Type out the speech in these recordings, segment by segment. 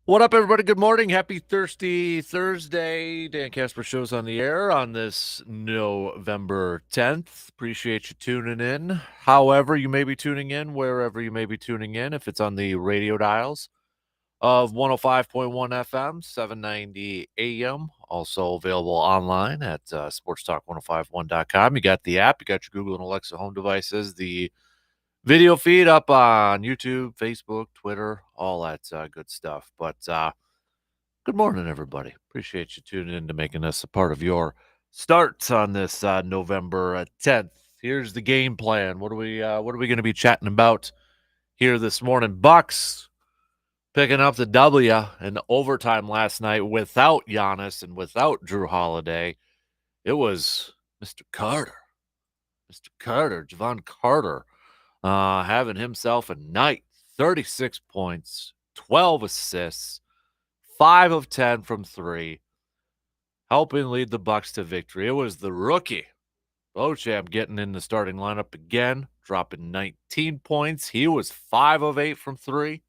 What up, everybody? Good morning. Happy Thirsty Thursday. Dan Kasper Show's on the air on this November 10th. Appreciate you tuning in. However, you may be tuning in, wherever you may be tuning in, if it's on the radio dials of 105.1 FM, 790 AM. Also available online at sportstalk1051.com. You got the app, you got your Google and Alexa home devices, the video feed up on YouTube, Facebook, Twitter, all that good stuff. But good morning, everybody. Appreciate you tuning in to making us a part of your start on this November 10th. Here's the game plan. What are we going to be chatting about here this morning? Bucks picking up the W in overtime last night without Giannis and without Drew Holiday. It was Mr. Carter, Javon Carter, having himself a night. 36 points, 12 assists, 5 of 10 from 3, helping lead the Bucks to victory. It was the rookie, Beauchamp, getting in the starting lineup again, dropping 19 points. He was 5 of 8 from 3.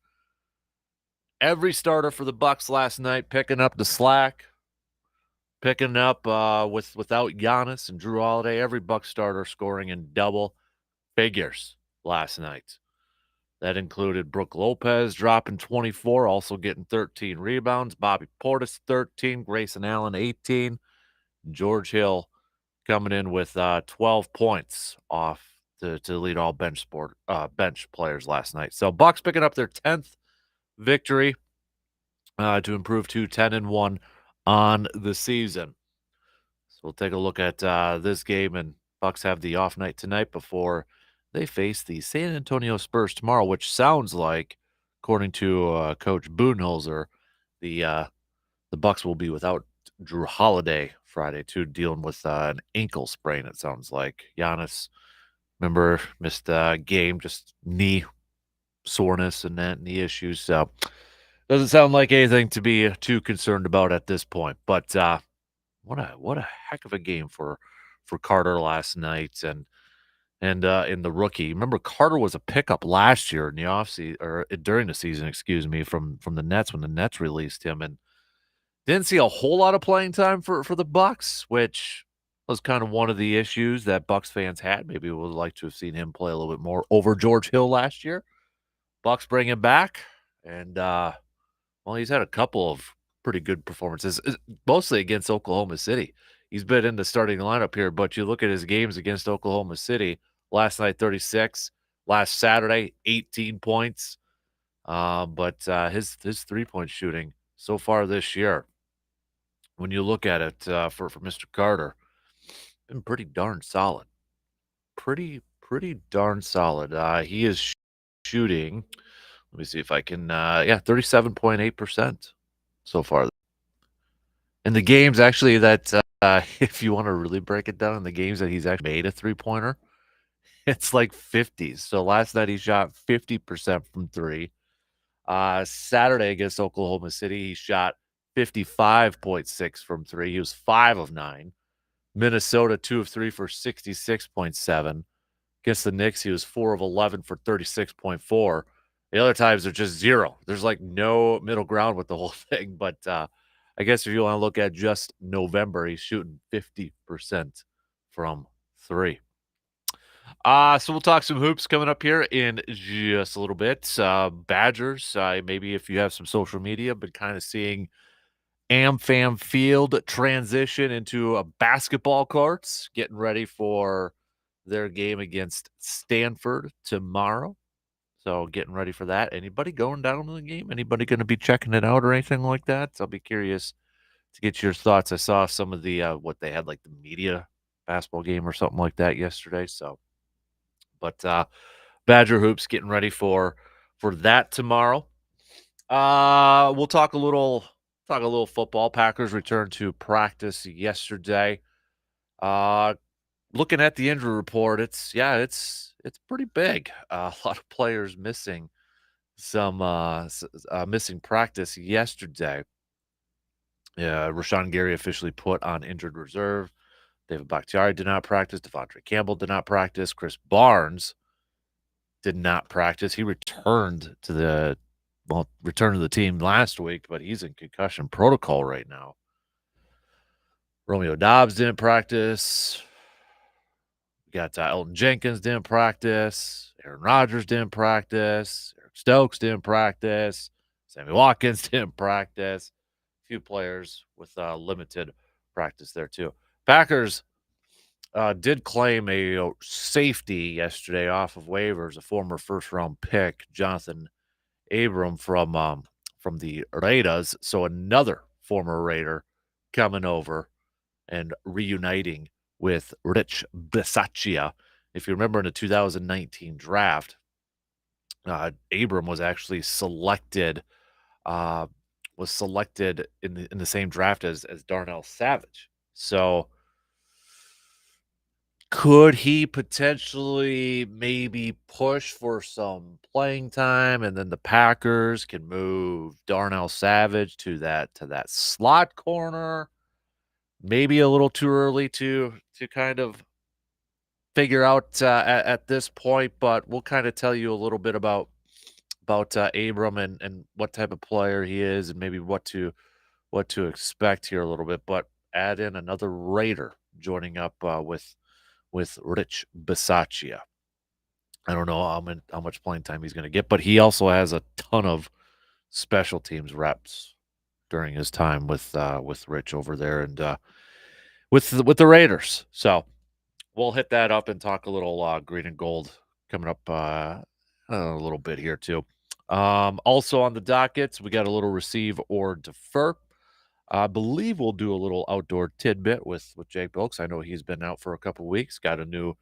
Every starter for the Bucks last night picking up the slack, picking up without Giannis and Drew Holiday. Every Bucks starter scoring in double figures last night. That included Brook Lopez dropping 24, also getting 13 rebounds. Bobby Portis 13, Grayson Allen 18, George Hill coming in with 12 points off to lead all bench players last night. So Bucks picking up their 10th victory to improve to 10-1 on the season. So we'll take a look at this game, and Bucks have the off night tonight before they face the San Antonio Spurs tomorrow, which sounds like, according to Coach Budenholzer, the Bucks will be without Drew Holiday Friday too, dealing with an ankle sprain. It sounds like Giannis, remember, missed a game, just knee soreness and that knee issues. So doesn't sound like anything to be too concerned about at this point. But what a heck of a game for Carter last night, and in the rookie. Remember, Carter was a pickup last year in the offseason, or during the season, excuse me, from the Nets when the Nets released him, and didn't see a whole lot of playing time for the Bucks, which was kind of one of the issues that Bucks fans had. Maybe we would like to have seen him play a little bit more over George Hill last year. Bucks bring him back, and well, he's had a couple of pretty good performances, mostly against Oklahoma City. He's been in the starting lineup here, but you look at his games against Oklahoma City. Last night, 36. Last Saturday, 18 points. But his 3-point shooting so far this year, when you look at it for Mr. Carter, been pretty darn solid. Pretty darn solid. He is shooting. Let me see if I can. 37.8% so far. In the games, actually, that if you want to really break it down, in the games that he's actually made a 3-pointer, it's like 50s. So last night he shot 50% from 3. Saturday against Oklahoma City, he shot 55.6 from 3. He was 5 of 9. Minnesota, 2 of 3 for 66.7. Against the Knicks, he was 4 of 11 for 36.4. The other times are just 0. There's like no middle ground with the whole thing. But I guess if you want to look at just November, he's shooting 50% from 3. So we'll talk some hoops coming up here in just a little bit. Badgers, maybe if you have some social media, but kind of seeing AmFam Field transition into a basketball courts, getting ready for their game against Stanford tomorrow. So getting ready for that. Anybody going down to the game? Anybody going to be checking it out or anything like that? So I'll be curious to get your thoughts. I saw some of the what they had, like the media basketball game or something like that yesterday. So, but Badger hoops getting ready for that tomorrow. We'll talk a little football. Packers returned to practice yesterday. Uh, Looking at the injury report, it's pretty big. A lot of players missing missing practice yesterday. Yeah, Rashawn Gary officially put on injured reserve. David Bakhtiari did not practice. Devontae Campbell did not practice. Chris Barnes did not practice. He returned to the returned to the team last week, but he's in concussion protocol right now. Romeo Dobbs didn't practice. We got Elton Jenkins didn't practice. Aaron Rodgers didn't practice. Eric Stokes didn't practice. Sammy Watkins didn't practice. A few players with limited practice there too. Packers did claim a safety yesterday off of waivers, a former first-round pick, Jonathan Abram from the Raiders. So another former Raider coming over and reuniting with Rich Bisaccia. If you remember in the 2019 draft, Abram was actually selected in the same draft as Darnell Savage. So could he potentially maybe push for some playing time, and then the Packers can move Darnell Savage to that slot corner? Maybe a little too early to kind of figure out at this point, but we'll kind of tell you a little bit about Abram and what type of player he is, and maybe what to expect here a little bit. But add in another Raider joining up with Rich Bisaccia. I don't know how much playing time he's going to get, but he also has a ton of special teams reps during his time with Rich over there and with the Raiders. So we'll hit that up and talk a little green and gold coming up a little bit here too. Also on the dockets, we got a little receive or defer. I believe we'll do a little outdoor tidbit with Jake Bilks. I know he's been out for a couple weeks, got a new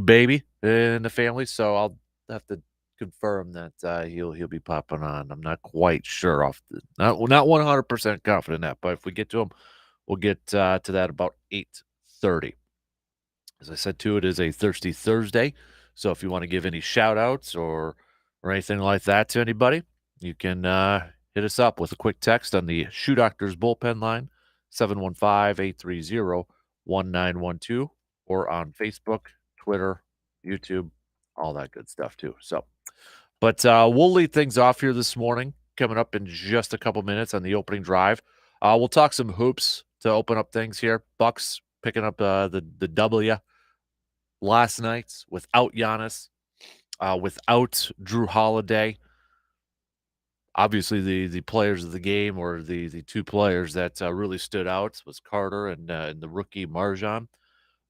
baby in the family, so I'll have to confirm that he'll be popping on. I'm not quite sure not 100% confident in that, but if we get to him, we'll get to that about 8:30. As I said too, it is a Thirsty Thursday, so if you want to give any shout outs or anything like that to anybody, you can hit us up with a quick text on the Shoe Doctors bullpen line, 715-830-1912, or on Facebook, Twitter, YouTube, all that good stuff too. So, but we'll lead things off here this morning, coming up in just a couple minutes on the opening drive. We'll talk some hoops to open up things here. Bucks picking up the W last night without Giannis, without Drew Holiday. Obviously, the players of the game, or the two players that really stood out, was Carter and the rookie Marjan.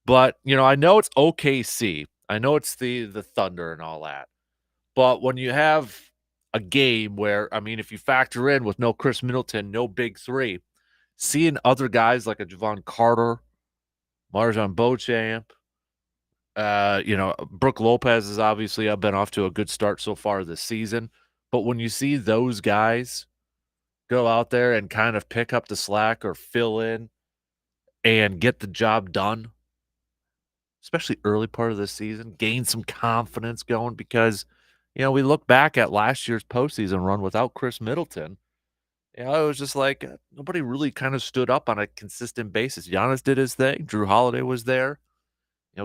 But I know it's OKC. I know it's the Thunder and all that. But when you have a game where, I mean, if you factor in with no Chris Middleton, no big three, seeing other guys like a Javon Carter, Marjan Beauchamp, Brooke Lopez has obviously been off to a good start so far this season. But when you see those guys go out there and kind of pick up the slack or fill in and get the job done, especially early part of the season, gain some confidence going, because, we look back at last year's postseason run without Chris Middleton. It was just like nobody really kind of stood up on a consistent basis. Giannis did his thing. Drew Holiday was there.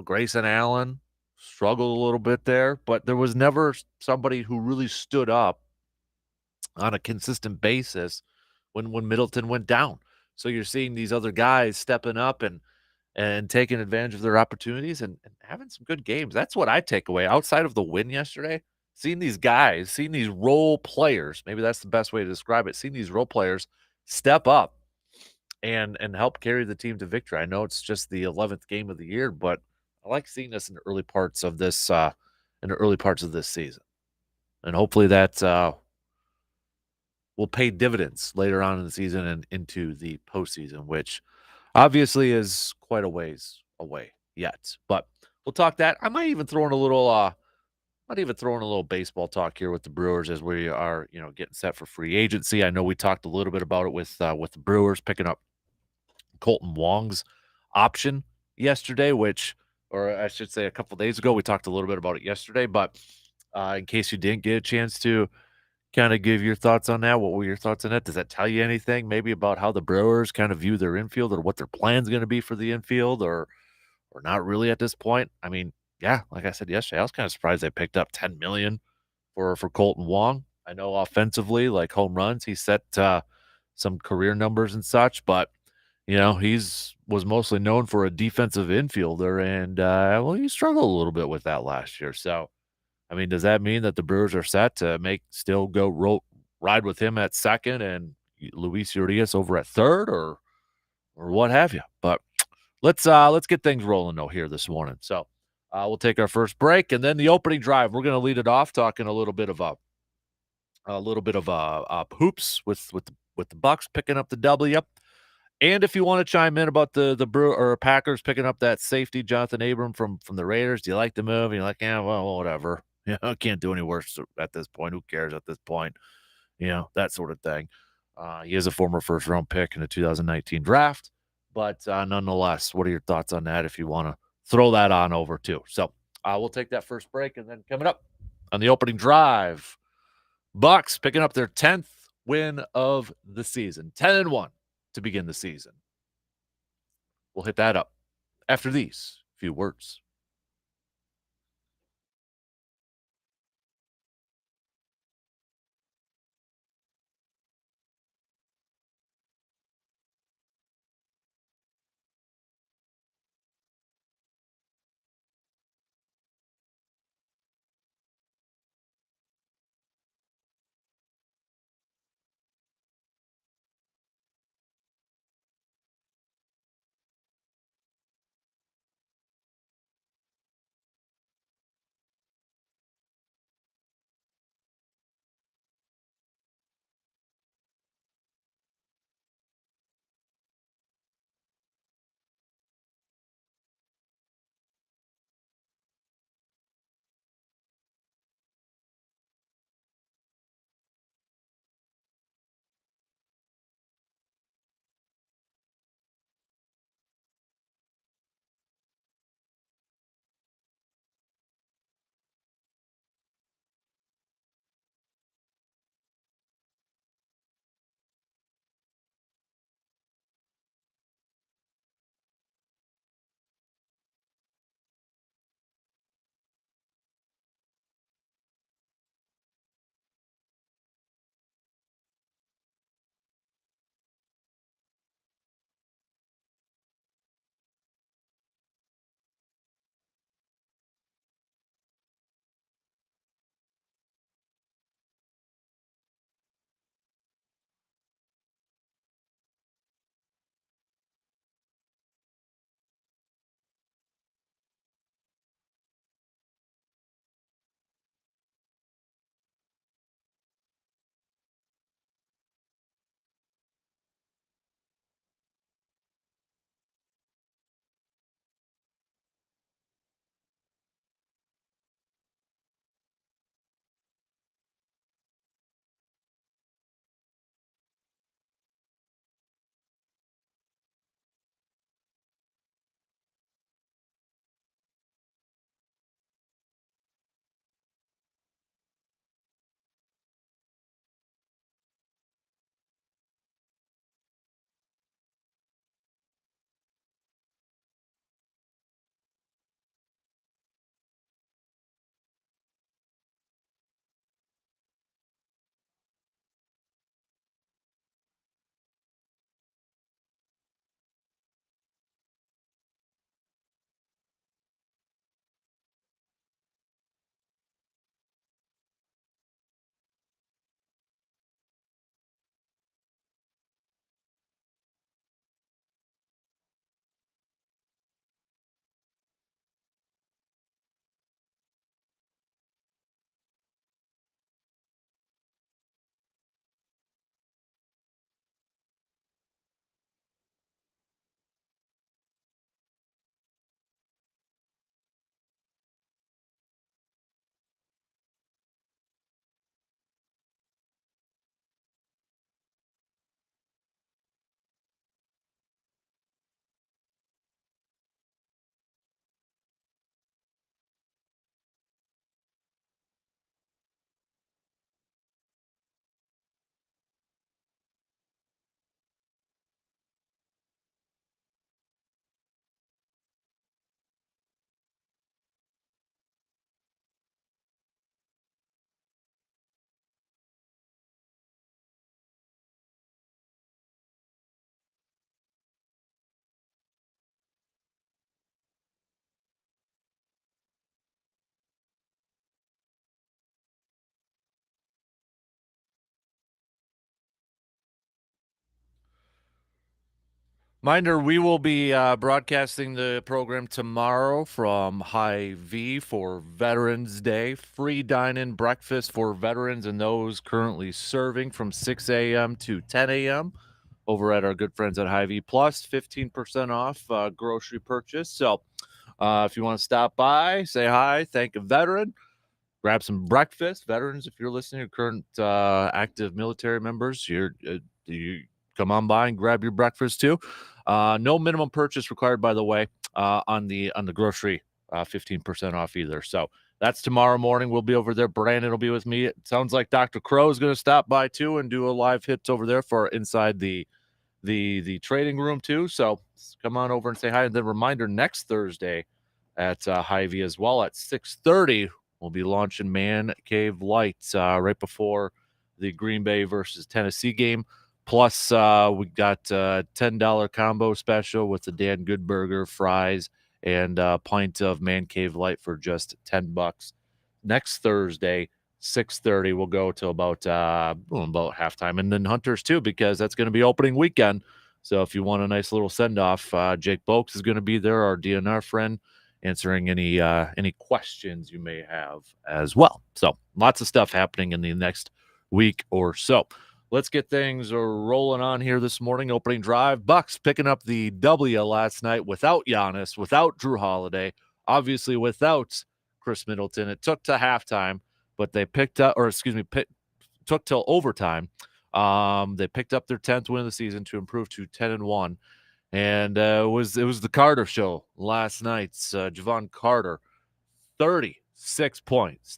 Grayson Allen struggled a little bit there, but there was never somebody who really stood up on a consistent basis when Middleton went down. So you're seeing these other guys stepping up and taking advantage of their opportunities and having some good games. That's what I take away outside of the win yesterday. Seeing these guys, seeing these role players, maybe that's the best way to describe it, seeing these role players step up and help carry the team to victory. I know it's just the 11th game of the year, but I like seeing this in the early parts of this season. And hopefully that will pay dividends later on in the season and into the postseason, which obviously is quite a ways away yet. But we'll talk that. I might even throw in a little baseball talk here with the Brewers as we are, getting set for free agency. I know we talked a little bit about it with the Brewers picking up Colton Wong's option yesterday, or I should say a couple days ago. We talked a little bit about it yesterday, but in case you didn't get a chance to kind of give your thoughts on that, what were your thoughts on that? Does that tell you anything maybe about how the Brewers kind of view their infield, or what their plan's going to be for the infield, or not really at this point? I mean, yeah, like I said yesterday, I was kind of surprised they picked up $10 million for Colton Wong. I know offensively, like home runs, he set some career numbers and such, but he's was mostly known for a defensive infielder, and well, he struggled a little bit with that last year. So, I mean, does that mean that the Brewers are set to still ride with him at second and Luis Urias over at third, or what have you? But let's get things rolling though here this morning. So, we'll take our first break, and then the opening drive. We're going to lead it off talking a little bit of hoops with the Bucks picking up the W. And if you want to chime in about the Brew or Packers picking up that safety Jonathan Abram from the Raiders, do you like the move? And you're like, yeah, well, whatever. Can't do any worse at this point. Who cares at this point? That sort of thing. He is a former first round pick in the 2019 draft, but nonetheless, what are your thoughts on that? If you want to throw that on over too, so we'll take that first break, and then coming up on the opening drive. Bucks picking up their 10th win of the season, 10-1 to begin the season. We'll hit that up after these few words. Reminder, we will be broadcasting the program tomorrow from Hy-Vee for Veterans Day. Free dine-in breakfast for veterans and those currently serving from 6 a.m. to 10 a.m. over at our good friends at Hy-Vee. Plus 15% off grocery purchase. So if you want to stop by, say hi, thank a veteran, grab some breakfast. Veterans, if you're listening, your current active military members, you come on by and grab your breakfast too. No minimum purchase required, by the way, on the grocery, 15% off either. So that's tomorrow morning. We'll be over there. Brandon will be with me. It sounds like Dr. Crow is going to stop by too and do a live hits over there for inside the trading room too. So come on over and say hi. And then reminder, next Thursday at Hy-Vee as well at 6:30, we'll be launching Man Cave Lights right before the Green Bay versus Tennessee game. Plus, we got a $10 combo special with the Dan Good Burger, fries, and a pint of Man Cave Light for just $10. Next Thursday, 6:30, we'll go till about halftime, and then Hunters too, because that's going to be opening weekend. So if you want a nice little send off, Jake Bolks is going to be there, our DNR friend, answering any questions you may have as well. So lots of stuff happening in the next week or so. Let's get things rolling on here this morning. Opening drive, Bucks picking up the W last night without Giannis, without Drew Holiday, obviously without Chris Middleton. It took to halftime, but they took till overtime. They picked up their 10th win of the season to improve to 10-1. And it was the Carter show last night. Javon Carter, 36 points,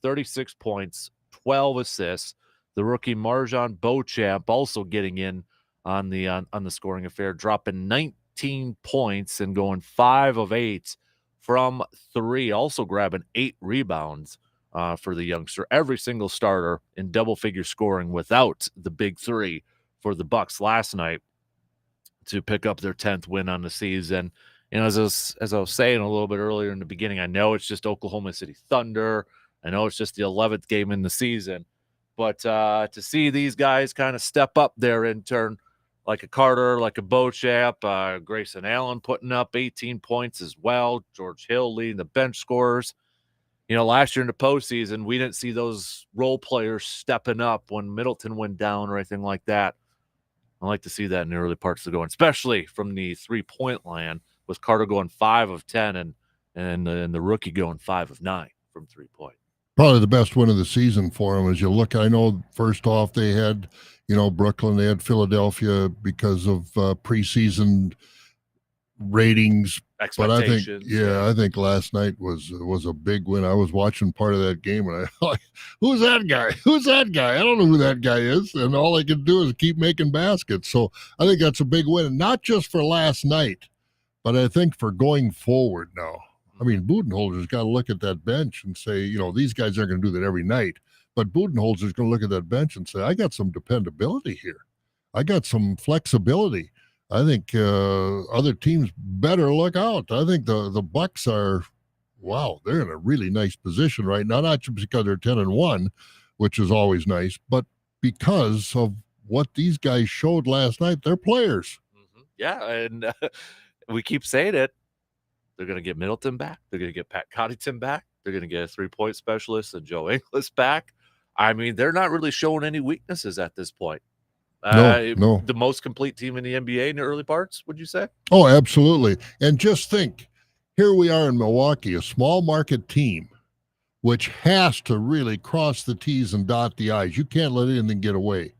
12 assists. The rookie Marjan Beauchamp also getting in on the scoring affair, dropping 19 points and going 5 of 8 from 3, also grabbing 8 rebounds for the youngster. Every single starter in double-figure scoring without the big 3 for the Bucks last night to pick up their 10th win on the season. And as I was saying a little bit earlier in the beginning, I know it's just Oklahoma City Thunder. I know it's just the 11th game in the season. But to see these guys kind of step up there in turn, like a Carter, like a Beauchamp, Grayson Allen putting up 18 points as well, George Hill leading the bench scorers. You know, last year in the postseason, we didn't see those role players stepping up when Middleton went down or anything like that. I like to see that in the early parts of the going, especially from the 3-point line, with Carter going 5 of 10 and the rookie going 5 of 9 from 3-point. Probably the best win of the season for them. As you look, I know first off they had, Brooklyn, they had Philadelphia because of preseason ratings. But I think last night was a big win. I was watching part of that game and I like, who's that guy? Who's that guy? I don't know who that guy is. And all I can do is keep making baskets. So I think that's a big win, and not just for last night, but I think for going forward now. I mean, Budenholzer's got to look at that bench and say, these guys aren't going to do that every night. But Budenholzer's going to look at that bench and say, I got some dependability here. I got some flexibility. I think other teams better look out. I think the Bucks are, they're in a really nice position right now, not just because they're 10-1, which is always nice, but because of what these guys showed last night. They're players. Mm-hmm. Yeah, and we keep saying it. They're going to get Middleton back. They're going to get Pat Connaughton back. They're going to get a 3-point specialist and Joe Ingles back. I mean, they're not really showing any weaknesses at this point. No. The most complete team in the NBA in the early parts, would you say? Oh, absolutely. And just think, here we are in Milwaukee, a small market team, which has to really cross the T's and dot the I's. You can't let anything get away.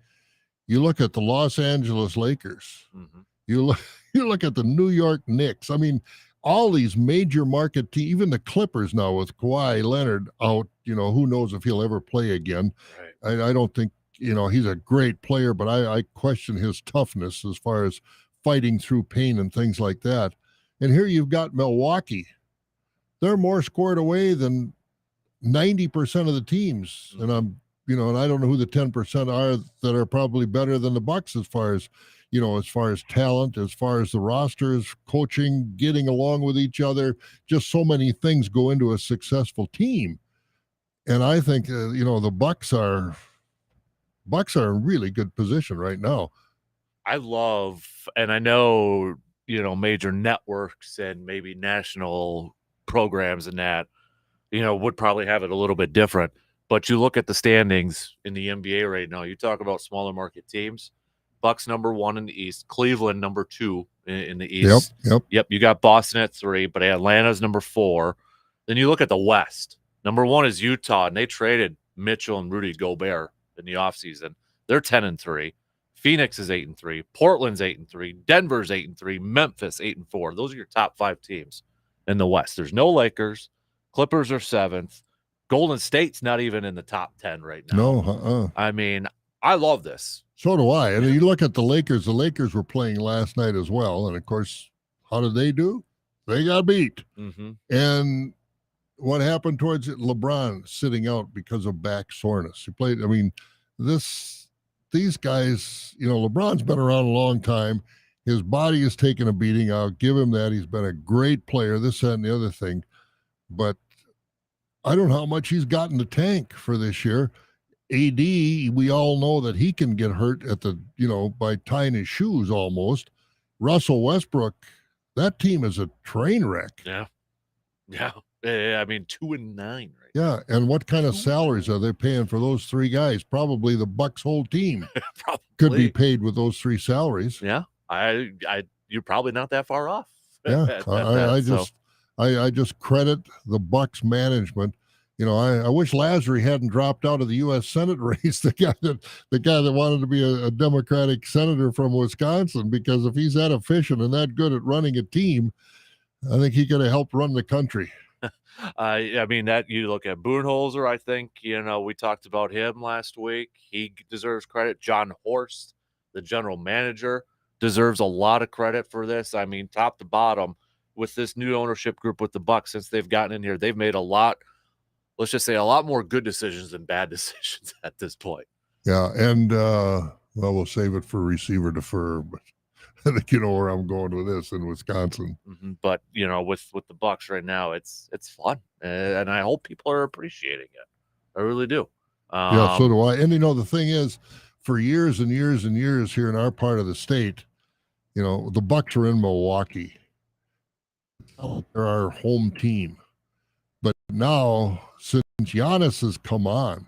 You look at the Los Angeles Lakers. Mm-hmm. You look at the New York Knicks. I mean, all these major market teams, even the Clippers now with Kawhi Leonard out, who knows if he'll ever play again. Right. I don't think, he's a great player, but I question his toughness as far as fighting through pain and things like that. And here you've got Milwaukee. They're more scored away than 90% of the teams. Mm-hmm. And I don't know who the 10% are that are probably better than the Bucks as far as talent, as far as the rosters, coaching, getting along with each other. Just so many things go into a successful team. And I think, the Bucks are in really good position right now. I love, and I know, major networks and maybe national programs and that, would probably have it a little bit different. But you look at the standings in the NBA right now, you talk about smaller market teams. Bucks number 1 in the East, Cleveland number 2 in the East. Yep. You got Boston at 3, but Atlanta's number 4. Then you look at the West. Number 1 is Utah, and they traded Mitchell and Rudy Gobert in the offseason. They're 10-3. Phoenix is 8-3. Portland's 8-3. Denver's 8-3. Memphis 8-4. Those are your top 5 teams in the West. There's no Lakers. Clippers are 7th. Golden State's not even in the top 10 right now. No, I mean, I love this. So do I. And you look at the Lakers. The Lakers were playing last night as well. And, of course, how did they do? They got beat. Mm-hmm. And what happened towards it? LeBron sitting out because of back soreness. He played, these guys, LeBron's been around a long time. His body is taking a beating. I'll give him that. He's been a great player, this, that, and the other thing. But I don't know how much he's got in the tank for this year. AD, we all know that he can get hurt at by tying his shoes almost. Russell Westbrook, that team is a train wreck. Yeah. 2-9 right Yeah, and what kind of salaries are they paying for those 3 guys? Probably the Bucks' whole team could be paid with those 3 salaries. Yeah, you're probably not that far off. Yeah, I just credit the Bucks management. I wish Lazary hadn't dropped out of the U.S. Senate race. The guy that wanted to be a Democratic senator from Wisconsin, because if he's that efficient and that good at running a team, I think he could have helped run the country. That you look at Budenholzer. I think we talked about him last week. He deserves credit. John Horst, the general manager, deserves a lot of credit for this. I mean, top to bottom, with this new ownership group with the Bucks, since they've gotten in here, they've made a lot more good decisions than bad decisions at this point. Yeah, and we'll save it for receiver defer, but I think you know where I'm going with this in Wisconsin. Mm-hmm. But with the Bucks right now, it's fun, and I hope people are appreciating it. I really do. Yeah, so do I. And the thing is, for years and years and years here in our part of the state, the Bucks are in Milwaukee. They're our home team. But now, since Giannis has come on,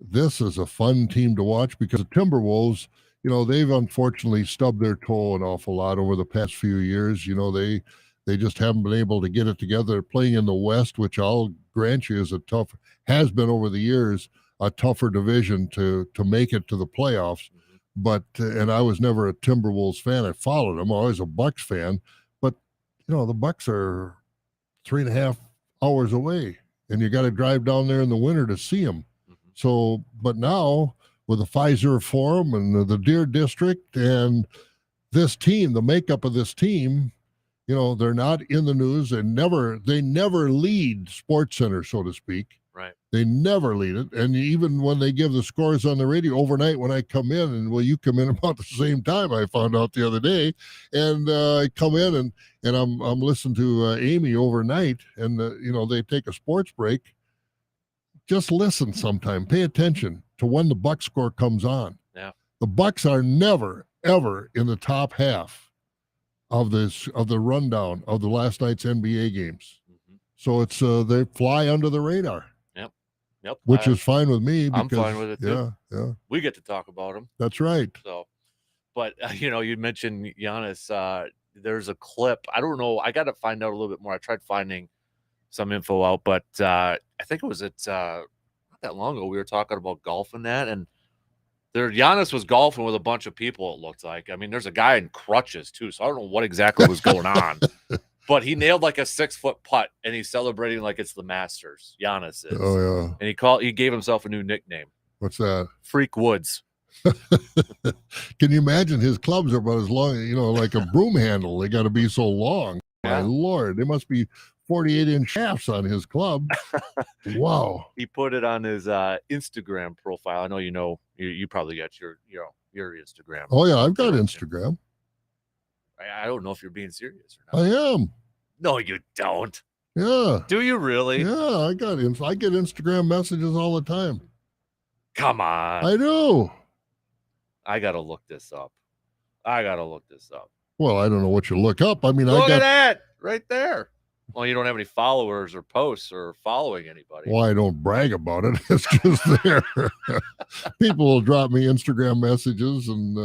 this is a fun team to watch, because the Timberwolves, they've unfortunately stubbed their toe an awful lot over the past few years. They just haven't been able to get it together. They're playing in the West, which I'll grant you has been over the years, a tougher division to make it to the playoffs. But, and I was never a Timberwolves fan. I followed them. I was a Bucks fan. But, the Bucks are 3.5 hours away, and you got to drive down there in the winter to see them. Mm-hmm. So, but now with the Pfizer Forum and the Deer District and this team, the makeup of this team, they're not in the news. They never lead Sports Center, so to speak. Right. They never lead it. And even when they give the scores on the radio overnight, when I come in, and you come in about the same time, I found out the other day, and I come in and I'm listening to Amy overnight, and they take a sports break. Just listen sometime. Pay attention to when the Bucks score comes on. Yeah. The Bucks are never, ever in the top half of the rundown of the last night's NBA games. Mm-hmm. So it's they fly under the radar. Yep. Which is fine with me. I'm fine with it too. Yeah. We get to talk about them. That's right. So, but you mentioned Giannis. There's a clip. I don't know. I got to find out a little bit more. I tried finding some info out, but I think it was not that long ago. We were talking about golf and that, and Giannis was golfing with a bunch of people. It looked like. I mean, there's a guy in crutches too, so I don't know what exactly was going on. But he nailed like a 6-foot putt, and he's celebrating like it's the Masters. Giannis is. Oh yeah. And he gave himself a new nickname. What's that? Freak Woods. Can you imagine? His clubs are about as long, like a broom handle. They got to be so long. Yeah. My Lord, they must be 48-inch shafts on his club. Wow. He put it on his Instagram profile. I know you probably got your Instagram. Oh yeah, I've got Instagram. I don't know if you're being serious or not. I am. No, you don't. Yeah. Do you really? Yeah, I get Instagram messages all the time. Come on. I do. I got to look this up. Well, I don't know what you look up. I mean, Look at that right there. Well, you don't have any followers or posts or following anybody. Well, I don't brag about it. It's just there. People will drop me Instagram messages, and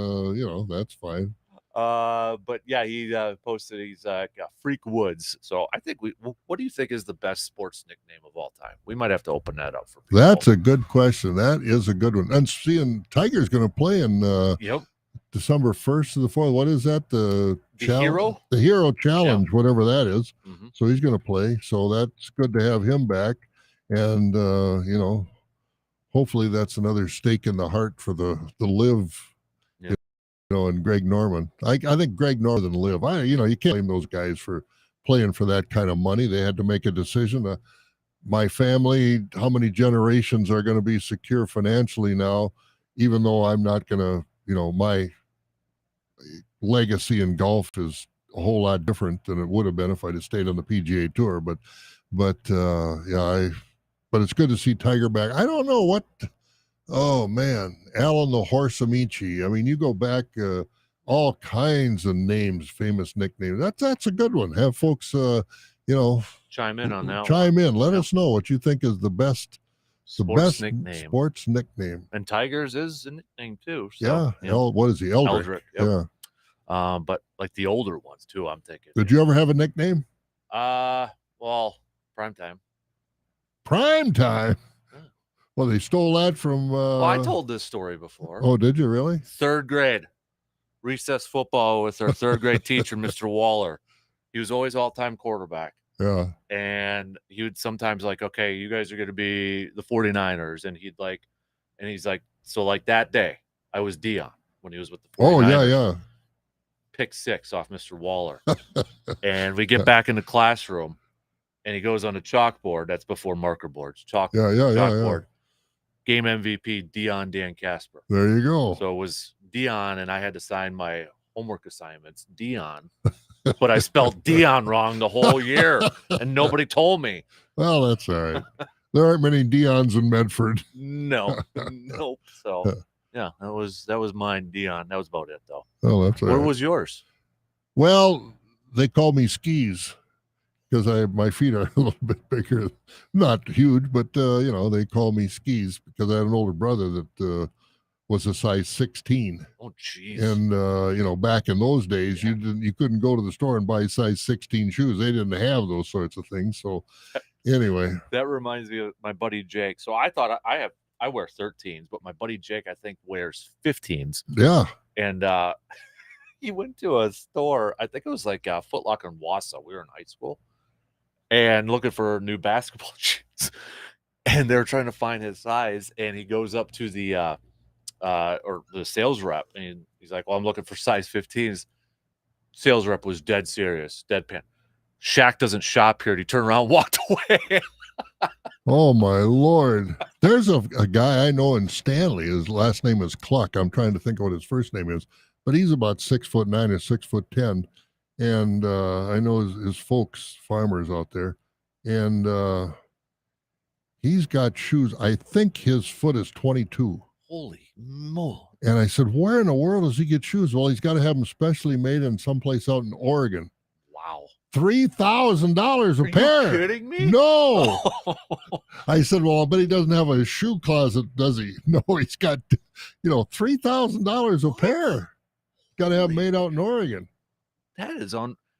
that's fine. But yeah, he posted he's Freak Woods. So I think what do you think is the best sports nickname of all time? We might have to open that up for people. That's a good question. That is a good one. And seeing Tiger's going to play in December 1st to the 4th. What is that? The Hero? The Hero Challenge, whatever that is. Mm-hmm. So he's going to play. So that's good to have him back. And, hopefully that's another stake in the heart for the live, and Greg Norman. I think Greg Norman live. You can't blame those guys for playing for that kind of money. They had to make a decision. My family, how many generations are going to be secure financially now, even though I'm not going to, my legacy in golf is a whole lot different than it would have been if I'd have stayed on the PGA Tour. But it's good to see Tiger back. I don't know what. Oh man, Alan the Horse Amici. I mean, you go back, all kinds of names, famous nicknames. That's a good one. Have folks, chime in on that. Chime in. Let us know what you think is the best sports nickname. Sports nickname. And Tiger's is a nickname too. So, what is he? Eldrick. Yep. Yeah. But like the older ones too, I'm thinking. Did you ever have a nickname? Well, Primetime. Primetime. Well, they stole that from. Well, I told this story before. Oh, did you really? 3rd grade, recess football with our 3rd grade teacher, Mr. Waller. He was always all-time quarterback. Yeah. And he would sometimes okay, you guys are going to be the 49ers. And he's like, so like that day, I was Dion when he was with the 49ers. Oh, yeah. Pick 6 off Mr. Waller. And we get back in the classroom, and he goes on a chalkboard. That's before marker boards. Chalkboard. Yeah. Game MVP, Dan Kasper. There you go. So it was Dion, and I had to sign my homework assignments, Dion. But I spelled Dion wrong the whole year, and nobody told me. Well, that's all right. There aren't many Dions in Medford. Nope. So, yeah, that was mine, Dion. That was about it, though. Oh, that's all right. What was yours? Well, they call me Skis because my feet are a little bit bigger. Not huge, but, they call me Skis because I had an older brother that was a size 16. Oh, jeez. And, back in those days, you couldn't go to the store and buy size 16 shoes. They didn't have those sorts of things. So anyway. That reminds me of my buddy Jake. So I thought I wear 13s, but my buddy Jake, I think, wears 15s. Yeah. And he went to a store. I think it was like Foot Locker in Wausau. We were in high school. And looking for new basketball shoes. And they're trying to find his size. And he goes up to the or the sales rep, and he's like, well, I'm looking for size 15s. Sales rep was dead serious, deadpan. Shaq doesn't shop here. And he turned around and walked away. Oh, my Lord. There's a guy I know in Stanley. His last name is Cluck. I'm trying to think of what his first name is. But he's about 6'9" or 6'10". And I know his folks, farmers out there. And he's got shoes. I think his foot is 22. Holy moly. And I said, where in the world does he get shoes? Well, he's got to have them specially made in someplace out in Oregon. Wow. $3,000 a pair. Are you kidding me? No. I said, well, I bet he doesn't have a shoe closet, does he? No, he's got, $3,000 a pair. Got to have made out in Oregon. That is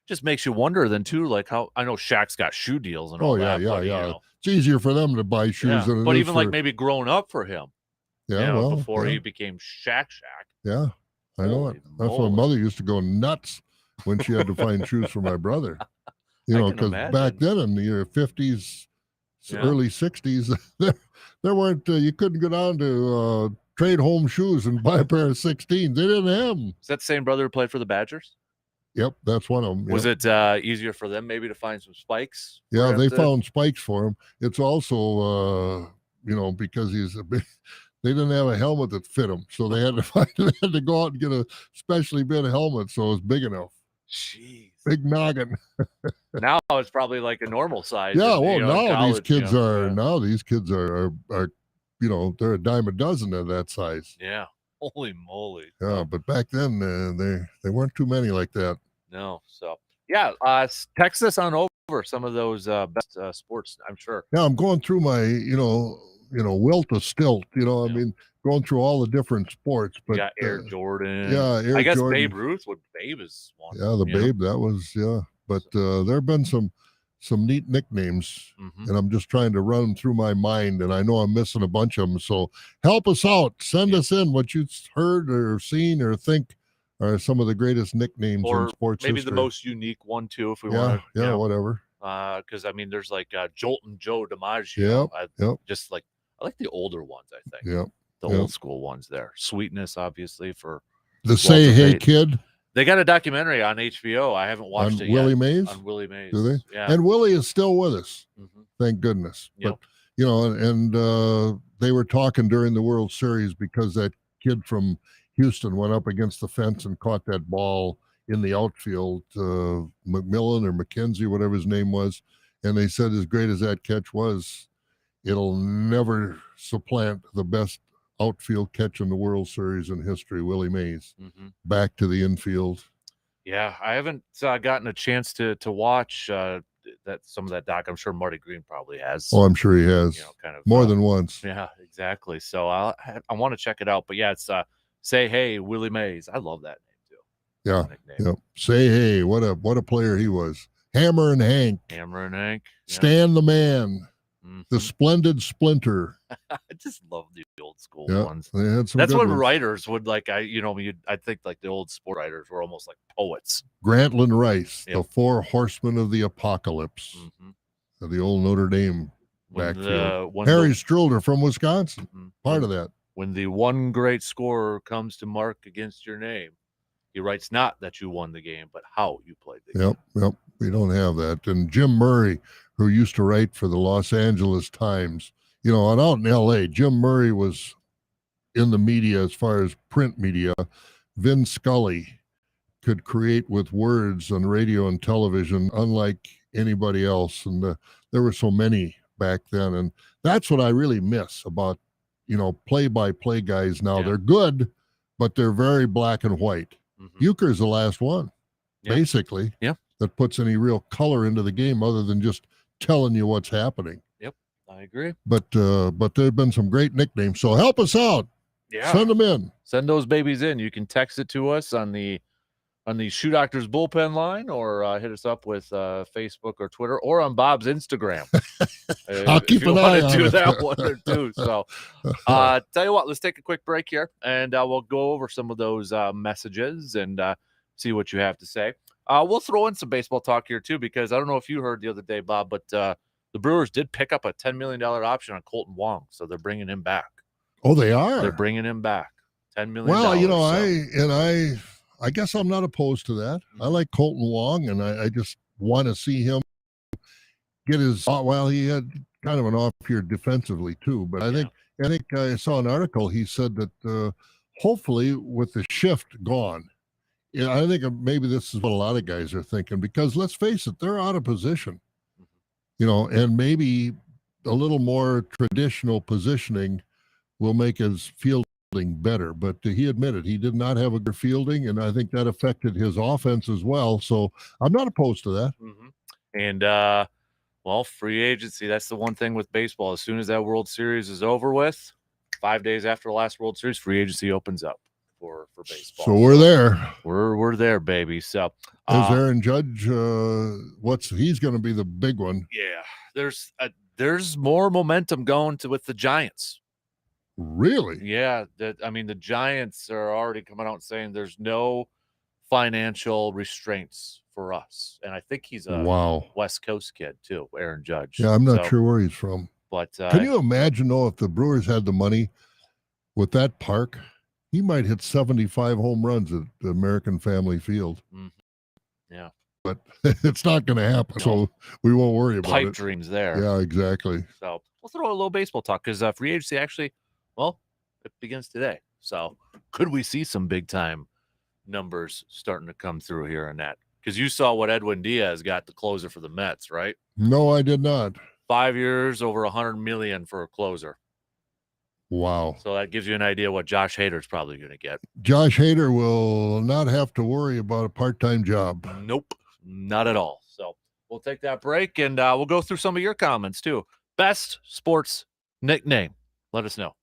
just makes you wonder then too, like how I know Shaq's got shoe deals and all that. Yeah. It's easier for them to buy shoes than it but is even like maybe growing up for him. Yeah, before he became Shaq. Yeah, I know it. That's why mother used to go nuts when she had to find shoes for my brother. Because back then in the 50s, early 60s, there weren't, you couldn't go down to Trade Home Shoes and buy a pair of 16s. They didn't have them. Is that the same brother who played for the Badgers? Yep, that's one of them. Was it easier for them maybe to find some spikes? Yeah, they found spikes for him. It's also, because he's a big... They didn't have a helmet that fit him, so they had to go out and get a specially built helmet so it was big enough. Jeez. Big noggin. Now it's probably like a normal size. Yeah, now these kids are they're a dime a dozen of that size. Yeah. Holy moly. Yeah, but back then they weren't too many like that. No. So, yeah, text us on over some of those best sports, I'm sure. Yeah, I'm going through my, will to stilt, I Yeah. mean, going through all the different sports. You But got Air Jordan. yeah, Air I guess Jordan. Babe Ruth, Babe is one. Yeah, the Babe, that was, yeah. But there have been some neat nicknames, and I'm just trying to run them through my mind, and I know I'm missing a bunch of them. So help us out. Send us in what you've heard or seen or think are some of the greatest nicknames in sports maybe history. the most unique one, too, if we want to. Yeah, whatever. Because, I mean, there's like Jolton Joe DiMaggio. Yep. Just like, I like the older ones, I think. Yep. The old school ones there. Sweetness, obviously, for the Say Walter Hey Payton. Kid. They got a documentary on HBO. I haven't watched it Willie yet. Mays? On Willie Mays. Do they? Yeah. And Willie is still with us. Thank goodness. Yep. But, and they were talking during the World Series because that kid from Houston went up against the fence and caught that ball in the outfield, McMillan or McKenzie, whatever his name was. And they said as great as that catch was, it'll never supplant the best outfield catch in the World Series in history, Willie Mays. Back to the infield. Yeah, I haven't gotten a chance to watch some of that doc. I'm sure Marty Green probably has. Oh, I'm sure he has. Kind of more than once. Yeah, exactly. So I want to check it out. But yeah, it's Say Hey Willie Mays. I love that name too. Yeah. Say Hey, what a player he was. Hammer and Hank. Yeah. Stan the Man. The Splendid Splinter. I just love the old school ones. That's when writers would I think like the old sport writers were almost like poets. Grantland Rice, the Four Horsemen of the Apocalypse. The old Notre Dame backfield. Harry Strulder from Wisconsin, part of that. When the one great scorer comes to mark against your name, he writes not that you won the game, but how you played the game. Yep. We don't have that. And Jim Murray, who used to write for the Los Angeles Times, and out in L.A., Jim Murray was in the media as far as print media. Vin Scully could create with words on radio and television unlike anybody else. And there were so many back then. And that's what I really miss about, play-by-play guys now. They're good, but they're very black and white. Euchre's the last one, basically, that puts any real color into the game other than just telling you what's happening. Yep, I agree. But there have been some great nicknames. So help us out. Yeah. Send them in. Send those babies in. You can text it to us on the Shoe Doctors bullpen line, or hit us up with Facebook or Twitter, or on Bob's Instagram. I'll keep an eye on do it. that one or two. So, tell you what, let's take a quick break here, and we'll go over some of those messages and see what you have to say. We'll throw in some baseball talk here too, because I don't know if you heard the other day, Bob, but the Brewers did pick up a $10 million option on Colton Wong, so they're bringing him back. Oh, they are. They're bringing him back. $10 million. Well, I guess I'm not opposed to that. I like Colton Wong, and I just want to see him get his. Well, he had kind of an off year defensively too, but I think I saw an article. He said that hopefully with the shift gone, I think maybe this is what a lot of guys are thinking, because let's face it, they're out of position, and maybe a little more traditional positioning will make his fielding better. But he admitted he did not have a good fielding, and I think that affected his offense as well. So I'm not opposed to that. And free agency, that's the one thing with baseball. As soon as that World Series is over with, 5 days after the last World Series, free agency opens up for baseball. So we're there. We're there, baby. So is Aaron Judge, he's going to be the big one. Yeah, there's more momentum going with the Giants. Really? Yeah, the Giants are already coming out and saying there's no financial restraints for us, and I think he's a West Coast kid too, Aaron Judge. Yeah, I'm not sure where he's from. But can you imagine though, if the Brewers had the money with that park, he might hit 75 home runs at the American Family Field. Yeah, but it's not going to happen, so we won't worry about it. Pipe dreams there. Yeah, exactly. So we'll throw a little baseball talk, because free agency actually, it begins today. So could we see some big time numbers starting to come through here on that? Because you saw what Edwin Diaz got, the closer for the Mets, right? No, I did not. 5 years, over $100 million for a closer. Wow. So that gives you an idea what Josh Hader's probably going to get. Josh Hader will not have to worry about a part-time job. Nope, not at all. So we'll take that break, and we'll go through some of your comments, too. Best sports nickname. Let us know.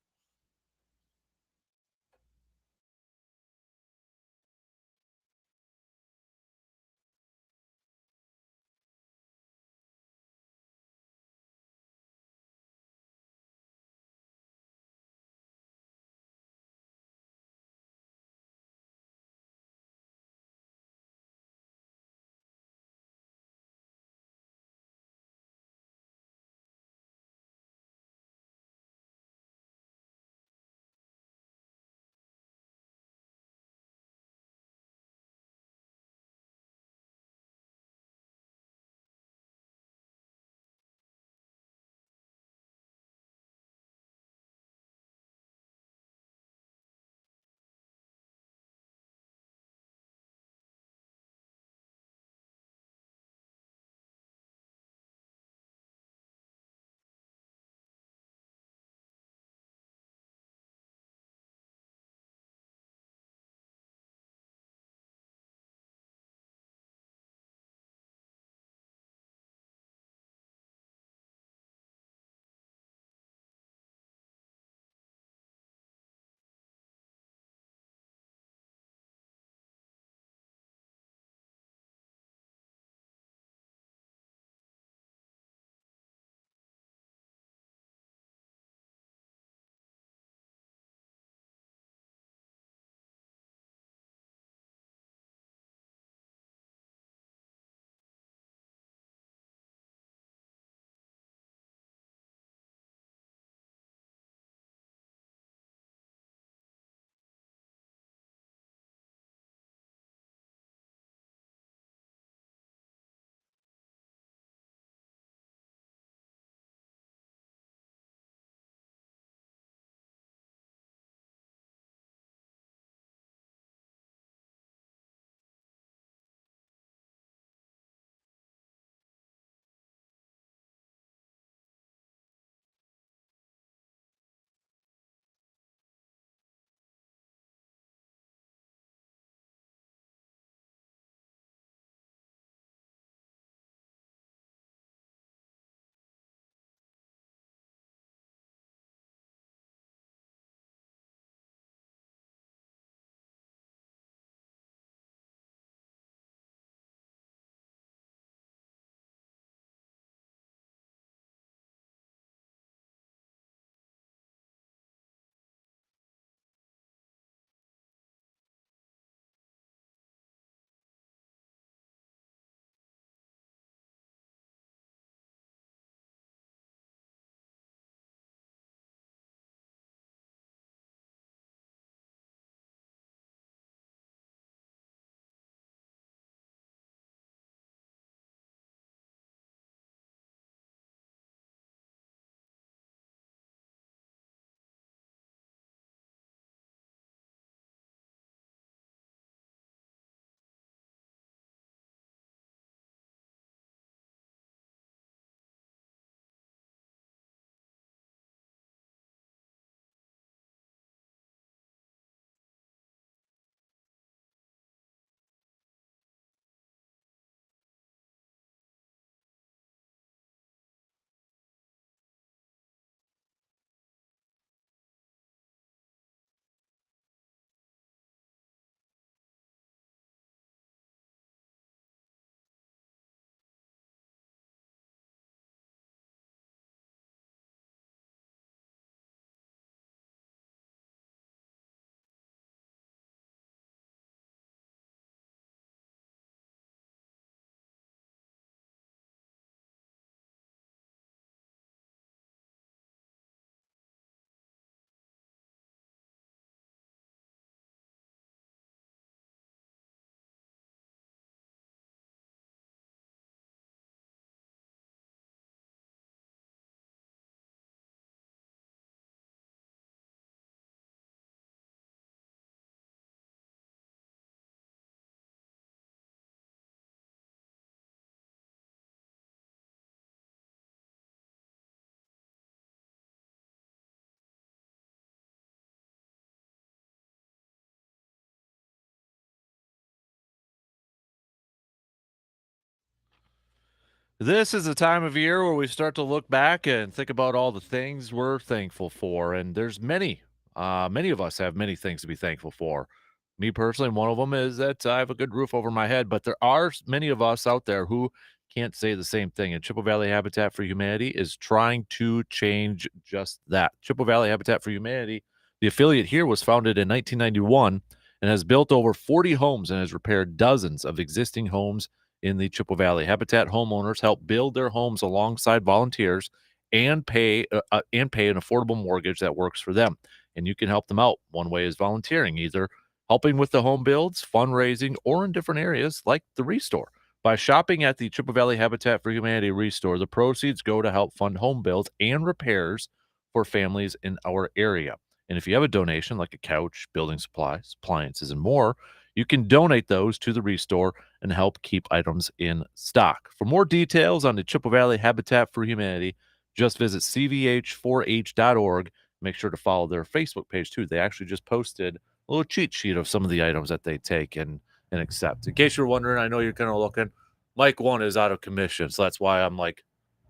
This is the time of year where we start to look back and think about all the things we're thankful for, and there's many. Many of us have many things to be thankful for. Me personally, one of them is that I have a good roof over my head, but there are many of us out there who can't say the same thing. And Chippewa Valley Habitat for Humanity is trying to change just that. Chippewa Valley Habitat for Humanity, the affiliate here, was founded in 1991 and has built over 40 homes and has repaired dozens of existing homes in the Chippewa Valley. Habitat homeowners help build their homes alongside volunteers and pay an affordable mortgage that works for them. And you can help them out. One way is volunteering, either helping with the home builds, fundraising, or in different areas like the Restore. By shopping at the Chippewa Valley Habitat for Humanity Restore, the proceeds go to help fund home builds and repairs for families in our area. And if you have a donation like a couch, building supplies, appliances, and more, you can donate those to the Restore and help keep items in stock. For more details on the Chippewa Valley Habitat for Humanity, just visit cvh4h.org. Make sure to follow their Facebook page too. They actually just posted a little cheat sheet of some of the items that they take and accept. In case you're wondering, I know you're kind of looking. Mike 1 is out of commission, so that's why I'm like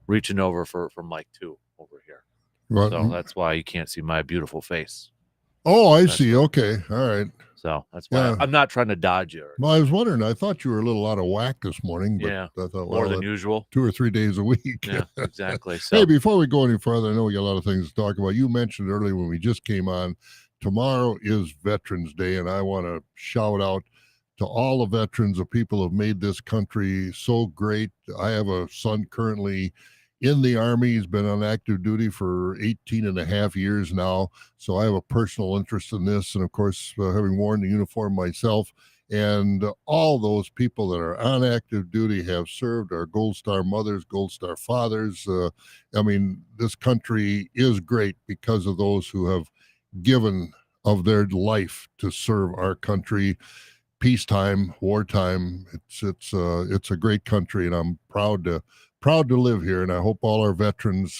reaching over for Mike 2 over here. Right. So that's why you can't see my beautiful face. Oh, I see. Okay. All right. So that's why I'm not trying to dodge you. Well, I was wondering. I thought you were a little out of whack this morning, but yeah, I thought, more than usual. 2 or 3 days a week. Yeah, exactly. So, hey, before we go any further, I know we got a lot of things to talk about. You mentioned earlier when we just came on, tomorrow is Veterans Day, and I want to shout out to all the veterans, the people who have made this country so great. I have a son currently in the Army. He's been on active duty for 18 and a half years now. So I have a personal interest in this. And of course, having worn the uniform myself, and all those people that are on active duty have served, our Gold Star mothers, Gold Star fathers. I mean, this country is great because of those who have given of their life to serve our country. Peacetime, wartime, it's a great country, and I'm proud to live here, and I hope all our veterans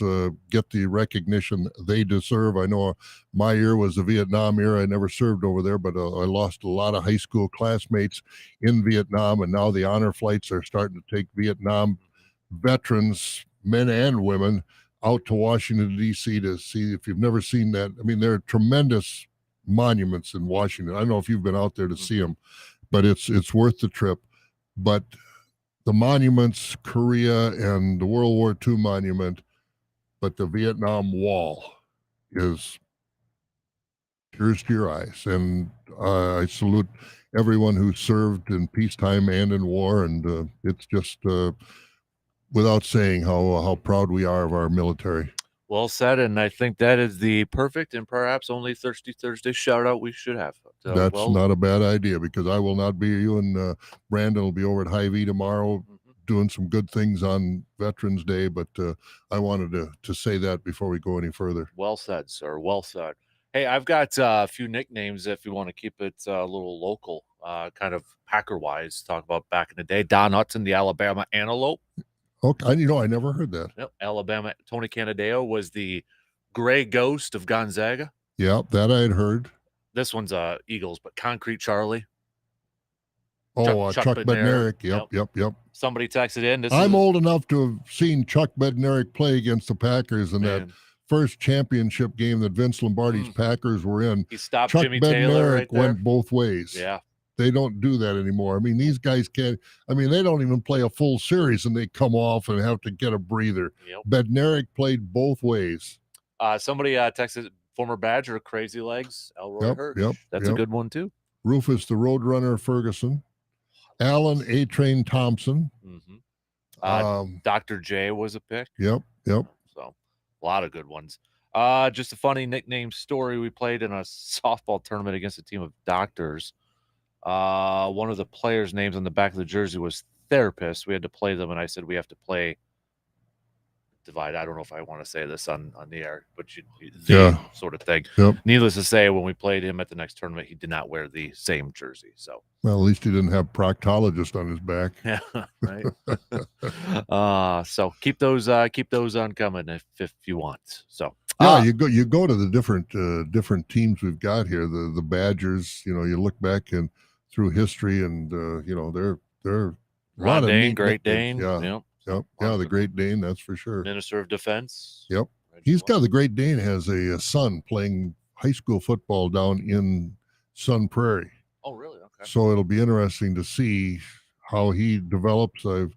get the recognition they deserve. I know my year was the Vietnam era. I never served over there, but I lost a lot of high school classmates in Vietnam, and now the honor flights are starting to take Vietnam veterans, men and women, out to Washington, D.C. to see. If you've never seen that, I mean, there are tremendous monuments in Washington. I don't know if you've been out there to see them, but it's worth the trip. But the monuments, Korea and the World War II monument, but the Vietnam Wall is tears to your eyes. And I salute everyone who served in peacetime and in war. And it's just without saying how proud we are of our military. Well said, and I think that is the perfect and perhaps only Thirsty Thursday shout out we should have. So, that's not a bad idea, because I will not be. You and Brandon will be over at Hy-Vee tomorrow doing some good things on Veterans Day, but I wanted to say that before we go any further. Well said, sir. Well said. Hey, I've got a few nicknames if you want to keep it a little local, kind of Packer-wise, talk about back in the day. Don Hudson, the Alabama Antelope. Okay, I never heard that. Yep, Alabama. Tony Canadeo was the Gray Ghost of Gonzaga. Yep, that I had heard. This one's Eagles, but Concrete Charlie. Oh, Chuck Bednarik. Yep. Somebody texted in. I'm old enough to have seen Chuck Bednarik play against the Packers in that first championship game that Vince Lombardi's Packers were in. He stopped Chuck Jimmy Bednarik Taylor right there. Went both ways. Yeah. They don't do that anymore. I mean, these guys can't. I mean, they don't even play a full series and they come off and have to get a breather. Yep. Bednarik played both ways. Somebody texted former Badger Crazy Legs, Elroy Hirsch. Yep. That's a good one too. Rufus the Roadrunner Ferguson. Alan A-Train Thompson. Dr. J was a pick. Yep. So a lot of good ones. Just a funny nickname story. We played in a softball tournament against a team of doctors. One of the players' names on the back of the jersey was Therapist. We had to play them, and I said we have to play divide. I don't know if I want to say this on the air, but sort of thing. Yep. Needless to say, when we played him at the next tournament, he did not wear the same jersey. So, well, at least he didn't have proctologist on his back. Yeah, right. So keep those on coming if you want. So yeah, you go to the different teams we've got here. The Badgers. You know, you look back and through history, and they're a lot of neat Great nicknames. Dane. Yeah. Yep. Yep. Yeah, the Great Dane, that's for sure. Minister of Defense. Yep. He's got the Great Dane has a son playing high school football down in Sun Prairie. Oh, really? Okay. So it'll be interesting to see how he develops. I've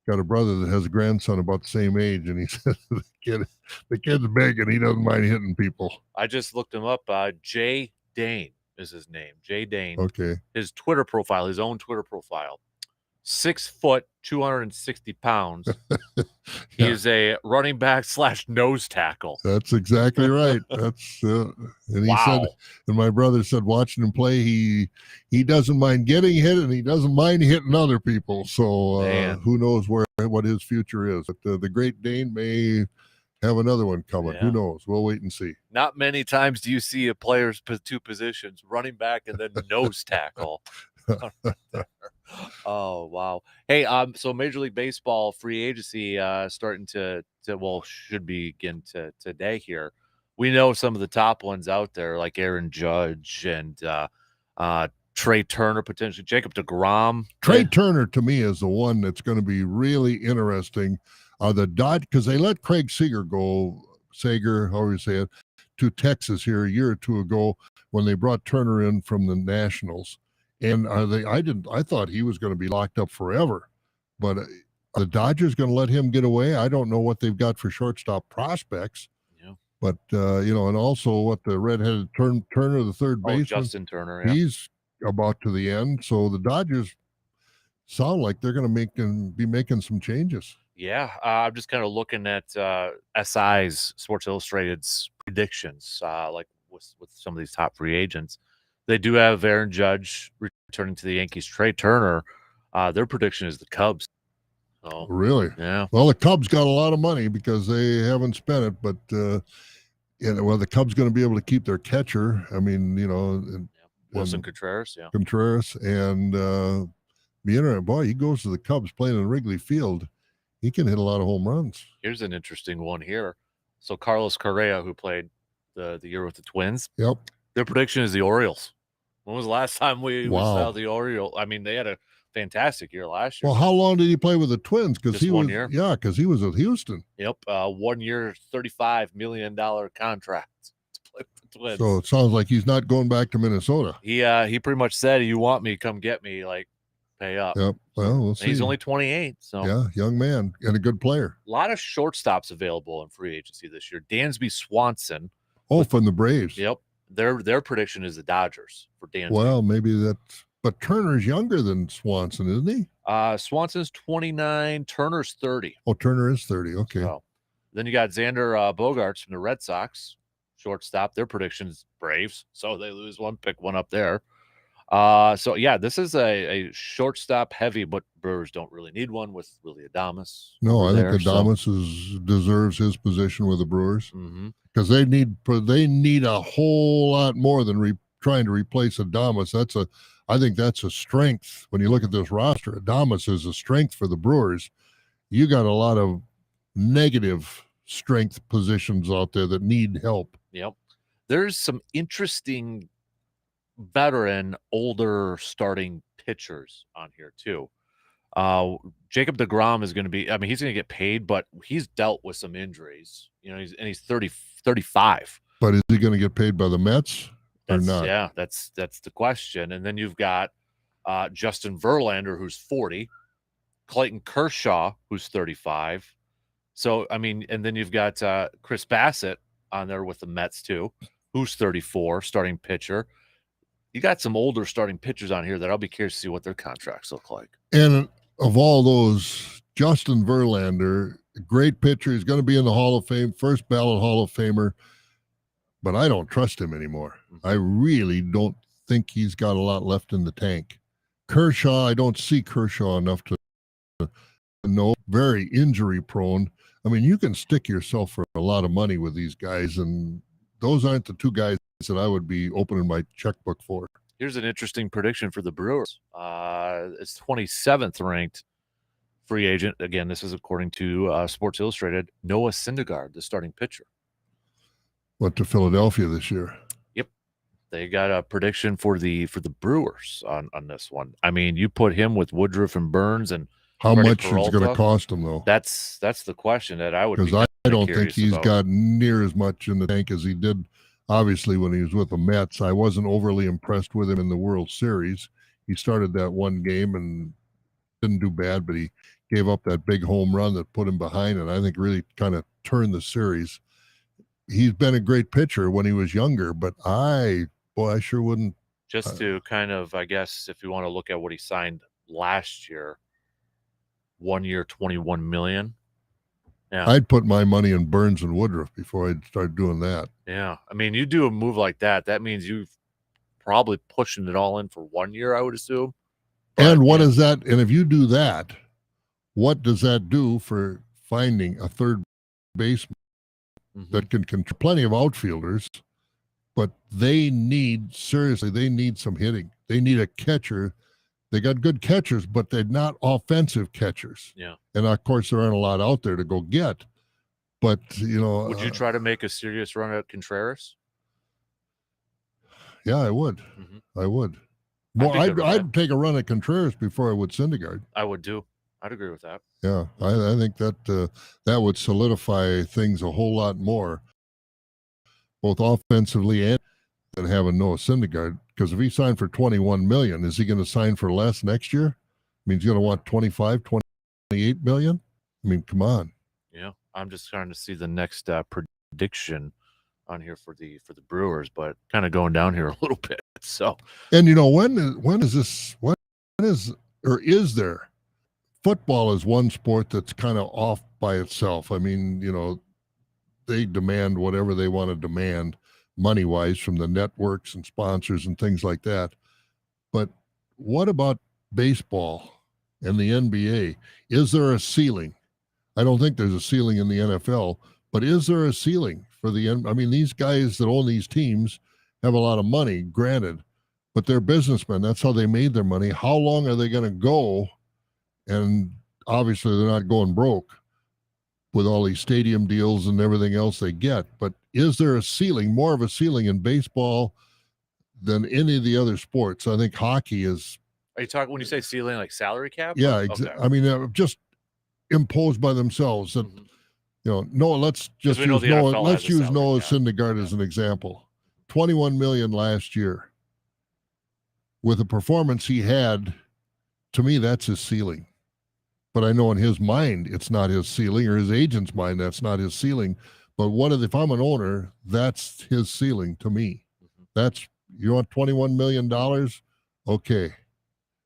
got a brother that has a grandson about the same age, and he said the kid's big and he doesn't mind hitting people. I just looked him up. Jay Dane is his name. Jay Dane. Okay. His Twitter profile, his own Twitter profile. 6 foot, 260 pounds. He is a running back / nose tackle. That's exactly right. That's and he said, and my brother said, watching him play, he doesn't mind getting hit and he doesn't mind hitting other people. So who knows what his future is? But the Great Dane may have another one coming. Who knows? We'll wait and see. Not many times do you see a player's two positions, running back and then nose tackle. Oh, wow. Hey, so Major League Baseball free agency starting to should begin today here. We know some of the top ones out there, like Aaron Judge and Trey Turner, potentially Jacob deGrom. Trey Turner, to me, is the one that's going to be really interesting. The Dodge, because they let Craig Seager go, however you say it, to Texas here a year or two ago when they brought Turner in from the Nationals. And I thought he was going to be locked up forever, but the Dodgers going to let him get away. I don't know what they've got for shortstop prospects, but and also what the redheaded Turner, the third baseman, Justin Turner, he's about to the end. So the Dodgers sound like they're going to be making some changes. Yeah, I'm just kind of looking at SI's Sports Illustrated's predictions, like with some of these top free agents. They do have Aaron Judge returning to the Yankees. Trey Turner, their prediction is the Cubs. Oh, really? Yeah. Well, the Cubs got a lot of money because they haven't spent it, but the Cubs going to be able to keep their catcher. I mean, Wilson Contreras, Contreras, and be interesting. Boy, he goes to the Cubs playing in Wrigley Field. He can hit a lot of home runs. Here's an interesting one here. So Carlos Correa, who played the year with the Twins. Yep. Their prediction is the Orioles. When was the last time we saw the Orioles? I mean, they had a fantastic year last year. Well, how long did he play with the Twins? Because he 1 year. Yeah, because he was at Houston. Yep, 1 year, $35 million contract to play with the Twins. So it sounds like he's not going back to Minnesota. He pretty much said, "You want me? Come get me. Like, pay up." Yep. Well, we'll see. He's only 28, so yeah, young man and a good player. A lot of shortstops available in free agency this year. Dansby Swanson. Oh, from the Braves. Yep. Their prediction is the Dodgers for Dansby. Well, maybe that's. But Turner's younger than Swanson, isn't he? Swanson's 29. Turner's 30. Oh, Turner is 30. Okay. So, then you got Xander Bogaerts from the Red Sox, shortstop. Their prediction's Braves, so they lose one, pick one up there. So yeah, this is a shortstop heavy, but Brewers don't really need one with Willie Adames. No, I think Adames deserves his position with the Brewers because they need a whole lot more than trying to replace Adames. I think that's a strength when you look at this roster. Adames is a strength for the Brewers. You got a lot of negative strength positions out there that need help. Yep, there's some interesting veteran, older starting pitchers on here too. Jacob deGrom is going to be, I mean, he's going to get paid, but he's dealt with some injuries. He's 35. But is he going to get paid by the Mets or not? Yeah, that's the question. And then you've got Justin Verlander, who's 40, Clayton Kershaw, who's 35. So, I mean, and then you've got Chris Bassett on there with the Mets too, who's 34, starting pitcher. You got some older starting pitchers on here that I'll be curious to see what their contracts look like. And of all those, Justin Verlander, great pitcher. He's going to be in the Hall of Fame, first ballot Hall of Famer. But I don't trust him anymore. I really don't think he's got a lot left in the tank. Kershaw, I don't see Kershaw enough to know. Very injury prone. I mean, you can stick yourself for a lot of money with these guys, and those aren't the two guys that I would be opening my checkbook for. Here's an interesting prediction for the Brewers. It's 27th ranked free agent. Again, this is according to Sports Illustrated. Noah Syndergaard, the starting pitcher. Went to Philadelphia this year. Yep. They got a prediction for the Brewers on this one. I mean, you put him with Woodruff and Burns and How Freddie much is it going to Peralta? cost him, though? That's the question that I would be Because I kinda don't think curious he's about. got near as much in the tank as he did, obviously, when he was with the Mets. I wasn't overly impressed with him in the World Series. He started that one game and didn't do bad, but he gave up that big home run that put him behind, and I think really kind of turned the series. He's been a great pitcher when he was younger, but I sure wouldn't. Just to kind of, I guess, if you want to look at what he signed last year, 1 year, $21 million. Yeah. I'd put my money in Burns and Woodruff before I'd start doing that. Yeah. I mean, you do a move like that, that means you've probably pushing it all in for 1 year, I would assume. But, And what yeah. is that? And if you do that, what does that do for finding a third baseman that can control plenty of outfielders? But they need, seriously, they need some hitting. They need a catcher. They got good catchers, but they're not offensive catchers. Yeah. And of course, there aren't a lot out there to go get. But, you know, Would you try to make a serious run at Contreras? Yeah, I would. I would. Well, I'd take a run at Contreras before I would Syndergaard. I would too. I'd agree with that. Yeah, I think that that would solidify things a whole lot more, both offensively and than having Noah Syndergaard. Because if he signed for $21 million, is he going to sign for less next year? I mean, he's going to want 25, 28 million. I mean, come on. Yeah, I'm just trying to see the next prediction on here for the Brewers, but kind of going down here a little bit. So, and you know, when is this? When is or is there? Football is one sport that's kind of off by itself. I mean, you know, they demand whatever they want to demand money wise from the networks and sponsors and things like that. But what about baseball and the NBA? Is there a ceiling? I don't think there's a ceiling in the NFL, but is there a ceiling for the I mean, these guys that own these teams have a lot of money, granted, but they're businessmen. That's how they made their money. How long are they going to go? And obviously, they're not going broke with all these stadium deals and everything else they get. But is there a ceiling, more of a ceiling in baseball than any of the other sports? I think hockey is. Are you talking when you say ceiling, like salary cap? Yeah, okay. I mean, just imposed by themselves. That you know, Noah. Let's just use Noah. Let's use Noah Syndergaard as an example. 21 million last year. With the performance he had, to me, that's his ceiling. But I know in his mind it's not his ceiling, or his agent's mind that's not his ceiling. But if I'm an owner, that's his ceiling to me. That's, you want $21 million? Okay.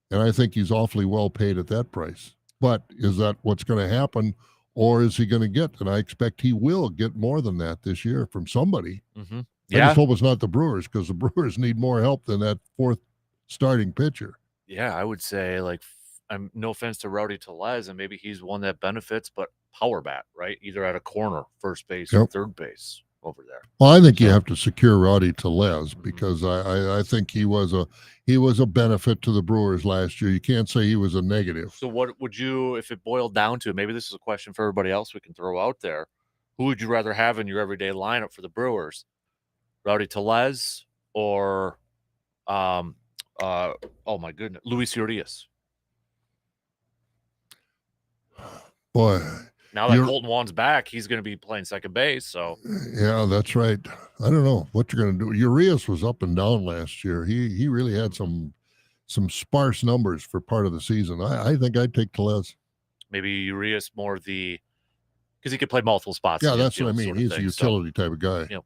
And I think he's awfully well paid at that price. But is that what's going to happen, or is he going to get? And I expect he will get more than that this year from somebody. Yeah. I just hope it's not the Brewers, because the Brewers need more help than that fourth starting pitcher. Yeah, I would say, like, I'm no offense to Rowdy Tellez, and maybe he's one that benefits, but power bat, right? Either at a corner, first base, or third base over there. Well, I think you have to secure Rowdy Tellez, because I think he was a benefit to the Brewers last year. You can't say he was a negative. So what would you, if it boiled down to, maybe this is a question for everybody else we can throw out there, who would you rather have in your everyday lineup for the Brewers? Rowdy Tellez or oh my goodness, Luis Urias? Boy, now that Colton Wong's back, he's going to be playing second base. So yeah, that's right. I don't know what you're going to do. Urias was up and down last year. He really had some sparse numbers for part of the season. I think I'd take Tellez. Maybe Urias more because he could play multiple spots. Yeah, that's what I mean. He's a utility type of guy. Yep.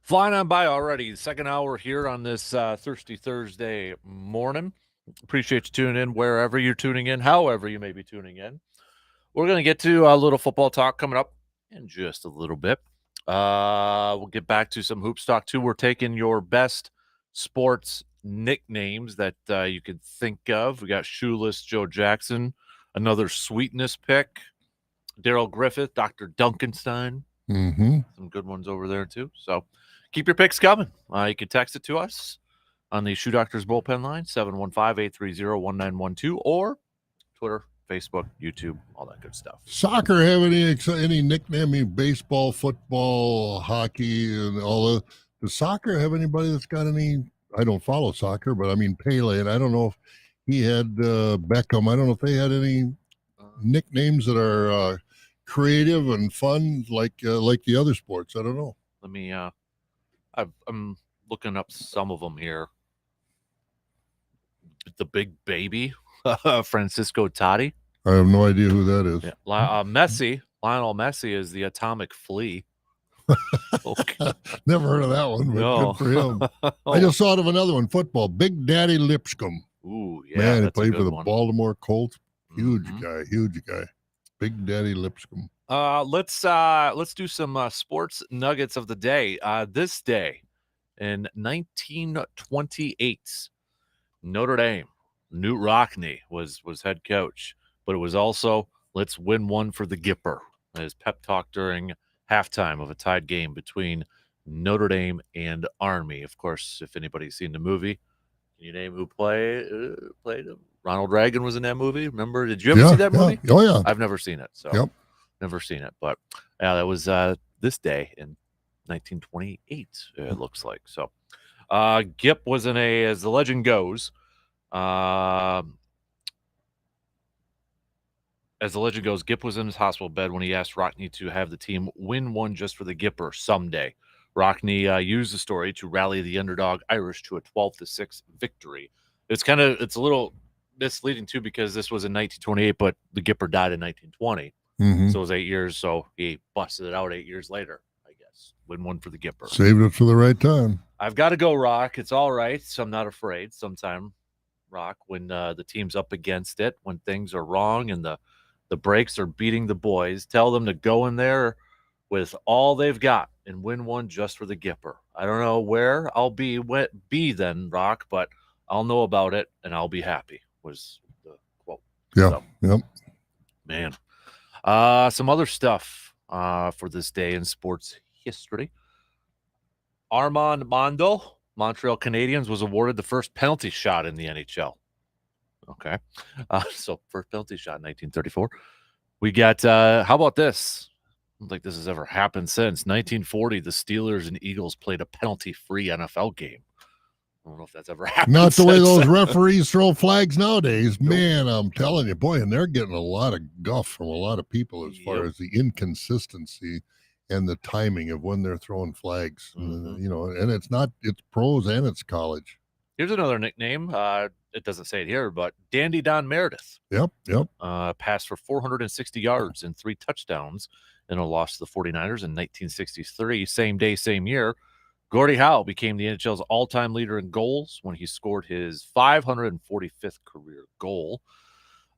Flying on by already. Second hour here on this Thirsty Thursday morning. Appreciate you tuning in wherever you're tuning in, however you may be tuning in. We're going to get to a little football talk coming up in just a little bit. We'll get back to some hoops talk too. We're taking your best sports nicknames that you can think of. We got Shoeless Joe Jackson, another Sweetness pick, Daryl Griffith, Dr. Duncanstein. Mm-hmm. Some good ones over there too. So keep your picks coming. You can text it to us on the Shoe Doctors bullpen line, 715-830-1912, or Twitter, Facebook, YouTube, all that good stuff. Soccer have any nickname? I mean, baseball, football, hockey, and all of. Does soccer have anybody that's got any? I don't follow soccer, but I mean Pele, and I don't know if he had Beckham. I don't know if they had any nicknames that are creative and fun like the other sports. I don't know. Let me. I'm looking up some of them here. The Big Baby, Francisco Totti. I have no idea who that is. Yeah. Lionel Messi is the Atomic Flea. Okay. Never heard of that one, but no. good for him. I just thought of another one, football. Big Daddy Lipscomb. Ooh, yeah. Man, he played for the one. Baltimore Colts. Huge guy. Big Daddy Lipscomb. Let's do some sports nuggets of the day. This day in 1928, Notre Dame, Knute Rockne was head coach, but it was also let's win one for the Gipper. His pep talk during halftime of a tied game between Notre Dame and Army. Of course, if anybody's seen the movie, can you name who played him? Ronald Reagan was in that movie. Remember? Did you ever see that movie? Oh yeah. I've never seen it, so never seen it. But yeah, that was this day in 1928. It looks like so. Gip was as the legend goes. As the legend goes, Gip was in his hospital bed when he asked Rockne to have the team win one just for the Gipper someday. Rockne used the story to rally the underdog Irish to a 12-6 victory. It's a little misleading too because this was in 1928, but the Gipper died in 1920. So it was 8 years. So he busted it out 8 years later, I guess. Win one for the Gipper. Saved it for the right time. I've got to go, Rock. It's all right. So I'm not afraid. Sometime, Rock, when the team's up against it, when things are wrong and the breaks are beating the boys, tell them to go in there with all they've got and win one just for the Gipper. I don't know where I'll be then, Rock, but I'll know about it and I'll be happy, was the quote. Yeah. So, yep. Man. Some other stuff for this day in sports history. Armand Mondo, Montreal Canadiens, was awarded the first penalty shot in the NHL. Okay. So first penalty shot in 1934. We got, how about this? I don't think this has ever happened since. 1940, the Steelers and Eagles played a penalty-free NFL game. I don't know if that's ever happened. Not the way those referees throw flags nowadays. Nope. Man, I'm telling you, boy, and they're getting a lot of guff from a lot of people as far as the inconsistency and the timing of when they're throwing flags. And it's pros and it's college. Here's another nickname. It doesn't say it here, but Dandy Don Meredith. Yep. Passed for 460 yards and 3 touchdowns in a loss to the 49ers in 1963. Same day, same year. Gordie Howe became the NHL's all-time leader in goals when he scored his 545th career goal.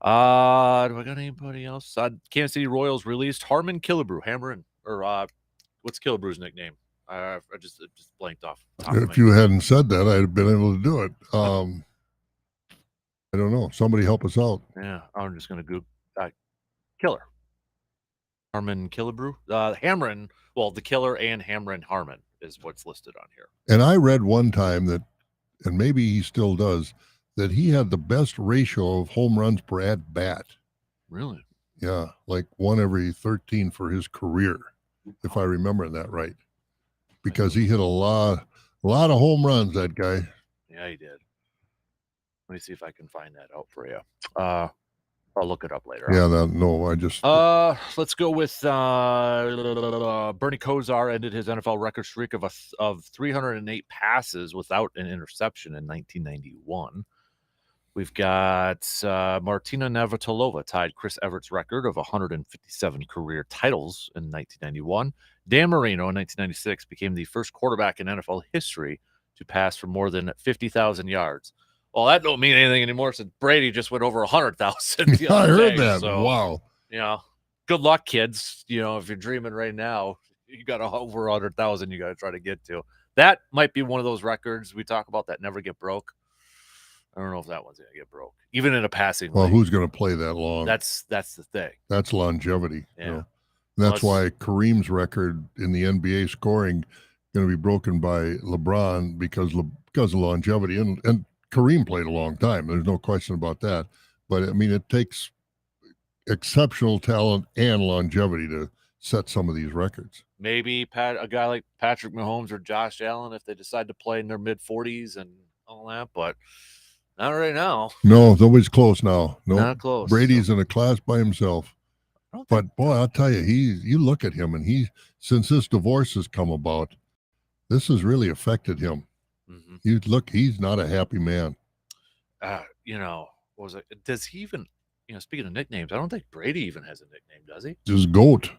Do I got anybody else? Kansas City Royals released Harmon Killebrew. What's Killebrew's nickname? I just blanked off. If you hadn't said that, I'd have been able to do it. I don't know. Somebody help us out. Yeah, I'm just going to Google Killer. Harmon Killebrew. Hamron, the Killer and Hamron Harmon is what's listed on here. And I read one time that, and maybe he still does, that he had the best ratio of home runs per at bat. Really? Yeah, like 1 every 13 for his career, if I remember that right. Because he hit a lot of home runs, that guy. Yeah, he did. Let me see if I can find that out for you. I'll look it up later. Yeah, I just. Let's go with Bernie Kosar ended his NFL record streak of 308 passes without an interception in 1991. We've got Martina Navratilova tied Chris Everett's record of 157 career titles in 1991. Dan Marino in 1996 became the first quarterback in NFL history to pass for more than 50,000 yards. Well, that don't mean anything anymore since Brady just went over 100,000 the I other heard day. that. So, Wow. Good luck, kids. If you're dreaming right now, you got over 100,000 you got to try to get to. That might be one of those records we talk about that never get broke. I don't know if that one's going to get broke, even in a passing Well, league. who's going to play that long? That's the thing. That's longevity. Yeah. That's why Kareem's record in the NBA scoring going to be broken by LeBron because of longevity. And Kareem played a long time. There's no question about that. But, I mean, it takes exceptional talent and longevity to set some of these records. Maybe a guy like Patrick Mahomes or Josh Allen if they decide to play in their mid-40s and all that, but not right now. No, nobody's close now. No, not close. Brady's in a class by himself. But boy, I'll tell you, you look at him, and since this divorce has come about, this has really affected him. Mm-hmm. He's not a happy man. What was it? Does he even? Speaking of nicknames, I don't think Brady even has a nickname, does he? Just GOAT.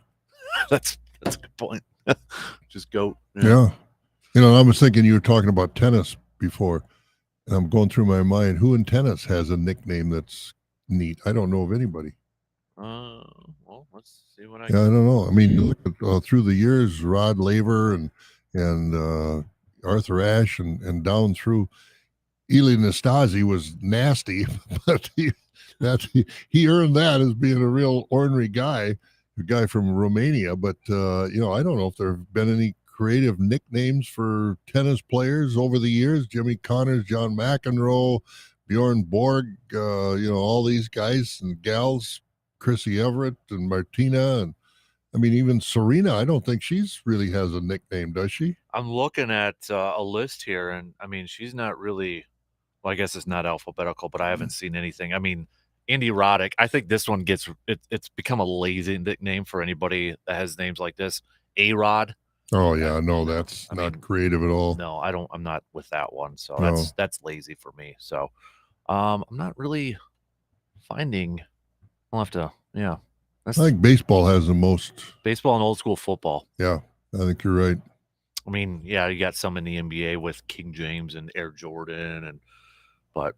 That's a good point. Just GOAT. Yeah. I was thinking you were talking about tennis before. And I'm going through my mind, who in tennis has a nickname that's neat? I don't know of anybody. Well, let's see what I don't know. I mean, you look at, through the years, Rod Laver and Arthur Ashe and down through, Eli Nastase was nasty, but he earned that as being a real ornery guy, a guy from Romania. But, I don't know if there have been any creative nicknames for tennis players over the years. Jimmy Connors, John McEnroe, Bjorn Borg, all these guys and gals, Chrissy Everett and Martina. And I mean, even Serena, I don't think she's really has a nickname, does she? I'm looking at a list here, and I mean, she's not really, well, I guess it's not alphabetical, but I haven't seen anything. I mean, Andy Roddick, I think this one it's become a lazy nickname for anybody that has names like this. A-Rod. Oh yeah, no, that's not creative at all. No, I'm not with that one. So that's lazy for me. So I'm not really finding. I'll have to, I think baseball has the most. Baseball and old school football. Yeah, I think you're right. I mean, yeah, you got some in the NBA with King James and Air Jordan, but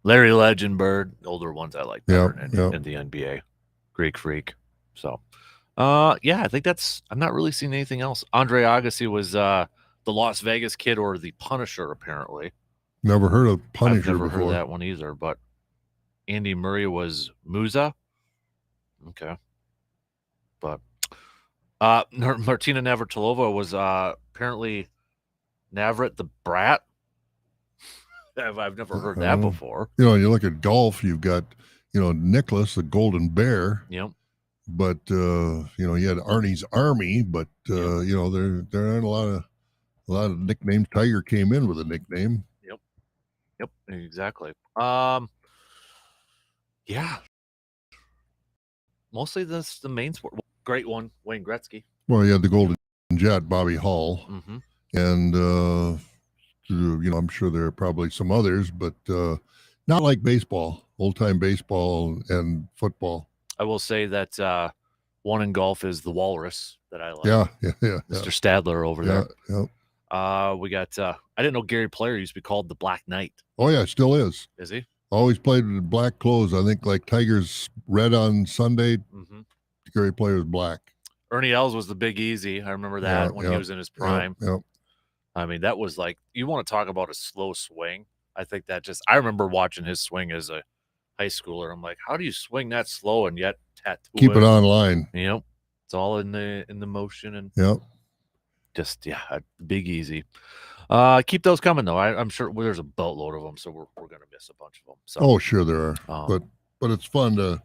Larry Legendbird, older ones I like better in the NBA. Greek Freak. So. I think I'm not really seeing anything else. Andre Agassi was the Las Vegas Kid or the Punisher, apparently. Never heard of Punisher I've never before. heard that one either, but Andy Murray was Musa. Okay. But Martina Navratilova was apparently Navrat the Brat. I've never heard that before. You look at golf, you've got, Nicholas, the Golden Bear. Yep. But you had Arnie's Army, but there aren't a lot of nicknames. Tiger came in with a nickname. Yep, exactly. Mostly that's the main sport. Great one, Wayne Gretzky. Well, you had the Golden Jet, Bobby Hull, and I'm sure there are probably some others, but not like baseball, old time baseball and football. I will say that one in golf is the Walrus that I like. Yeah. Mr. Stadler over there. Yeah. We got, I didn't know Gary Player used to be called the Black Knight. Oh, yeah, still is. Is he? Always played with black clothes. I think like Tiger's red on Sunday, Gary Player was black. Ernie Els was the Big Easy. I remember that when he was in his prime. Yep. I mean, that was like, you want to talk about a slow swing. I think I remember watching his swing as a high schooler. I'm like, how do you swing that slow and yet tattoo keep it online? It's all in the motion and just Big Easy. Keep those coming though. I'm sure there's a boatload of them, so we're gonna miss a bunch of them. So oh, sure there are, but it's fun to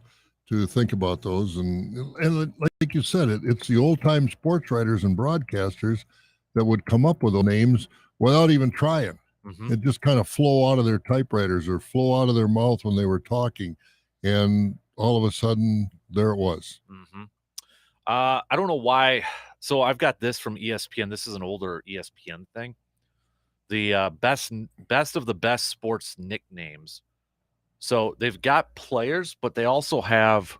think about those and like you said, it's the old time sports writers and broadcasters that would come up with those names without even trying. It just kind of flow out of their typewriters or flow out of their mouth when they were talking, and all of a sudden there it was. I don't know why. So I've got this from ESPN. This is an older ESPN thing. The best of the best sports nicknames. So they've got players, but they also have,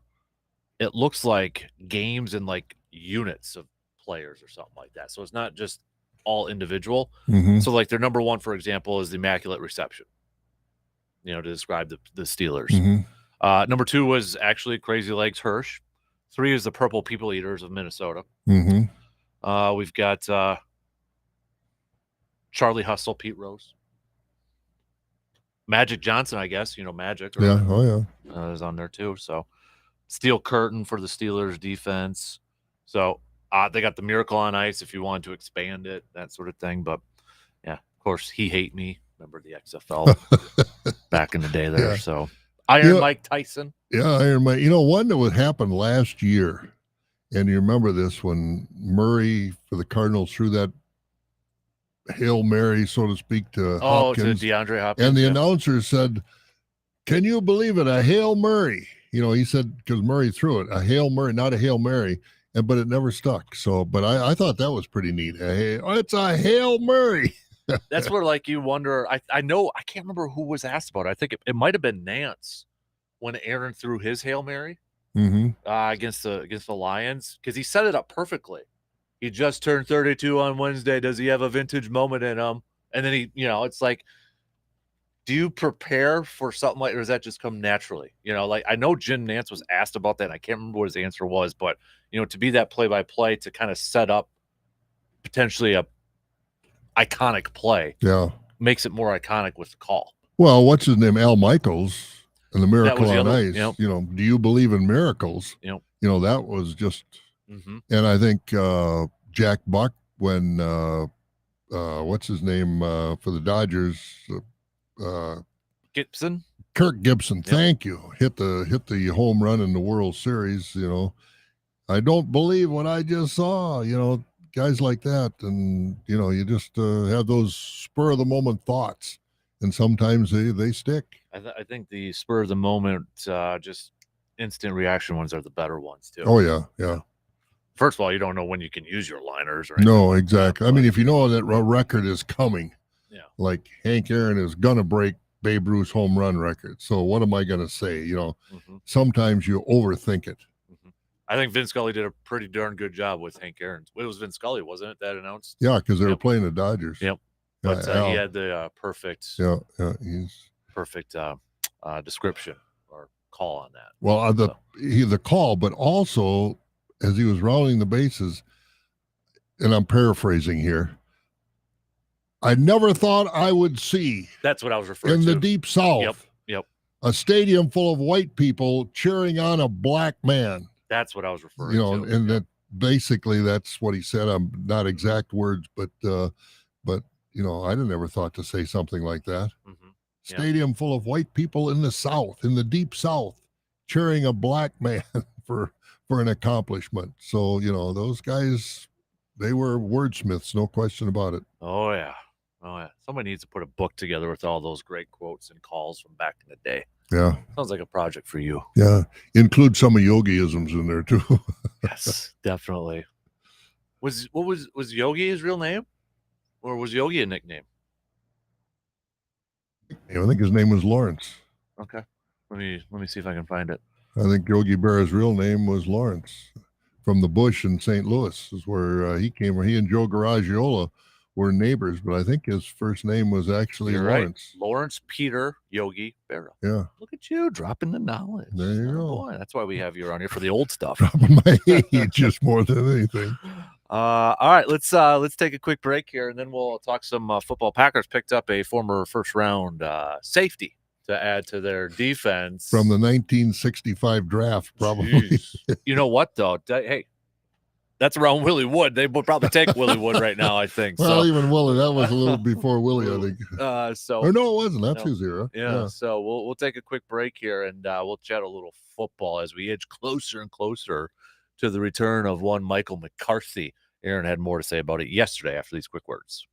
it looks like, games and like units of players or something like that. So it's not just all individual. Mm-hmm. So like their number one, for example, is the Immaculate Reception, to describe the Steelers. Mm-hmm. Number two was actually Crazy Legs Hirsch. Three is the Purple People Eaters of Minnesota. Mm-hmm. We've got Charlie Hustle, Pete Rose. Magic Johnson, I guess, Magic. Yeah. Oh, yeah. Is on there too. So Steel Curtain for the Steelers defense. So they got the Miracle on Ice if you wanted to expand it, that sort of thing. But yeah, of course, He Hate Me. Remember the XFL back in the day there. Yeah. So Iron Mike Tyson. Yeah, Iron Mike. One that would happen last year, and you remember this when Murray for the Cardinals threw that Hail Mary, so to speak, to Hopkins. To DeAndre Hopkins. And the announcer said, "Can you believe it? A Hail Mary." He said, because Murray threw it, a Hail Mary, not a Hail Mary, but it never stuck. So, but I thought that was pretty neat. It's a Hail Mary. That's where, like, you wonder. I know, I can't remember who was asked about it. I think it might have been Nance when Aaron threw his Hail Mary against the Lions, because he set it up perfectly. He just turned 32 on Wednesday. Does he have a vintage moment in him? And then it's like, do you prepare for something like, or does that just come naturally? Like, I know Jim Nance was asked about that, and I can't remember what his answer was, but to be that play-by-play to kind of set up potentially a iconic play, makes it more iconic with the call. Well, what's his name? Al Michaels and the Miracle on Ice. Yep. Do you believe in miracles? That was just. And I think Jack Buck, when what's his name for the Dodgers, Gibson, Kirk Gibson. Thank you. Hit the home run in the World Series. I don't believe what I just saw. Guys like that, and you just have those spur of the moment thoughts, and sometimes they stick. I think the spur of the moment, just instant reaction ones are the better ones too. Oh yeah. First of all, you don't know when you can use your liners or anything. No, exactly. I mean, if you know that a record is coming, like Hank Aaron is gonna break Babe Ruth's home run record. So what am I gonna say? Sometimes you overthink it. I think Vin Scully did a pretty darn good job with Hank Aaron. It was Vin Scully, wasn't it, that announced? Yeah, because they were playing the Dodgers. Yep. But he had the perfect. Yeah, he's perfect description or call on that. Well, the call, but also as he was rounding the bases, and I'm paraphrasing here, I never thought I would see. That's what I was referring to. In the Deep South. Yep. A stadium full of white people cheering on a black man. That's what I was referring to. And that basically that's what he said. I'm not exact words, but I never thought to say something like that. Stadium full of white people in the South, in the Deep South, cheering a black man for an accomplishment. So, those guys, they were wordsmiths, no question about it. Oh yeah. Somebody needs to put a book together with all those great quotes and calls from back in the day. Yeah. Sounds like a project for you. Yeah. Include some of Yogi-isms in there too. Yes, definitely. Was Yogi his real name? Or was Yogi a nickname? I think his name was Lawrence. Okay. Let me see if I can find it. I think Yogi Berra's real name was Lawrence, from the Bush in St. Louis, is where he came. Where he and Joe Garagiola were neighbors, but I think his first name was actually Lawrence. Right. Lawrence Peter Yogi Berra. Yeah. Look at you dropping the knowledge. There you go. Boy, that's why we have you around here for the old stuff. Dropping my age just more than anything. All right, let's take a quick break here, and then we'll talk some football. Packers picked up a former first round safety to add to their defense from the 1965 draft, probably. You know what though? Hey, that's around Willie Wood. They would probably take Willie Wood right now, I think. Well, even Willie, that was a little before Willie, I think. Or no, it wasn't. That's his era. Yeah. So we'll take a quick break here, and we'll chat a little football as we edge closer and closer to the return of one Michael McCarthy. Aaron had more to say about it yesterday after these quick words.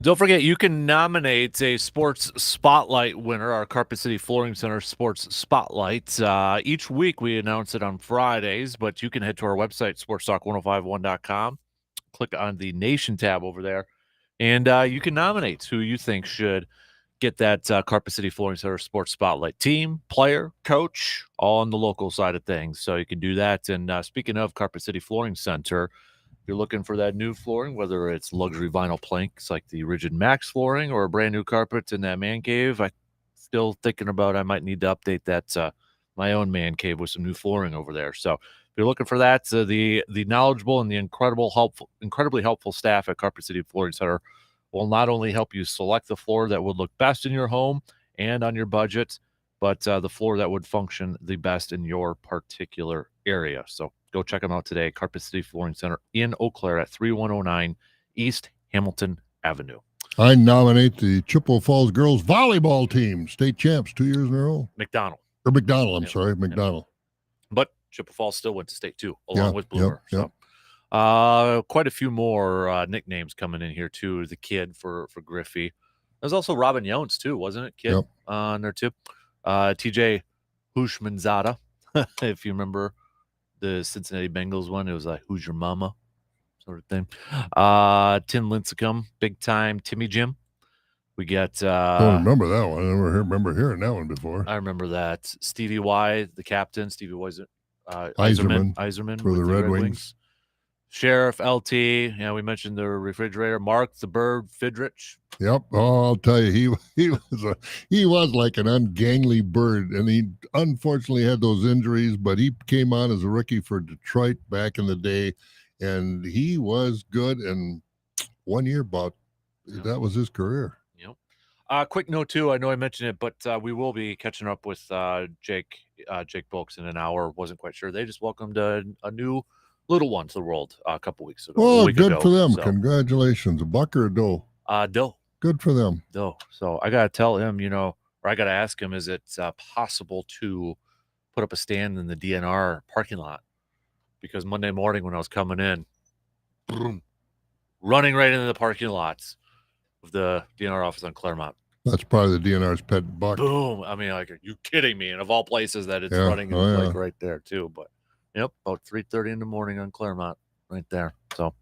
Don't forget, you can nominate a sports spotlight winner, our Carpet City Flooring Center Sports Spotlight. Each week we announce it on Fridays, but you can head to our website, sportstalk1051.com, click on the Nation tab over there, and you can nominate who you think should get that Carpet City Flooring Center Sports Spotlight. Team, player, coach, all on the local side of things. So you can do that. And speaking of Carpet City Flooring Center, if you're looking for that new flooring, whether it's luxury vinyl planks like the Rigid Max flooring or a brand new carpet in that man cave, I'm still thinking about I might need to update that my own man cave with some new flooring over there. So if you're looking for that, the knowledgeable and the incredibly helpful staff at Carpet City Flooring Center will not only help you select the floor that would look best in your home and on your budget, but the floor that would function the best in your particular area. So go check them out today, Carpet City Flooring Center in Eau Claire at 3109 East Hamilton Avenue. I nominate the Chippewa Falls girls volleyball team, state champs 2 years in a row. McDonald. I'm sorry, McDonald. But Chippewa Falls still went to state too, along with Bloomer. So quite a few more nicknames coming in here too. The kid for Griffey. There's also Robin Jones too, wasn't it? Kid on there too. TJ Hushmanzada, if you remember the Cincinnati Bengals one, it was like "Who's your mama?" sort of thing. Tim Lincecum, big time Timmy Jim. We got. Don't remember that one. I never remember hearing that one before. I remember that. Stevie Y, the captain. Stevie Yzerman for the Red Wings. Sheriff LT. Yeah, we mentioned the refrigerator. Mark the Bird Fidrich. Yep. Oh, I'll tell you, he was like an ungainly bird, and he unfortunately had those injuries. But he came on as a rookie for Detroit back in the day, and he was good. And 1 year, that was his career. Quick note too. I know I mentioned it, but we will be catching up with Jake Bulks in an hour. Wasn't quite sure. They just welcomed a new little one to the world a couple weeks ago. Oh, good for them. So. Congratulations. A buck or a doe? Doe. Good for them. Doe. So I got to tell him, or I got to ask him, is it possible to put up a stand in the DNR parking lot? Because Monday morning when I was coming in, boom, running right into the parking lots of the DNR office on Claremont. That's probably the DNR's pet buck. Boom. I mean, like, are you kidding me? And of all places that it's running, it's like right there too. But about 3:30 in the morning on Claremont, right there. So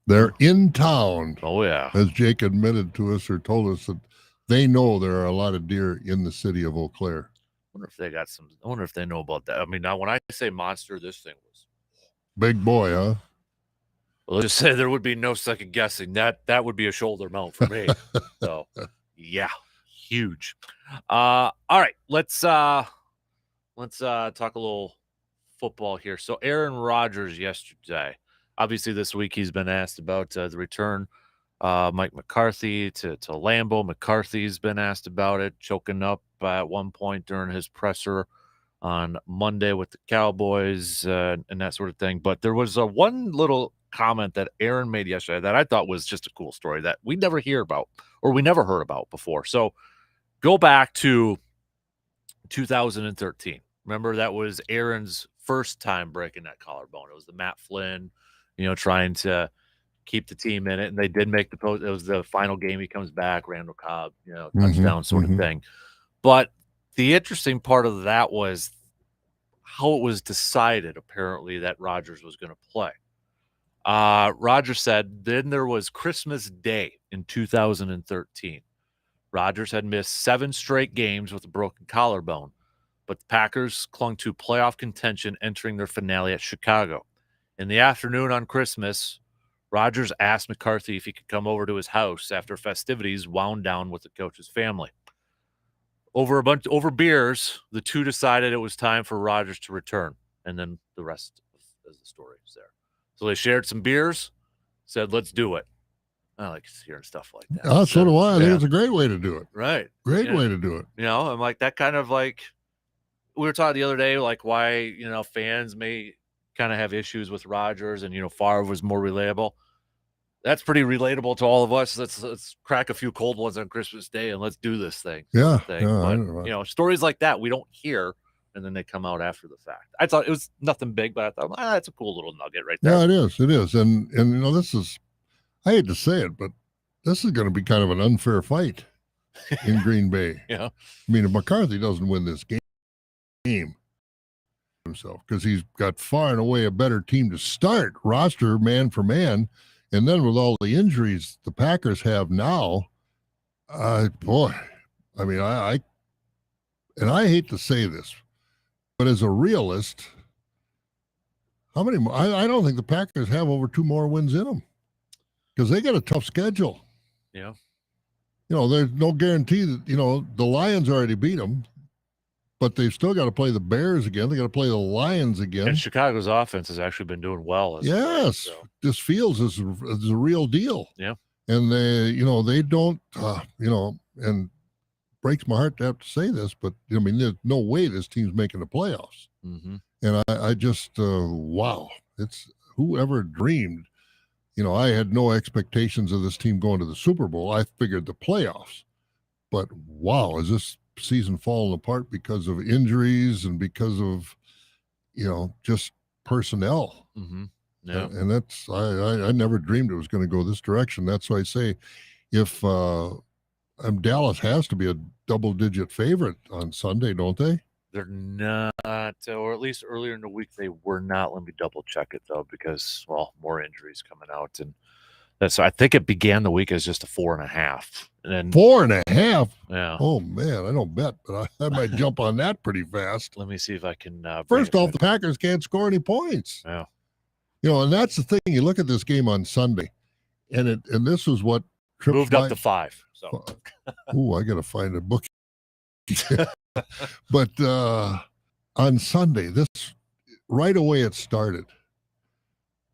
they're in town. Oh yeah, as Jake admitted to us or told us that they know there are a lot of deer in the city of Eau Claire. I wonder if they know about that. I mean, now when I say monster, this thing was big boy, huh? Well, let's just say there would be no second guessing. That would be a shoulder mount for me. So yeah, huge. All right, let's talk a little football here. So Aaron Rodgers yesterday, obviously this week he's been asked about the return. Mike McCarthy to Lambeau. McCarthy's been asked about it, choking up at one point during his presser on Monday with the Cowboys and that sort of thing. But there was one little comment that Aaron made yesterday that I thought was just a cool story that we never hear about or we never heard about before. So go back to 2013. Remember, that was Aaron's first time breaking that collarbone. It was the Matt Flynn, trying to keep the team in it. And they did make the post. It was the final game. He comes back, Randall Cobb, touchdown sort of thing. But the interesting part of that was how it was decided, apparently, that Rodgers was going to play. Rodgers said then there was Christmas Day in 2013. Rodgers had missed 7 straight games with a broken collarbone, but the Packers clung to playoff contention entering their finale at Chicago. In the afternoon on Christmas, Rodgers asked McCarthy if he could come over to his house after festivities wound down with the coach's family. Over beers, the two decided it was time for Rodgers to return, and then the rest of the story is there. So they shared some beers, said, let's do it. I like hearing stuff like that. So do I. I think it's a great way to do it. Right. Great way to do it. I'm like, that kind of like, we were talking the other day, like why, fans may kind of have issues with Rodgers and, Favre was more relatable. That's pretty relatable to all of us. Let's crack a few cold ones on Christmas Day and let's do this thing. Yeah. But, stories like that we don't hear. And then they come out after the fact. I thought it was nothing big, but I thought, that's a cool little nugget right there. Yeah, it is. And this is, I hate to say it, but this is going to be kind of an unfair fight in Green Bay. Yeah. I mean, if McCarthy doesn't win this game himself, because he's got far and away a better team to start, roster man for man, and then with all the injuries the Packers have now, boy, I mean, I hate to say this, but as a realist, how many more? I don't think the Packers have over 2 more wins in them because they got a tough schedule. Yeah. There's no guarantee that, the Lions already beat them, but they've still got to play the Bears again. They got to play the Lions again. And Chicago's offense has actually been doing well. Yes. Well, so. This Fields is a real deal. Yeah. And they don't, and breaks my heart to have to say this, but I mean, there's no way this team's making the playoffs. Mm-hmm. And I just, wow, it's whoever dreamed. I had no expectations of this team going to the Super Bowl. I figured the playoffs. But wow, is this season falling apart because of injuries and because of, just personnel? Mm-hmm. Yeah. And that's, I never dreamed it was going to go this direction. That's why I say if Dallas has to be a double-digit favorite on Sunday, don't they? They're not, or at least earlier in the week they were not. Let me double check it though, because more injuries coming out, and that's. I think it began the week as just a 4.5, and then 4.5. Yeah. Oh man, I don't bet, but I might jump on that pretty fast. Let me see if I can. First off, the Packers can't score any points. Yeah. And that's the thing. You look at this game on Sunday, and this was what moved up to 5. So, I got to find a book. But on Sunday, this right away it started.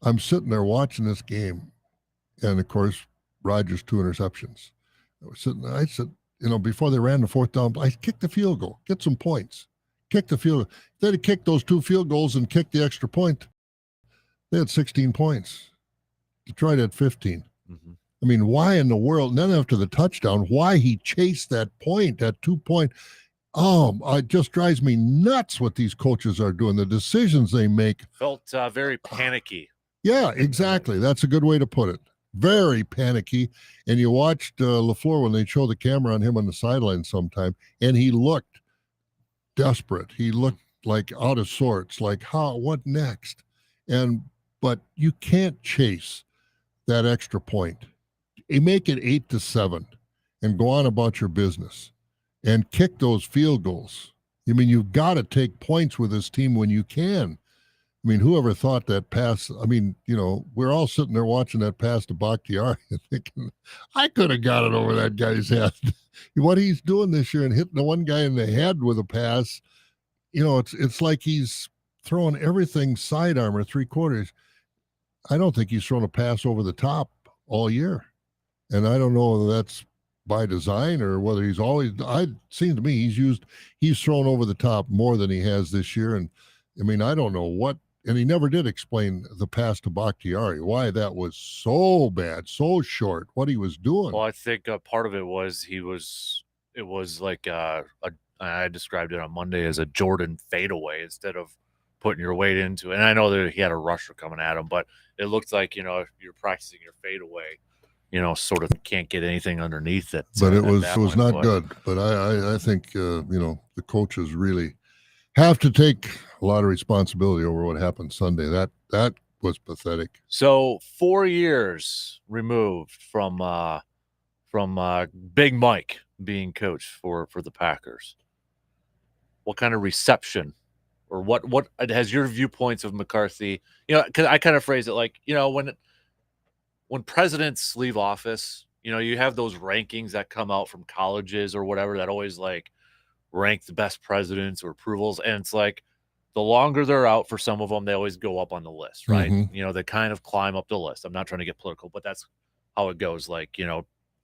I'm sitting there watching this game, and of course, Rodgers 2 interceptions. I said, before they ran the 4th down, I kicked the field goal, get some points, kick the field goal. If they'd have kicked those 2 field goals and kicked the extra point, they had 16 points. Detroit had 15. Mm-hmm. I mean, why in the world? And then after the touchdown, why he chased that 2-point? Oh, it just drives me nuts what these coaches are doing. The decisions they make. Felt very panicky. Yeah, exactly. That's a good way to put it. Very panicky. And you watched LaFleur when they show the camera on him on the sideline sometime, and he looked desperate. He looked like out of sorts, like, what next? But you can't chase that extra point. You make it 8-7 and go on about your business and kick those field goals. I mean, you've got to take points with this team when you can. I mean, whoever thought that pass? I mean, we're all sitting there watching that pass to Bakhtiari and thinking, I could have got it over that guy's head. What he's doing this year and hitting the one guy in the head with a pass, it's like he's throwing everything sidearm or 3/4. I don't think he's thrown a pass over the top all year. And I don't know whether that's by design or whether he's always, it seems to me he's thrown over the top more than he has this year. And I mean, I don't know what, and he never did explain the pass to Bakhtiari, why that was so bad, so short, what he was doing. Well, I think part of it was it was like I described it on Monday as a Jordan fadeaway instead of putting your weight into it. And I know that he had a rusher coming at him, but it looked like, if you're practicing your fadeaway, sort of can't get anything underneath it. But it was not good. But I think, the coaches really have to take a lot of responsibility over what happened Sunday. That was pathetic. So 4 years removed from Big Mike being coach for the Packers. What kind of reception, or what has your viewpoints of McCarthy? Because I kind of phrase it like, when presidents leave office, you have those rankings that come out from colleges or whatever that always like rank the best presidents or approvals, and it's like the longer they're out for some of them, they always go up on the list, right? Mm-hmm. They kind of climb up the list. I'm not trying to get political, but that's how it goes. Like,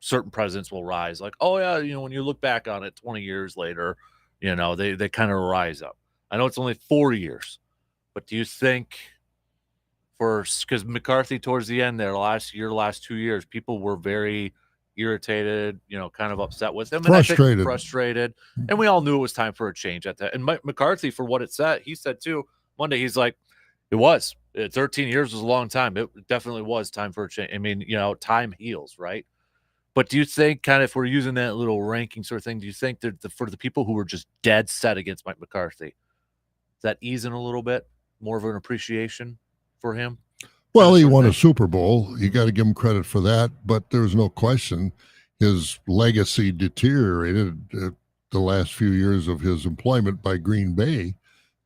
certain presidents will rise. Like, oh yeah, when you look back on it 20 years later, they kind of rise up. I know it's only 4 years, but do you think because McCarthy towards the end there last 2 years, people were very irritated, kind of upset with him. Frustrated. And we all knew it was time for a change at that. And McCarthy, for what it said, he said too, Monday, he's like, 13 years was a long time. It definitely was time for a change. I mean, time heals, right? But do you think, kind of, if we're using that little ranking sort of thing, do you think that for the people who were just dead set against Mike McCarthy, is that easing a little bit? More of an appreciation for him? Well, he sort of won a thing? Super Bowl. You got to give him credit for that. But there's no question his legacy deteriorated the last few years of his employment by Green Bay.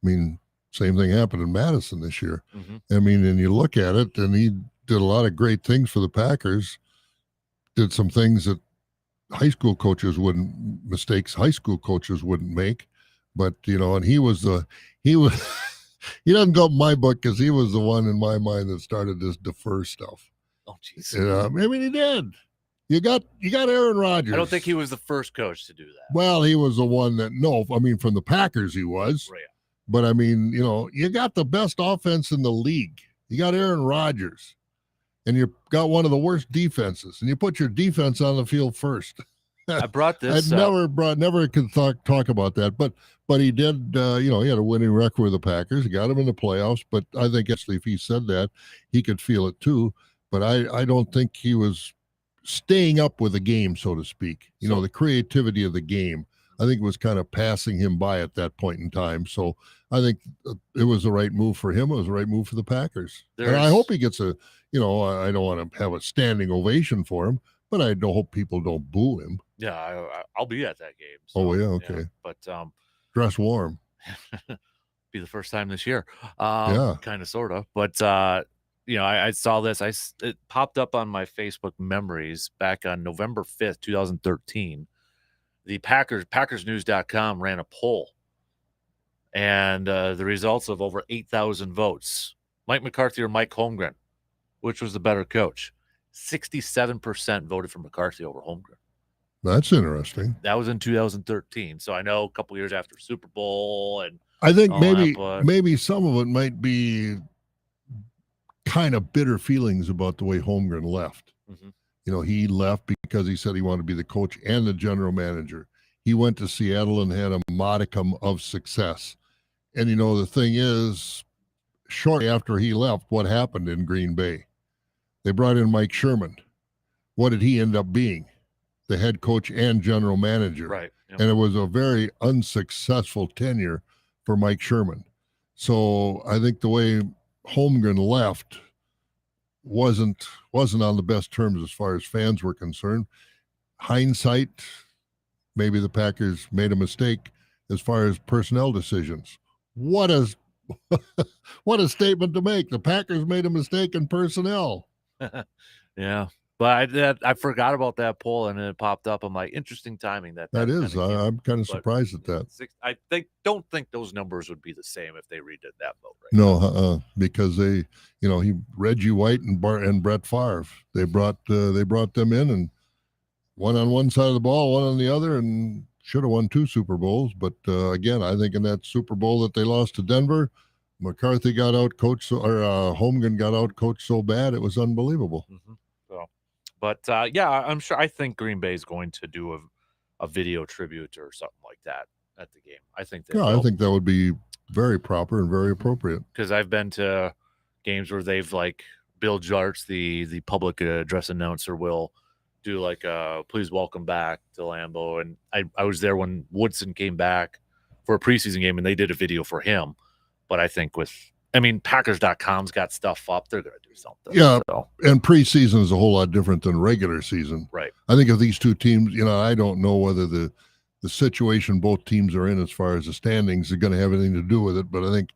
I mean, same thing happened in Madison this year. Mm-hmm. I mean, and you look at it, and he did a lot of great things for the Packers, did some things that mistakes high school coaches wouldn't make. But, and he was, he doesn't go up in my book because he was the one in my mind that started this defer stuff. Oh, jeez. I mean, he did. You got Aaron Rodgers. I don't think he was the first coach to do that. Well, he was the one that, from the Packers he was. Right. But, I mean, you got the best offense in the league. You got Aaron Rodgers. And you got one of the worst defenses. And you put your defense on the field first. I brought this never could talk about that. But he did, he had a winning record with the Packers. He got him in the playoffs. But I think actually if he said that, he could feel it too. But I don't think he was staying up with the game, so to speak. The creativity of the game, I think it was kind of passing him by at that point in time. So I think it was the right move for him. It was the right move for the Packers. And I hope he gets I don't want to have a standing ovation for him, but I don't hope people don't boo him. Yeah, I'll be at that game. So, oh, yeah, okay. Yeah, but dress warm. Be the first time this year. Yeah. Kind of, sort of. But, I saw this. It popped up on my Facebook memories back on November 5th, 2013. The PackersNews.com ran a poll. And the results of over 8,000 votes. Mike McCarthy or Mike Holmgren? Which was the better coach? 67% voted for McCarthy over Holmgren. That's interesting. That was in 2013. So I know a couple years after Super Bowl, and I think maybe some of it might be kind of bitter feelings about the way Holmgren left. Mm-hmm. He left because he said he wanted to be the coach and the general manager. He went to Seattle and had a modicum of success. And the thing is, shortly after he left, what happened in Green Bay? They brought in Mike Sherman. What did he end up being? The head coach and general manager. Right. Yep. And it was a very unsuccessful tenure for Mike Sherman. So I think the way Holmgren left wasn't on the best terms as far as fans were concerned. Hindsight, maybe the Packers made a mistake as far as personnel decisions. What a statement to make. The Packers made a mistake in personnel. Yeah. But I forgot about that poll, and it popped up. I'm like, interesting timing. That is. I'm kind of surprised at that. I don't think those numbers would be the same if they redid that vote. Right no, because they, Reggie White and Brett Favre. They brought them in, and one on one side of the ball, one on the other, and should have won 2 Super Bowls. But again, I think in that Super Bowl that they lost to Denver, McCarthy got out coached, or Holmgren got out coached so bad it was unbelievable. Mm-hmm. So, but I'm sure. I think Green Bay is going to do a video tribute or something like that at the game. I think I think that would be very proper and very appropriate. Because I've been to games where they've, like, Bill Jarts, the public address announcer, will do like please welcome back to Lambeau, and I was there when Woodson came back for a preseason game, and they did a video for him. But I think Packers.com's got stuff up. They're going to do something. Yeah, and preseason is a whole lot different than regular season. Right. I think of these two teams, I don't know whether the situation both teams are in as far as the standings are going to have anything to do with it. But I think,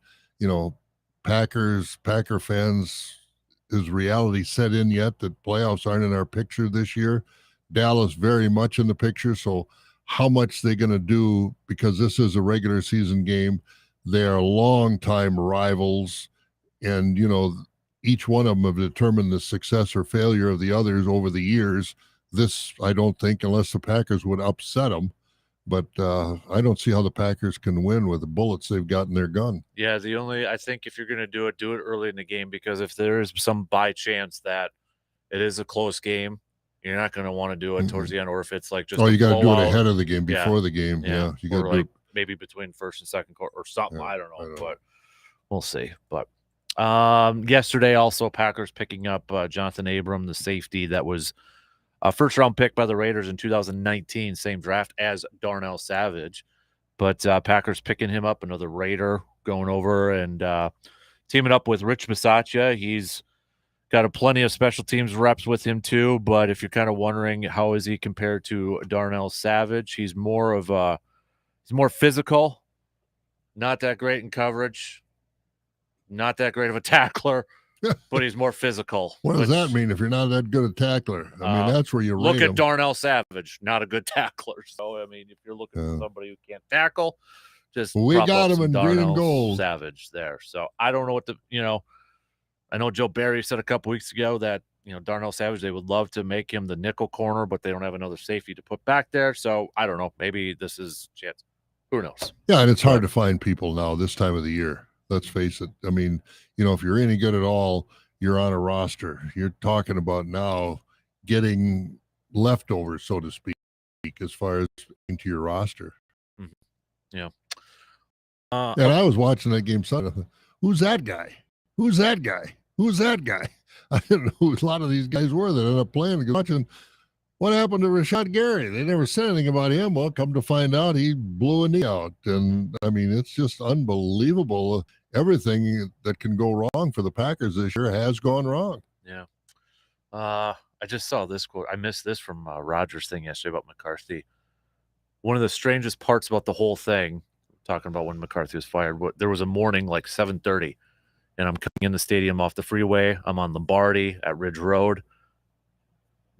Packer fans, is reality set in yet that playoffs aren't in our picture this year? Dallas very much in the picture. So how much they're going to do, because this is a regular season game. They are longtime rivals, and each one of them have determined the success or failure of the others over the years. This, I don't think, unless the Packers would upset them, but I don't see how the Packers can win with the bullets they've got in their gun. Yeah, I think if you're going to do it early in the game, because if there is some by chance that it is a close game, you're not going to want to do it towards the end, or if it's like just you got to do it ahead of the game, before the game. Yeah, you got to do it maybe between first and second quarter or something. I don't know, but we'll see. But yesterday also, Packers picking up Jonathan Abram, the safety that was A first-round pick by the Raiders in 2019, same draft as Darnell Savage. But Packers picking him up, another Raider going over and teaming up with Rich Bisaccia. He's got a plenty of special teams reps with him too. But if you're kind of wondering how is he compared to Darnell Savage, he's more physical, not that great in coverage, not that great of a tackler, but he's more physical. What does that mean if you're not that good a tackler? I mean, that's where you look rate at him. Darnell Savage, not a good tackler. So, I mean, if you're looking for somebody who can't tackle, just we got him in green and gold. Savage there. So I don't know what I know Joe Barry said a couple weeks ago that, Darnell Savage, they would love to make him the nickel corner, but they don't have another safety to put back there. So I don't know. Maybe this is chance. Who knows? Yeah, and it's hard to find people now this time of the year. Let's face it. I mean, if you're any good at all, you're on a roster. You're talking about now getting leftovers, so to speak, as far as into your roster. Mm-hmm. Yeah. And I was watching that game Sunday. Who's that guy? Who's that guy? Who's that guy? I didn't know who a lot of these guys were that ended up playing. Watching what happened to Rashad Gary. They never said anything about him. Well, come to find out, he blew a knee out. And, I mean, it's just unbelievable. Everything that can go wrong for the Packers this year has gone wrong. Yeah. I just saw this quote. I missed this from Rogers' thing yesterday about McCarthy. One of the strangest parts about the whole thing, talking about when McCarthy was fired, there was a morning like 7:30, and I'm coming in the stadium off the freeway. I'm on Lombardi at Ridge Road.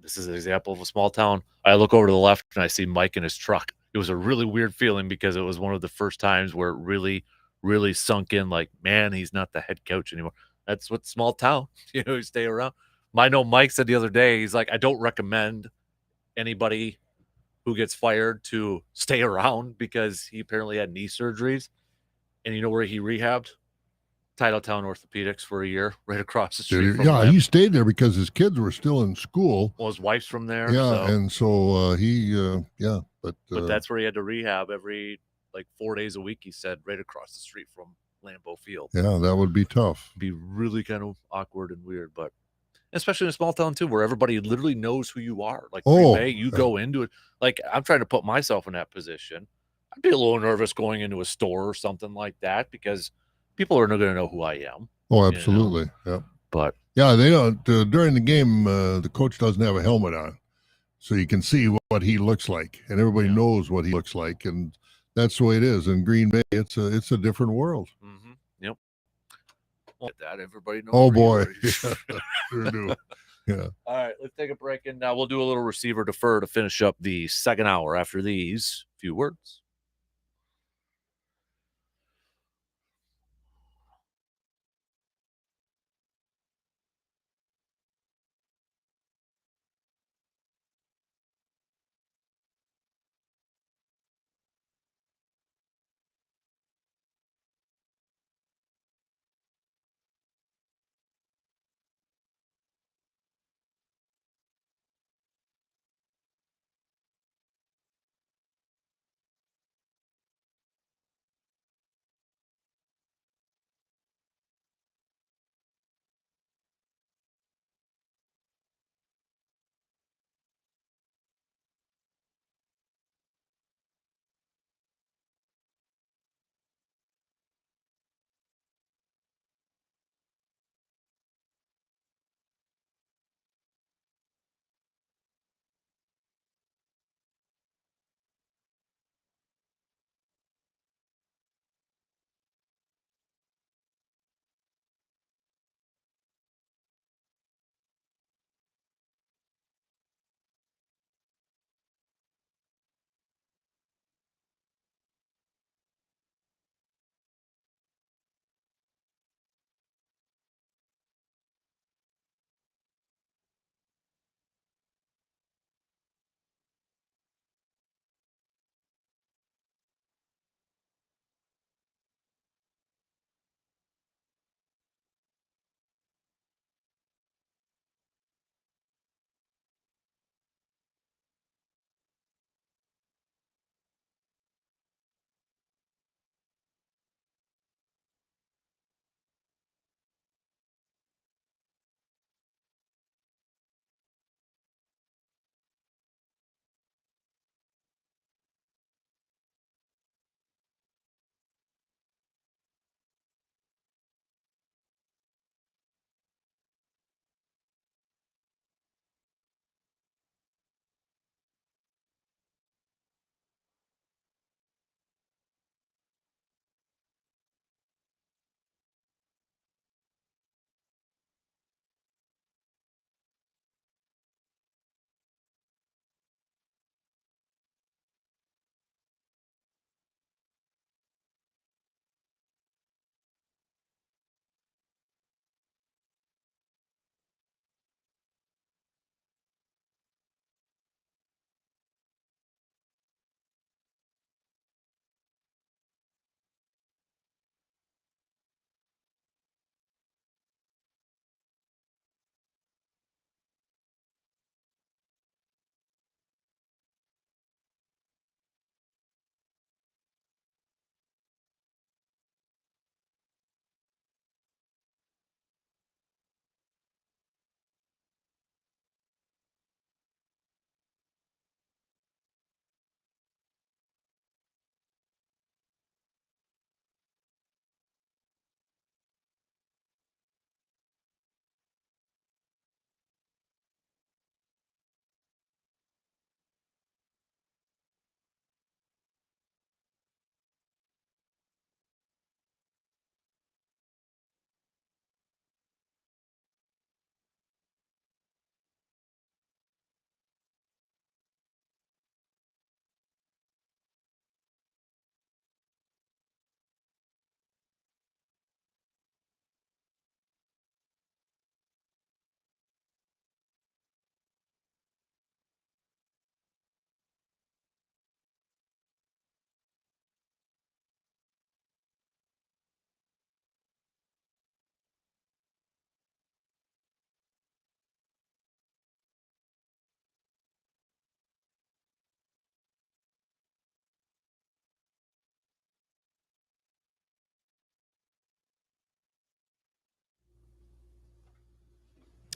This is an example of a small town. I look over to the left and I see Mike in his truck. It was a really weird feeling because it was one of the first times where it really, really sunk in like, man, he's not the head coach anymore. That's what small town, you stay around. I know Mike said the other day, he's like, I don't recommend anybody who gets fired to stay around because he apparently had knee surgeries. And you know where he rehabbed? Titletown Orthopedics for a year, right across the street from him. He stayed there because his kids were still in school. Well, his wife's from there. Yeah, and so but that's where he had to rehab every 4 days a week. He said right across the street from Lambeau Field. Yeah, that would be tough. It'd be really kind of awkward and weird, but especially in a small town too, where everybody literally knows who you are. Like Green Bay, you go into it. Like I'm trying to put myself in that position. I'd be a little nervous going into a store or something like that because people are not going to know who I am. Oh, absolutely. Yeah. But yeah, they don't. During the game, the coach doesn't have a helmet on, so you can see what he looks like, and everybody knows what he looks like, and that's the way it is in Green Bay. It's a different world. Mm-hmm. Yep. Well, that everybody knows. Oh boy, sure do. Yeah. All right, let's take a break, and we'll do a little receiver defer to finish up the second hour after these few words.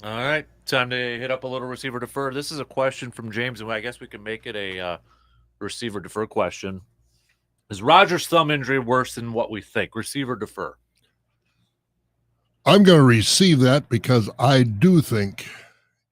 All right, time to hit up a little receiver defer. This is a question from James, and I guess we can make it a receiver defer question. Is Rodgers' thumb injury worse than what we think? Receiver defer. I'm going to receive that because I do think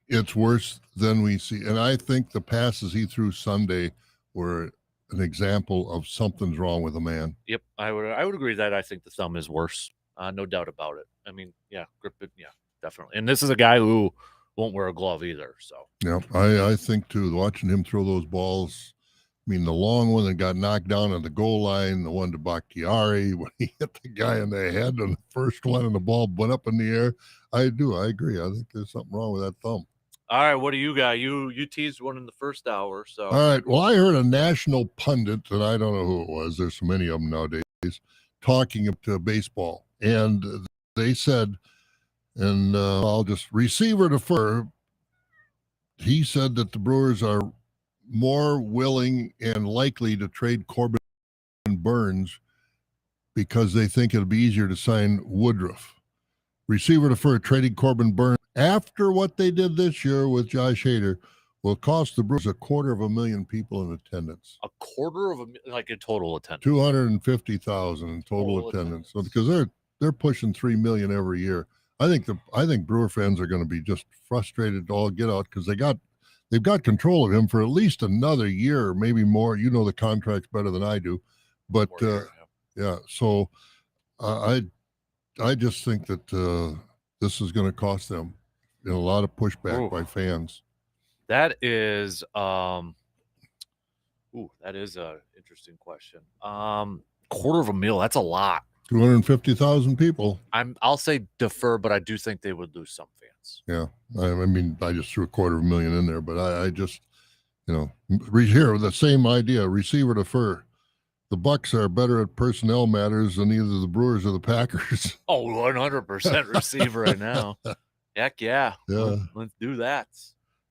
it's worse than we see. And I think the passes he threw Sunday were an example of something's wrong with the man. Yep, I would agree that I think the thumb is worse. No doubt about it. I mean, yeah, grip it, yeah, definitely. And this is a guy who won't wear a glove either. So yeah, I think too. Watching him throw those balls. I mean, the long one that got knocked down on the goal line, the one to Bakhtiari when he hit the guy in the head, and the first one, and the ball went up in the air. I agree. I think there's something wrong with that thumb. all right, what do you got? You teased one in the first hour. So all right. Well, I heard a national pundit, and I don't know who it was. There's so many of them nowadays, talking about baseball, and they said, and I'll just receiver defer. He said that the Brewers are more willing and likely to trade Corbin Burns because they think it'll be easier to sign Woodruff. Receiver defer trading Corbin Burns after what they did this year with Josh Hader will cost the Brewers $250,000 people in attendance. like in total attendance. 250,000 in total attendance. So because they're pushing 3 million every year. I think Brewer fans are going to be just frustrated to all get out because they've got control of him for at least another year, maybe more. You know the contract's better than I do, but yeah. So I just think that this is going to cost them a lot of pushback by fans. That is that is a interesting question. $250,000, that's a lot. 250,000 people. I'll say defer, but I do think they would lose some fans. Yeah, I mean, I just threw $250,000 in there, but I just, here the same idea: receiver defer. The Bucks are better at personnel matters than either the Brewers or the Packers. Oh, 100% receiver right now. Heck yeah. Let's do that.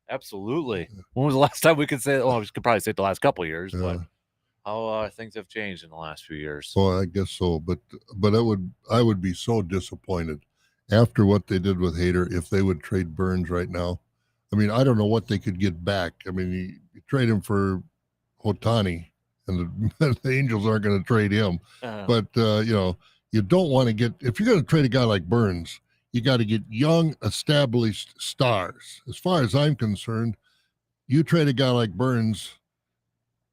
Absolutely. When was the last time we could say? Well, we could probably say it the last couple of years, but how things have changed in the last few years. Well, I guess so, but I would be so disappointed after what they did with Hader if they would trade Burns right now. I mean, I don't know what they could get back. I mean, you trade him for Ohtani, and the Angels aren't going to trade him. But you don't want to get, if you're going to trade a guy like Burns, you got to get young, established stars. As far as I'm concerned, you trade a guy like Burns,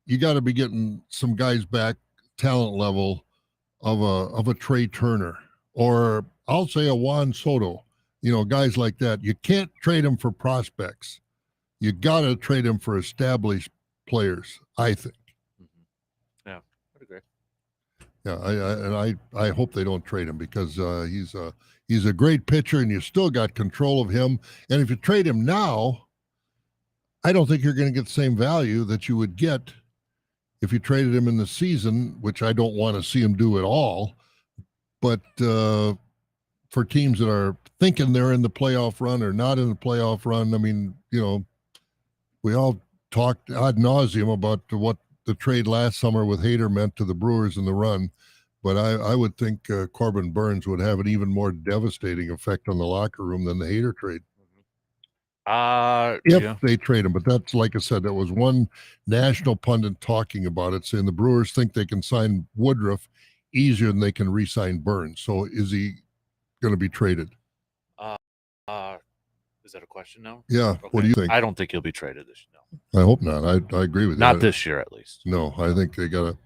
you got to be getting some guys back talent level of a Trey Turner, or I'll say a Juan Soto, guys like that. You can't trade them for prospects. You got to trade them for established players, I think. Yeah, I'd agree. Yeah, I hope they don't trade him because he's a great pitcher, and you still got control of him. And if you trade him now, I don't think you're going to get the same value that you would get if you traded him in the season, which I don't want to see him do at all. But for teams that are thinking they're in the playoff run or not in the playoff run, I mean, we all talked ad nauseum about what the trade last summer with Hader meant to the Brewers in the run. But I would think Corbin Burns would have an even more devastating effect on the locker room than the Hader trade. If they trade him. But that's, like I said, that was one national pundit talking about it, saying the Brewers think they can sign Woodruff easier than they can re-sign Burns. So is he going to be traded? Is that a question now? Yeah. Okay. What do you think? I don't think he'll be traded this year. No. I hope not. I agree with you. Not this year, at least. No, I think they gotta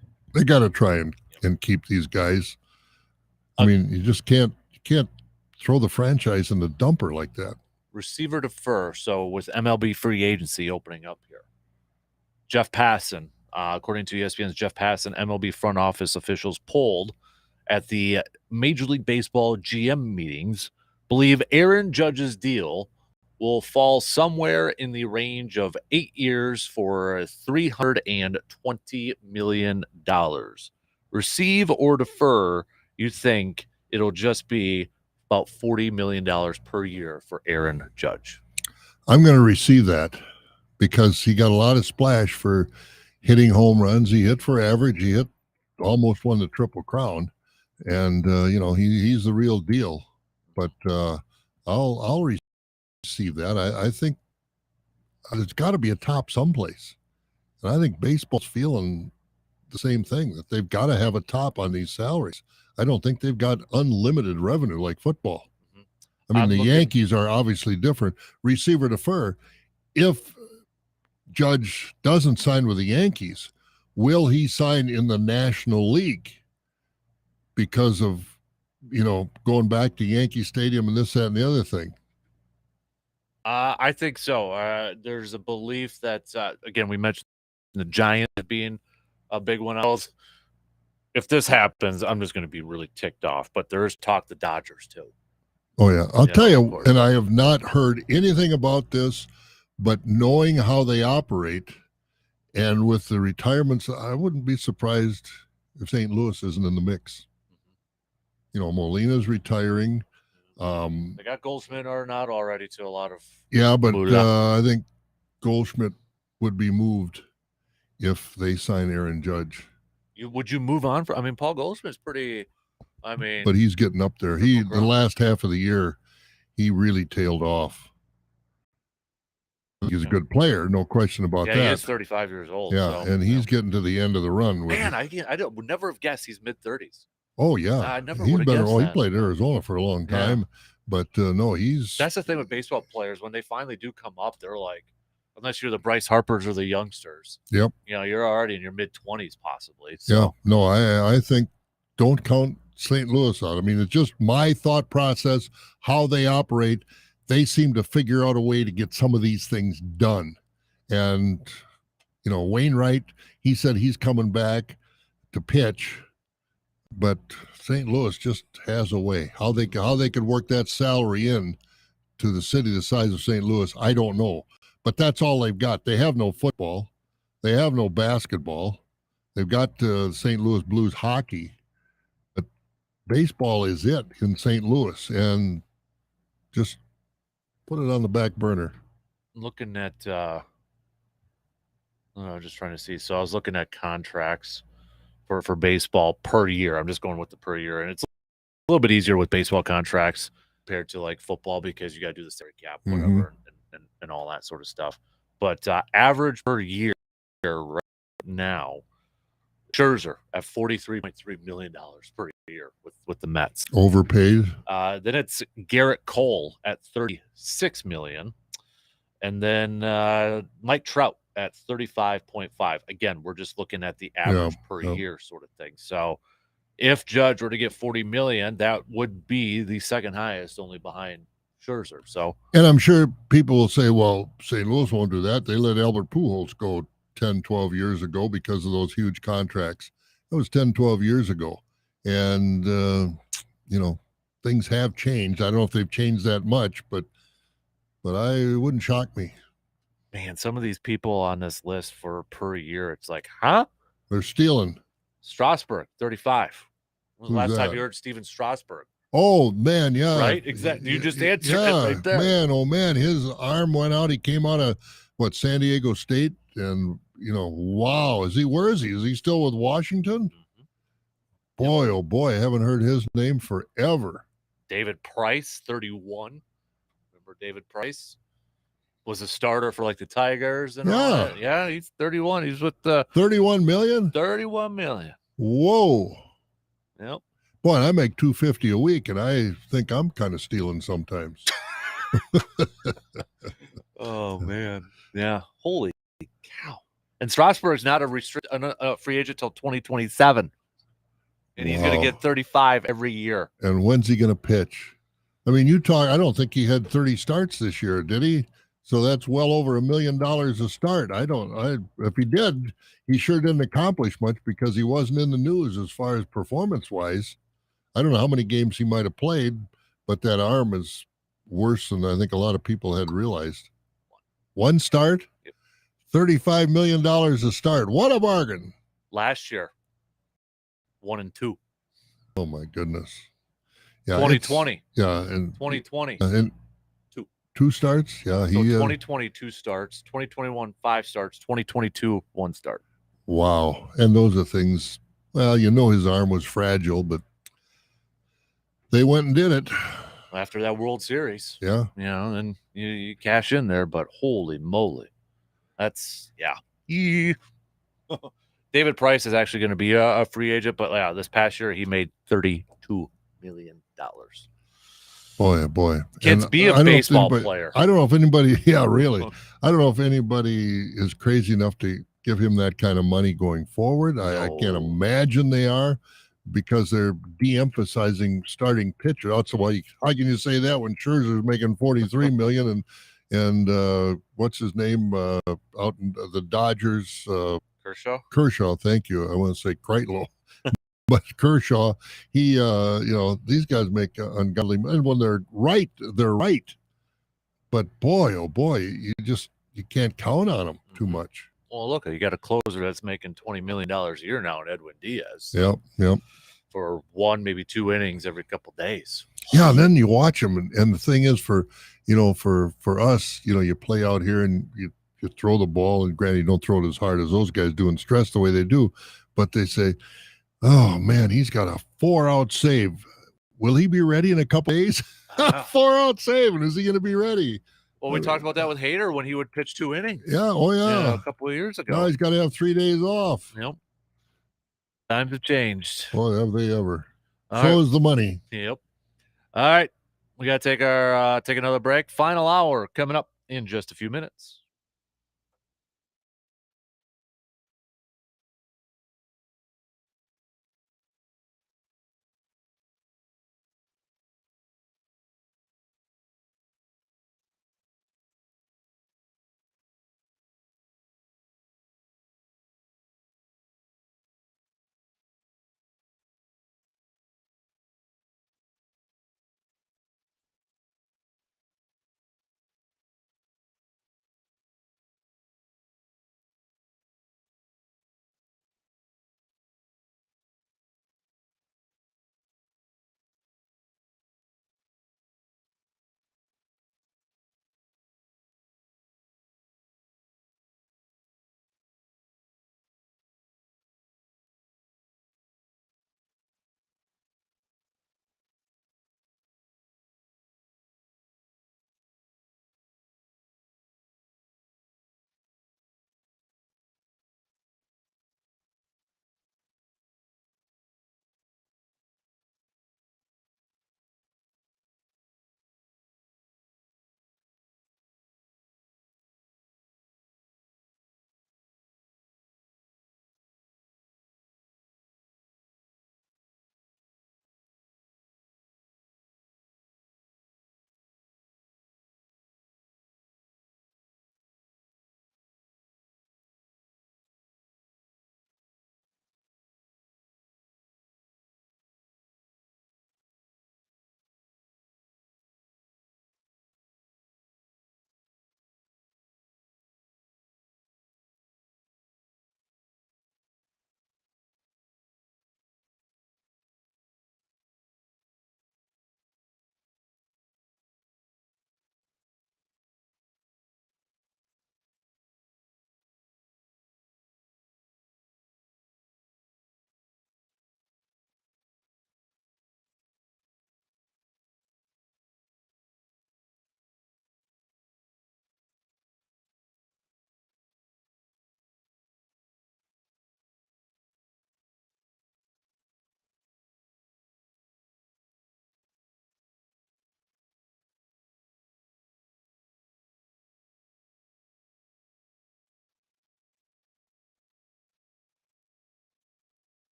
try and keep these guys. I mean, you just can't throw the franchise in the dumper like that. Receiver defer. So with MLB free agency opening up here, Jeff Passan, according to ESPN's Jeff Passan, MLB front office officials polled at the Major League Baseball GM meetings believe Aaron Judge's deal will fall somewhere in the range of 8 years for $320 million. Receive or defer, you think it'll just be about $40 million per year for Aaron Judge? I'm going to receive that because he got a lot of splash for hitting home runs. He hit for average. He almost won the Triple Crown. And, he's the real deal. But I'll receive see that. I think there's got to be a top someplace. And I think baseball's feeling the same thing, that they've got to have a top on these salaries. I don't think they've got unlimited revenue like football. I mean, the Yankees are obviously different. Receiver defer. If Judge doesn't sign with the Yankees, will he sign in the National League because of, going back to Yankee Stadium and this, that, and the other thing? I think so. There's a belief that, again, we mentioned the Giants being a big one. If this happens, I'm just going to be really ticked off. But there is talk the Dodgers, too. Oh, yeah. I'll tell you, and I have not heard anything about this, but knowing how they operate and with the retirements, I wouldn't be surprised if St. Louis isn't in the mix. Molina's retiring. They got Goldschmidt or not already to a lot of. Yeah, but I think Goldschmidt would be moved if they sign Aaron Judge. Would you move on? Paul Goldschmidt's pretty. But he's getting up there. The last half of the year, he really tailed off. He's a good player, no question about that. Yeah, he is 35 years old. Yeah, and he's getting to the end of the run. Man, I would never have guessed he's mid-30s. Oh, yeah. I never would have guessed that. He played Arizona for a long time. But, no, he's... That's the thing with baseball players. When they finally do come up, they're like, unless you're the Bryce Harpers or the youngsters. Yep. You're already in your mid-20s possibly. So. Yeah. No, I think don't count St. Louis out. It's just my thought process, how they operate. They seem to figure out a way to get some of these things done. And, Wainwright, he said he's coming back to pitch, but St. Louis just has a way. How they could work that salary in to the city the size of St. Louis, I don't know. But that's all they've got. They have no football. They have no basketball. They've got St. Louis Blues hockey. But baseball is it in St. Louis. And just put it on the back burner. Looking at, just trying to see. So I was looking at contracts for baseball per year. I'm just going with the per year. And it's a little bit easier with baseball contracts compared to like football because you got to do the salary cap, whatever, and all that sort of stuff. But average per year right now, Scherzer at $43.3 million per year with the Mets. Overpaid. Then it's Garrett Cole at $36 million. And then Mike Trout at 35.5. Again, we're just looking at the average per year sort of thing. So if Judge were to get $40 million, that would be the second highest, only behind Scherzer. So, and I'm sure people will say, well, St. Louis won't do that. They let Albert Pujols go 10, 12 years ago because of those huge contracts. That was 10, 12 years ago. And, things have changed. I don't know if they've changed that much, but I wouldn't shock me. Man, some of these people on this list for per year, it's like, huh? They're stealing. Strasburg, 35. When was the last time that? you heard Steven Strasburg? Oh, man, yeah. Right? Exactly. You just answered it right there. Man, oh, man, his arm went out. He came out of, San Diego State? And, wow. Where is he? Is he still with Washington? Boy, oh, boy, I haven't heard his name forever. David Price, 31. Remember David Price? Was a starter for like the Tigers and all that. Yeah, he's 31. He's with the 31 million? 31 million. Whoa. Yep. Boy, I make $250 a week, and I think I'm kind of stealing sometimes. Oh man. Yeah. Holy cow. And Strasburg's not a free agent till 2027. And he's going to get 35 every year. And when's he going to pitch? I don't think he had 30 starts this year, did he? So that's well over $1 million a start. If he did, he sure didn't accomplish much because he wasn't in the news as far as performance-wise. I don't know how many games he might have played, but that arm is worse than I think a lot of people had realized. One start, $35 million a start. What a bargain. Last year, 1 and 2. Oh, my goodness. Yeah, 2020. Yeah. And 2020. And two starts? Yeah. So 2020, 2 starts. 2021, 5 starts. 2022, 1 start. Wow. And those are things, well, his arm was fragile, but they went and did it. after that World Series. Yeah. And you cash in there, but holy moly. That's, yeah. David Price is actually going to be a free agent, but yeah, this past year he made $32 million. Boy. Kids, And be a baseball player. I don't know if anybody, yeah, really. I don't know if anybody is crazy enough to give him that kind of money going forward. I can't imagine they are, because they're de-emphasizing starting pitcher. That's why. How can you say that when Scherzer's making $43 million and what's his name out in the Dodgers? Kershaw. Thank you. I want to say Kreitlow. But Kershaw, he, these guys make ungodly, and when they're right, they're right. But boy, oh boy, you can't count on them too much. Well, look, you got a closer that's making $20 million a year now in Edwin Diaz. Yep. For 1, maybe 2 innings every couple days. Yeah, and then you watch them, and the thing is, for us, you play out here and you throw the ball, and granted, you don't throw it as hard as those guys do and stress the way they do, but they say, oh man, he's got a 4-out save. Will he be ready in a couple days? 4-out save, and is he going to be ready? Well, we talked about that with Hader when he would pitch 2 innings. Yeah, a couple of years ago. Now he's got to have 3 days off. Yep. Times have changed. Boy, have they ever. So is the money. Yep. All right. We got to take another break. Final hour coming up in just a few minutes.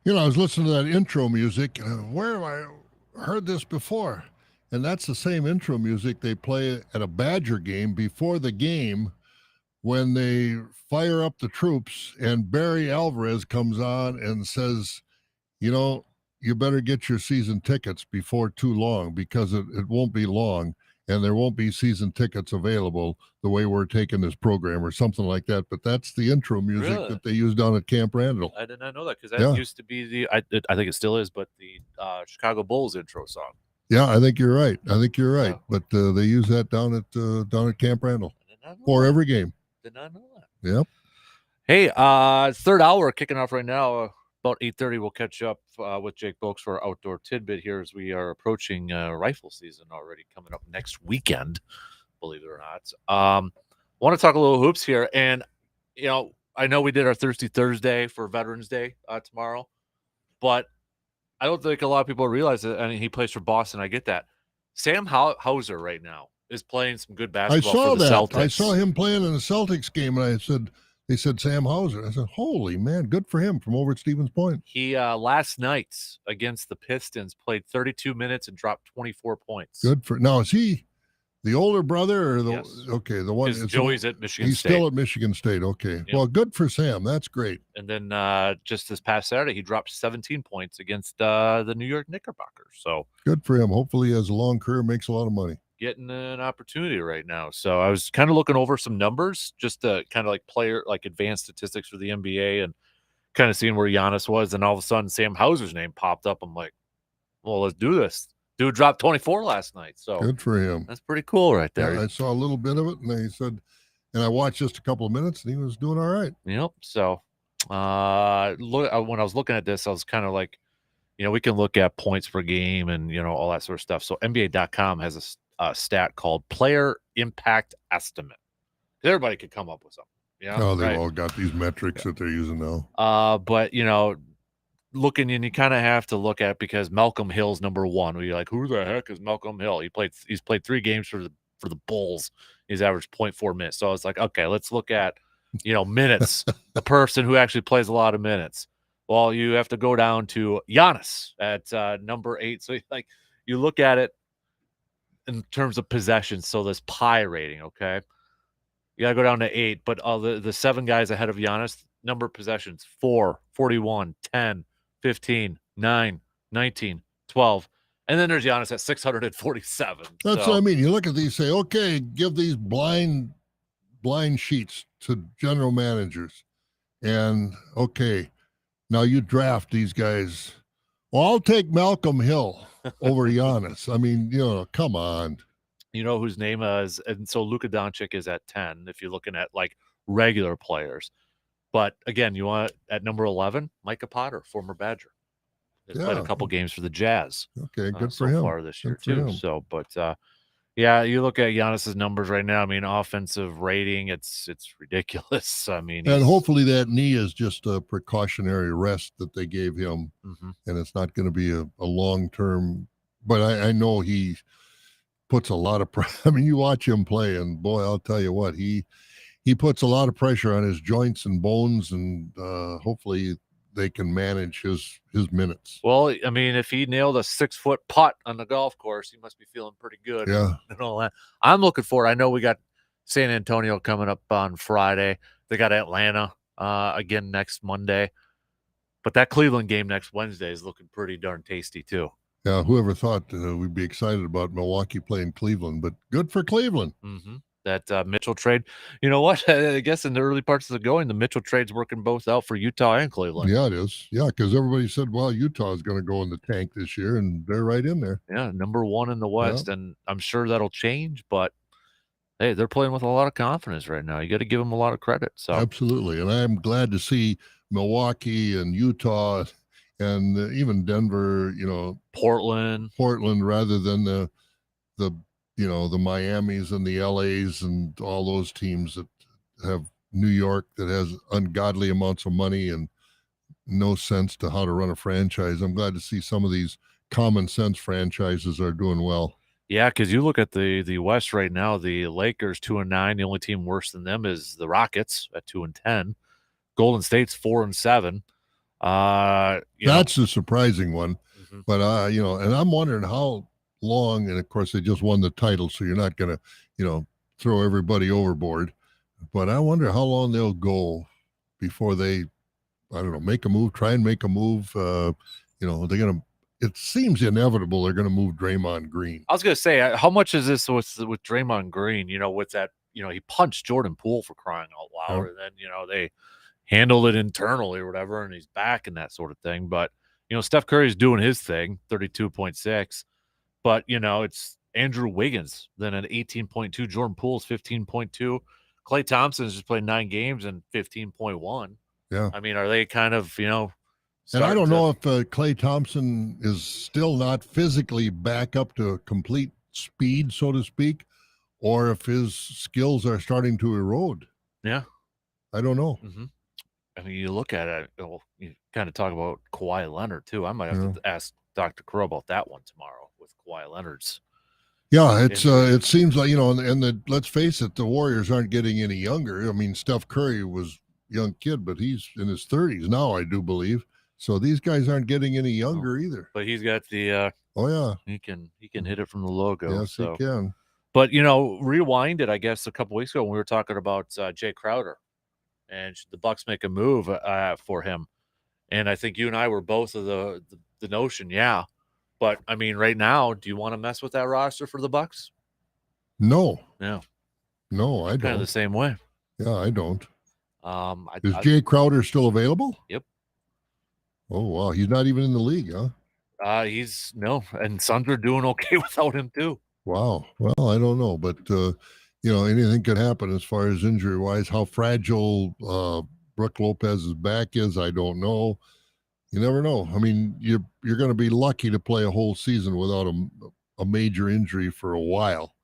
I was listening to that intro music. Where have I heard this before? And that's the same intro music they play at a Badger game before the game when they fire up the troops and Barry Alvarez comes on and says, you better get your season tickets before too long because it won't be long and there won't be season tickets available the way we're taking this program or something like that. But that's the intro music Really? that they use down at Camp Randall. I did not know that because that used to be I think it still is, but the Chicago Bulls intro song. Yeah, I think you're right. But they use that down at Camp Randall for every game. Did not know that. Yep. Hey, third hour kicking off right now. About 8:30, we'll catch up with Jake Bolks for our outdoor tidbit here as we are approaching rifle season already coming up next weekend, believe it or not. Want to talk a little hoops here. And, I know we did our Thirsty Thursday for Veterans Day tomorrow, but I don't think a lot of people realize that. I mean, he plays for Boston. I get that. Sam Hauser right now is playing some good basketball for the Celtics. I saw him playing in the Celtics game, and they said Sam Hauser. I said, holy man, good for him from over at Stevens Point. He last night against the Pistons played 32 minutes and dropped 24 points. Good for now. Is he the older brother or the yes. Okay, the one Joey's at Michigan State. He's still at Michigan State. Okay. Yep. Well, good for Sam. That's great. And then just this past Saturday, he dropped 17 points against the New York Knickerbockers. So good for him. Hopefully he has a long career, makes a lot of money. Getting an opportunity right now. So I was kind of looking over some numbers just to kind of like advanced statistics for the NBA and kind of seeing where Giannis was. And all of a sudden Sam Hauser's name popped up. I'm like, well, let's do this. Dude dropped 24 last night. So good for him. That's pretty cool right there. Yeah, I saw a little bit of it and they said, and I watched just a couple of minutes and he was doing all right. Yep. So when I was looking at this, I was kind of like, we can look at points per game and, all that sort of stuff. So NBA.com has a stat called player impact estimate. Everybody could come up with something. They've all got these metrics that they're using now. But looking, and you kind of have to look at, because Malcolm Hill's number one. Where you're like, who the heck is Malcolm Hill? He's played 3 games for the Bulls. He's averaged 0.4 minutes. So I was like, okay, let's look at minutes. A person who actually plays a lot of minutes. Well, you have to go down to Giannis at number 8. So you look at it in terms of possessions. So this pie rating, okay? You got to go down to 8. But the 7 guys ahead of Giannis, number of possessions, 4, 41, 10, 15, 9, 19, 12. And then there's Giannis at 647. That's what I mean. You look at these, say, okay, give these blind sheets to general managers. And, okay, now you draft these guys. Well, I'll take Malcolm Hill over Giannis. I mean, come on. You know whose name is, and so Luka Doncic is at 10 if you're looking at regular players. But again, you want at number 11, Micah Potter, former Badger. He played a couple games for the Jazz. Okay, good for him. So far this year too. So, but you look at Giannis's numbers right now. I mean, offensive rating, it's ridiculous. I mean, and hopefully that knee is just a precautionary rest that they gave him, and it's not going to be a long term. But I know he puts a lot of I mean, you watch him play, and boy, I'll tell you what, he puts a lot of pressure on his joints and bones, and hopefully they can manage his minutes. Well, I mean, if he nailed a 6-foot putt on the golf course, he must be feeling pretty good. Yeah. And all that. I'm looking for it. I know we got San Antonio coming up on Friday. They got Atlanta again next Monday. But that Cleveland game next Wednesday is looking pretty darn tasty too. Yeah, whoever thought we'd be excited about Milwaukee playing Cleveland, but good for Cleveland. Mm-hmm. That Mitchell trade. You know what? I guess in the early parts of the going, the Mitchell trade's working both out for Utah and Cleveland. Yeah, it is. Yeah, because everybody said, well, Utah is going to go in the tank this year, and they're right in there. Yeah, number 1 in the West, and I'm sure that'll change, but hey, they're playing with a lot of confidence right now. You got to give them a lot of credit. So absolutely, and I'm glad to see Milwaukee and Utah and even Denver, Portland rather than the Miamis and the LAs and all those teams that have New York that has ungodly amounts of money and no sense to how to run a franchise. I'm glad to see some of these common sense franchises are doing well. Yeah, because you look at the West right now, the Lakers 2-9. The only team worse than them is the Rockets at 2-10. Golden State's 4-7. That's the surprising one. Mhm. But and I'm wondering how long. And of course, they just won the title, so you're not going to, throw everybody overboard. But I wonder how long they'll go before they, I don't know, make a move, try and make a move. They're going to. It seems inevitable they're going to move Draymond Green. I was going to say, how much is this with Draymond Green? With that, he punched Jordan Poole for crying out loud, and then they handled it internally or whatever, and he's back and that sort of thing. But Steph Curry's doing his thing, 32.6. But it's Andrew Wiggins, then an 18.2. Jordan Poole's 15.2. Klay Thompson's just played 9 games and 15.1. Yeah. I mean, are they kind of and I don't know if Klay Thompson is still not physically back up to complete speed, so to speak, or if his skills are starting to erode. Yeah. I don't know. Mm-hmm. I mean, you look at it, you kind of talk about Kawhi Leonard, too. I might have to ask Dr. Crow about that one tomorrow with Kawhi Leonard's. Yeah, it seems like, let's face it, the Warriors aren't getting any younger. I mean, Steph Curry was a young kid, but he's in his 30s now, I do believe. So these guys aren't getting any younger either. But he's got the he can hit it from the logo. Yes, he can. But rewind it, I guess, a couple weeks ago when we were talking about Jay Crowder, and should the Bucks make a move for him. And I think you and I were both of the notion, yeah. But I mean, right now, do you want to mess with that roster for the Bucks? No. Yeah. No, I don't. Kind of the same way. Yeah, I don't. Is Jay Crowder still available? Yep. Oh, wow. He's not even in the league, huh? And Suns are doing okay without him too. Wow. Well, I don't know, but anything could happen as far as injury wise. How fragile Brook Lopez's back is, I don't know. You never know. I mean, you're going to be lucky to play a whole season without a major injury for a while,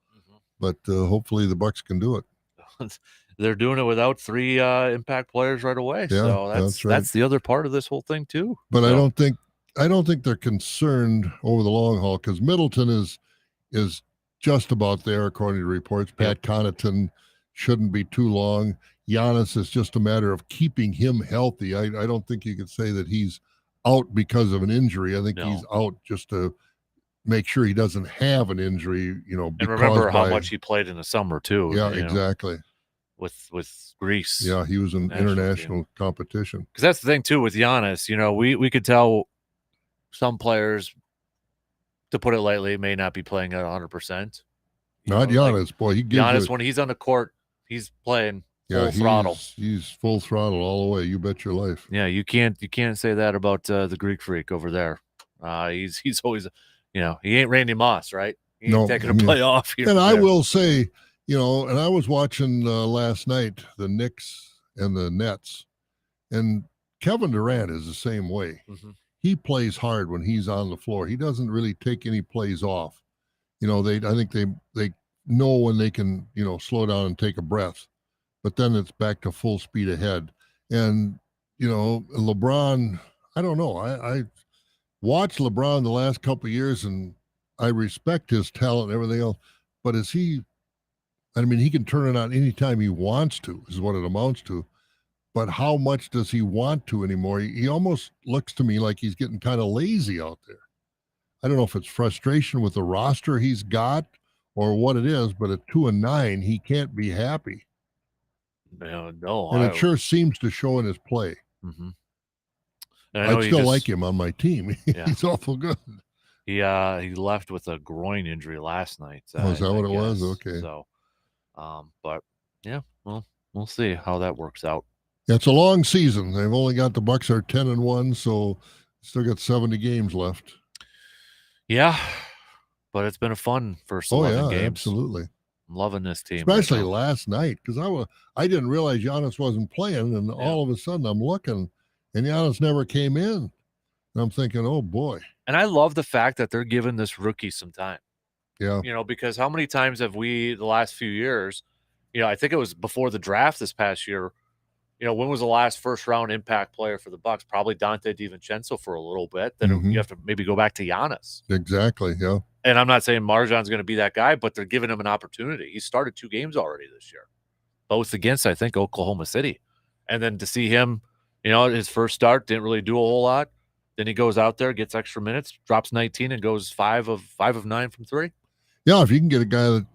but hopefully the Bucks can do it. They're doing it without 3 impact players right away. Yeah, so that's right. That's the other part of this whole thing too. But I don't think they're concerned over the long haul, because Middleton is just about there according to reports. Pat Connaughton shouldn't be too long. Giannis is just a matter of keeping him healthy. I don't think you could say that he's out because of an injury. I think he's out just to make sure he doesn't have an injury. And remember how much he played in the summer too. Yeah, exactly. With Greece. Yeah, he was in international competition. Because that's the thing too with Giannis. We could tell some players, to put it lightly, may not be playing at 100%. Not Giannis, boy. He gives Giannis, when he's on the court, he's playing full throttle. He's full throttle all the way. You bet your life. Yeah, you can't say that about the Greek freak over there. He's always, he ain't Randy Moss, right? He ain't taking a play off here. And I will say, and I was watching last night the Knicks and the Nets, and Kevin Durant is the same way. Mm-hmm. He plays hard when he's on the floor. He doesn't really take any plays off. I think they know when they can, slow down and take a breath, but then it's back to full speed ahead. And, LeBron, I don't know. I watched LeBron the last couple of years, and I respect his talent and everything else, but he can turn it on anytime he wants to, is what it amounts to. But how much does he want to anymore? He almost looks to me like he's getting kind of lazy out there. I don't know if it's frustration with the roster he's got or what it is, but at 2-9, he can't be happy. No. And it sure seems to show in his play. Mm-hmm. I still like him on my team. He's awful good. He left with a groin injury last night. Is that what it was? Okay. So, but yeah, well, we'll see how that works out. Yeah, it's a long season. They've only got the Bucks are 10-1, so still got 70 games left. Yeah, but it's been a fun first 11 games. Absolutely. I'm loving this team, especially last night, because I didn't realize Giannis wasn't playing, and all of a sudden I'm looking, and Giannis never came in, and I'm thinking, oh boy. And I love the fact that they're giving this rookie some time. Yeah, because how many times have we the last few years? I think it was before the draft this past year. When was the last first-round impact player for the Bucks? Probably Dante DiVincenzo for a little bit. Then you have to maybe go back to Giannis. Exactly, yeah. And I'm not saying Marjan's going to be that guy, but they're giving him an opportunity. He started 2 games already this year, both against, I think, Oklahoma City. And then to see him, His first start didn't really do a whole lot. Then he goes out there, gets extra minutes, drops 19, and goes 5 of 9 from 3. Yeah, if you can get a guy that,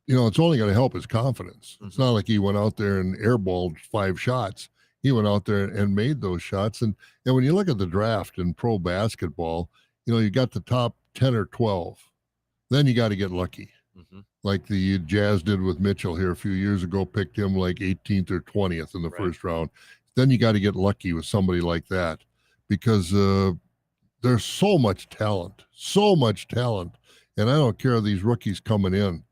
it's only going to help his confidence. It's Mhm. not like he went out there and airballed 5 shots. He went out there and made those shots. And when you look at the draft in pro basketball, you got the top 10 or 12. Then you got to get lucky. Mhm. Like the Jazz did with Mitchell here a few years ago, picked him like 18th or 20th in the Right. first round. Then you got to get lucky with somebody like that because there's so much talent. And I don't care these rookies coming in.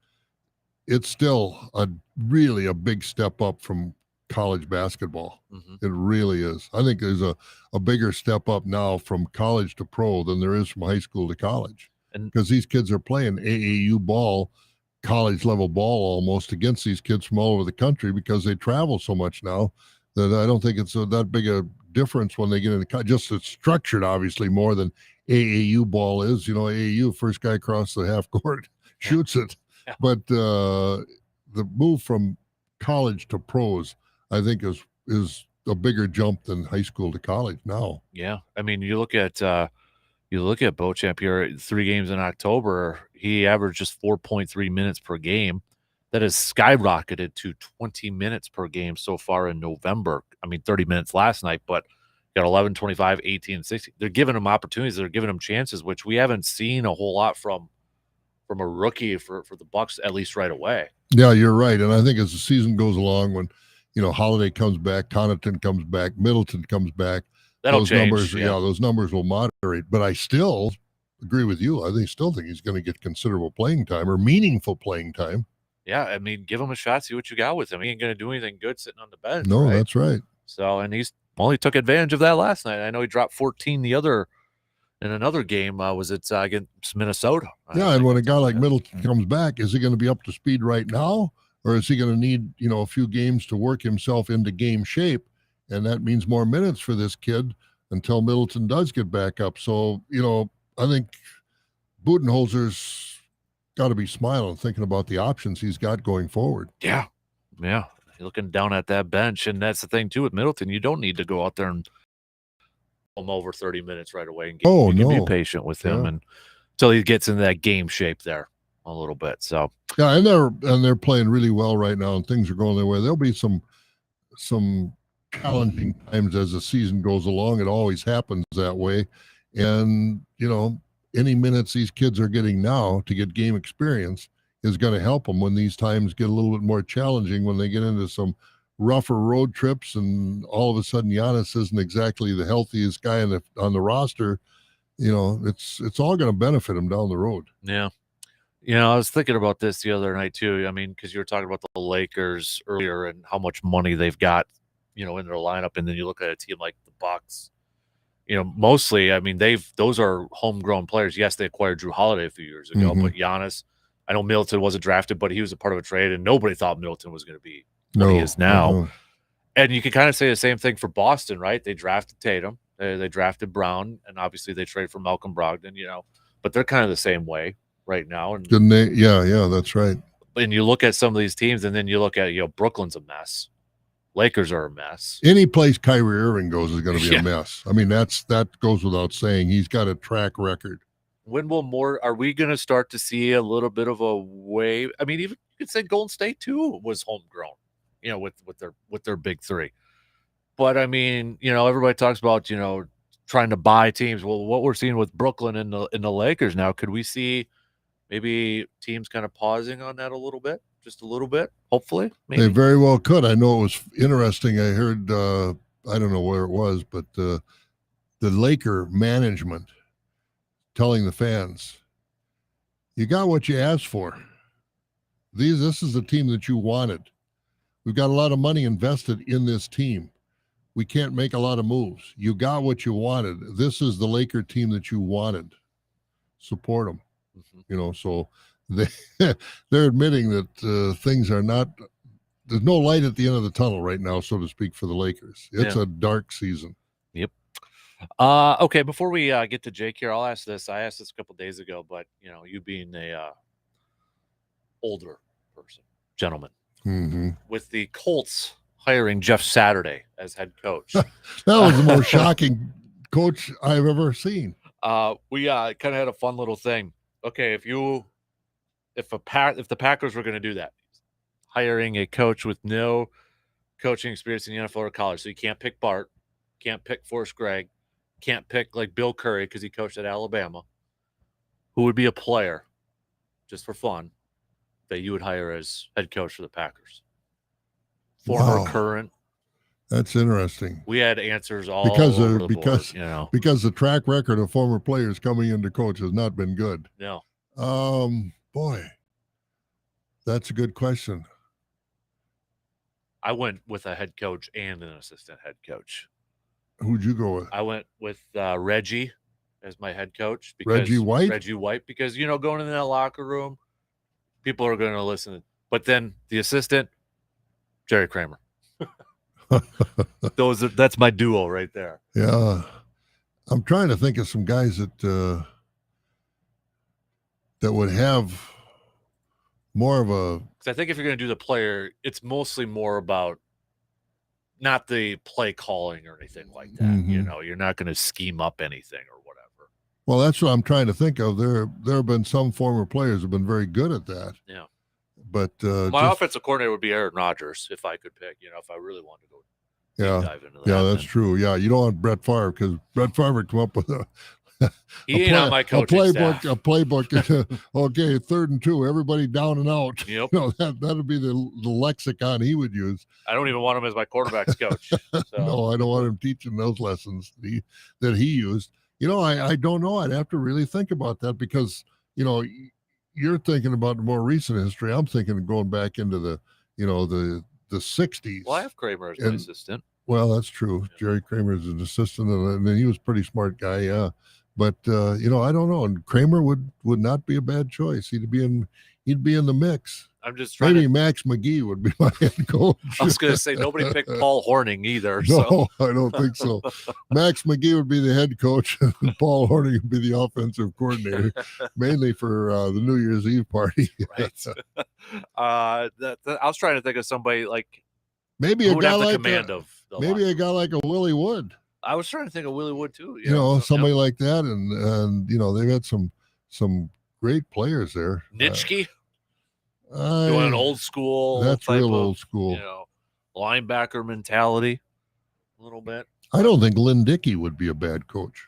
It's still really a big step up from college basketball. Mhm. It really is. I think there's a bigger step up now from college to pro than there is from high school to college And because these kids are playing AAU ball, college level ball almost against these kids from all over the country because they travel so much now that I don't think it's that big a difference when they get into just it's structured obviously more than AAU ball is. AAU first guy across the half court shoots it, Yeah. but the move from college to pros I think is a bigger jump than high school to college now. Yeah, I mean, you look at Beauchamp here, 3 games in October, he averaged just 4.3 minutes per game. That has skyrocketed to 20 minutes per game so far in November. I mean, 30 minutes last night, but got 11, 25, 18, 16. They're giving him opportunities. They're giving him chances, which we haven't seen a whole lot from a rookie for the Bucks, at least right away. Yeah, you're right. And I think as the season goes along, when Holiday comes back, Connaughton comes back, Middleton comes back, That'll those change. numbers, those numbers will moderate. But I still agree with you. I still think he's going to get considerable playing time or meaningful playing time. Yeah, I mean, give him a shot, see what you got with him. He ain't going to do anything good sitting on the bench. No, right? That's right. So, and he took advantage of that last night. I know he dropped 14 in another game. Was it against Minnesota? Yeah, and when a guy like Middleton comes back, is he going to be up to speed right now, or is he going to need a few games to work himself into game shape? And that means more minutes for this kid until Middleton does get back up. So I think Budenholzer's got to be smiling, thinking about the options he's got going forward. Yeah. You're looking down at that bench, and that's the thing too with Middleton. You don't need to go out there and him over 30 minutes right away. And you can be patient with him and until he gets into that game shape there a little bit. So yeah, and they're playing really well right now, and things are going their way. There'll be some challenging times as the season goes along. It always happens that way, and any minutes these kids are getting now to get game experience is going to help them when these times get a little bit more challenging, when they get into some rougher road trips and all of a sudden Giannis isn't exactly the healthiest guy on the roster. It's all going to benefit him down the road. Yeah. I was thinking about this the other night too. I mean, because you were talking about the Lakers earlier and how much money they've got, in their lineup, and then you look at a team like the Bucks. Mostly, I mean, those are homegrown players. Yes, they acquired Drew Holiday a few years ago, but Giannis, I know Middleton wasn't drafted, but he was a part of a trade, and nobody thought Middleton was going to be what he is now. And you can kind of say the same thing for Boston, right? They drafted Tatum, they drafted Brown, and obviously they traded for Malcolm Brogdon, but they're kind of the same way right now. And yeah, that's right. And you look at some of these teams, and then you look at Brooklyn's a mess. Lakers are a mess. Any place Kyrie Irving goes is going to be a mess. I mean, that goes without saying. He's got a track record. When are we going to start to see a little bit of a wave? I mean, even you could say Golden State too was homegrown, with their big three. But I mean, everybody talks about, trying to buy teams. Well, what we're seeing with Brooklyn and the Lakers now, could we see maybe teams kind of pausing on that a little bit? Just a little bit, hopefully. Maybe. They very well could. I know it was interesting. I heard, I don't know where it was, but the Laker management telling the fans, you got what you asked for. This is the team that you wanted. We've got a lot of money invested in this team. We can't make a lot of moves. You got what you wanted. This is the Laker team that you wanted. Support them. So they're admitting that things are not. There's no light at the end of the tunnel right now, so to speak, for the Lakers. It's a dark season. Yep. Okay, before we get to Jake here, I'll ask this. I asked this a couple days ago, but you being a older person, gentleman, with the Colts hiring Jeff Saturday as head coach. That was the most shocking coach I've ever seen. We kind of had a fun little thing. Okay, if the Packers were going to do that, hiring a coach with no coaching experience in the NFL or college, so you can't pick Bart, can't pick Forrest Gregg, can't pick like Bill Curry because he coached at Alabama. Who would be a player, just for fun, that you would hire as head coach for the Packers? Former, Wow. current. That's interesting. We had answers all over the board, you know. Because the track record of former players coming into coach has not been good. No. Boy, that's a good question. I went with a head coach and an assistant head coach. Who'd you go with? I went with Reggie as my head coach. Reggie White? Reggie White, because, you know, going in that locker room, people are going to listen. But then the assistant, Jerry Kramer. That's my duo right there. Yeah. I'm trying to think of some guys that would have more of a... Because I think if you're going to do the player, it's mostly more about not the play calling or anything like that. Mm-hmm. You know, you're not going to scheme up anything or whatever. Well, that's what I'm trying to think of. There have been some former players who have been very good at that. Yeah. But my offensive coordinator would be Aaron Rodgers if I could pick, you know, if I really wanted to go dive into that. Yeah, that's true. Yeah, you don't want Brett Favre because Brett Favre would come up with a playbook. Okay, 3rd and 2, everybody down and out. Yep. You know, that'd be the lexicon he would use. I don't even want him as my quarterback's coach. So. No, I don't want him teaching those lessons that he used. You know, I don't know. I'd have to really think about that because, you know, you're thinking about the more recent history. I'm thinking of going back into the 60s. Well, I have Kramer as my assistant. Well, that's true. Yeah. Jerry Kramer is an assistant, and he was a pretty smart guy, yeah. But you know, I don't know. And Kramer would not be a bad choice. He'd be in the mix. I'm just trying. Maybe Max McGee would be my head coach. I was going to say nobody picked Paul Hornung either. No, I don't think so. Max McGee would be the head coach, and Paul Hornung would be the offensive coordinator, mainly for the New Year's Eve party. Right. I was trying to think of somebody like maybe a guy like a guy like a Willie Wood. I was trying to think of Willie Wood too. You know, somebody like that, and you know, they've had some great players there. Nitschke. Doing an old school. That's real old school. You know, linebacker mentality, a little bit. I don't think Lynn Dickey would be a bad coach.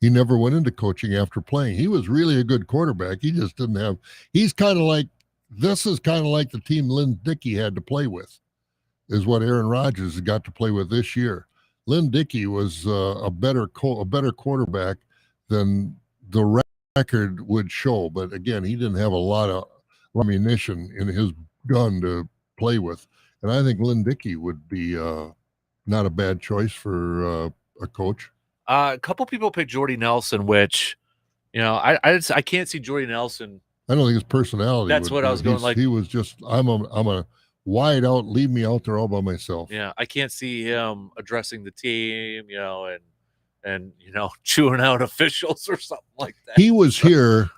He never went into coaching after playing. He was really a good quarterback. He just didn't have. This is kind of like the team Lynn Dickey had to play with, is what Aaron Rodgers has got to play with this year. Lynn Dickey was a better quarterback than the record would show, but again, he didn't have a lot of ammunition in his gun to play with. And I think Lynn Dickey would be not a bad choice for a coach. A couple people picked Jordy Nelson, which, you know, I can't see Jordy Nelson. I don't think his personality. That's what I was going like. He was just I'm a wide out, leave me out there all by myself. Yeah, I can't see him addressing the team, you know, and you know, chewing out officials or something like that. He was here.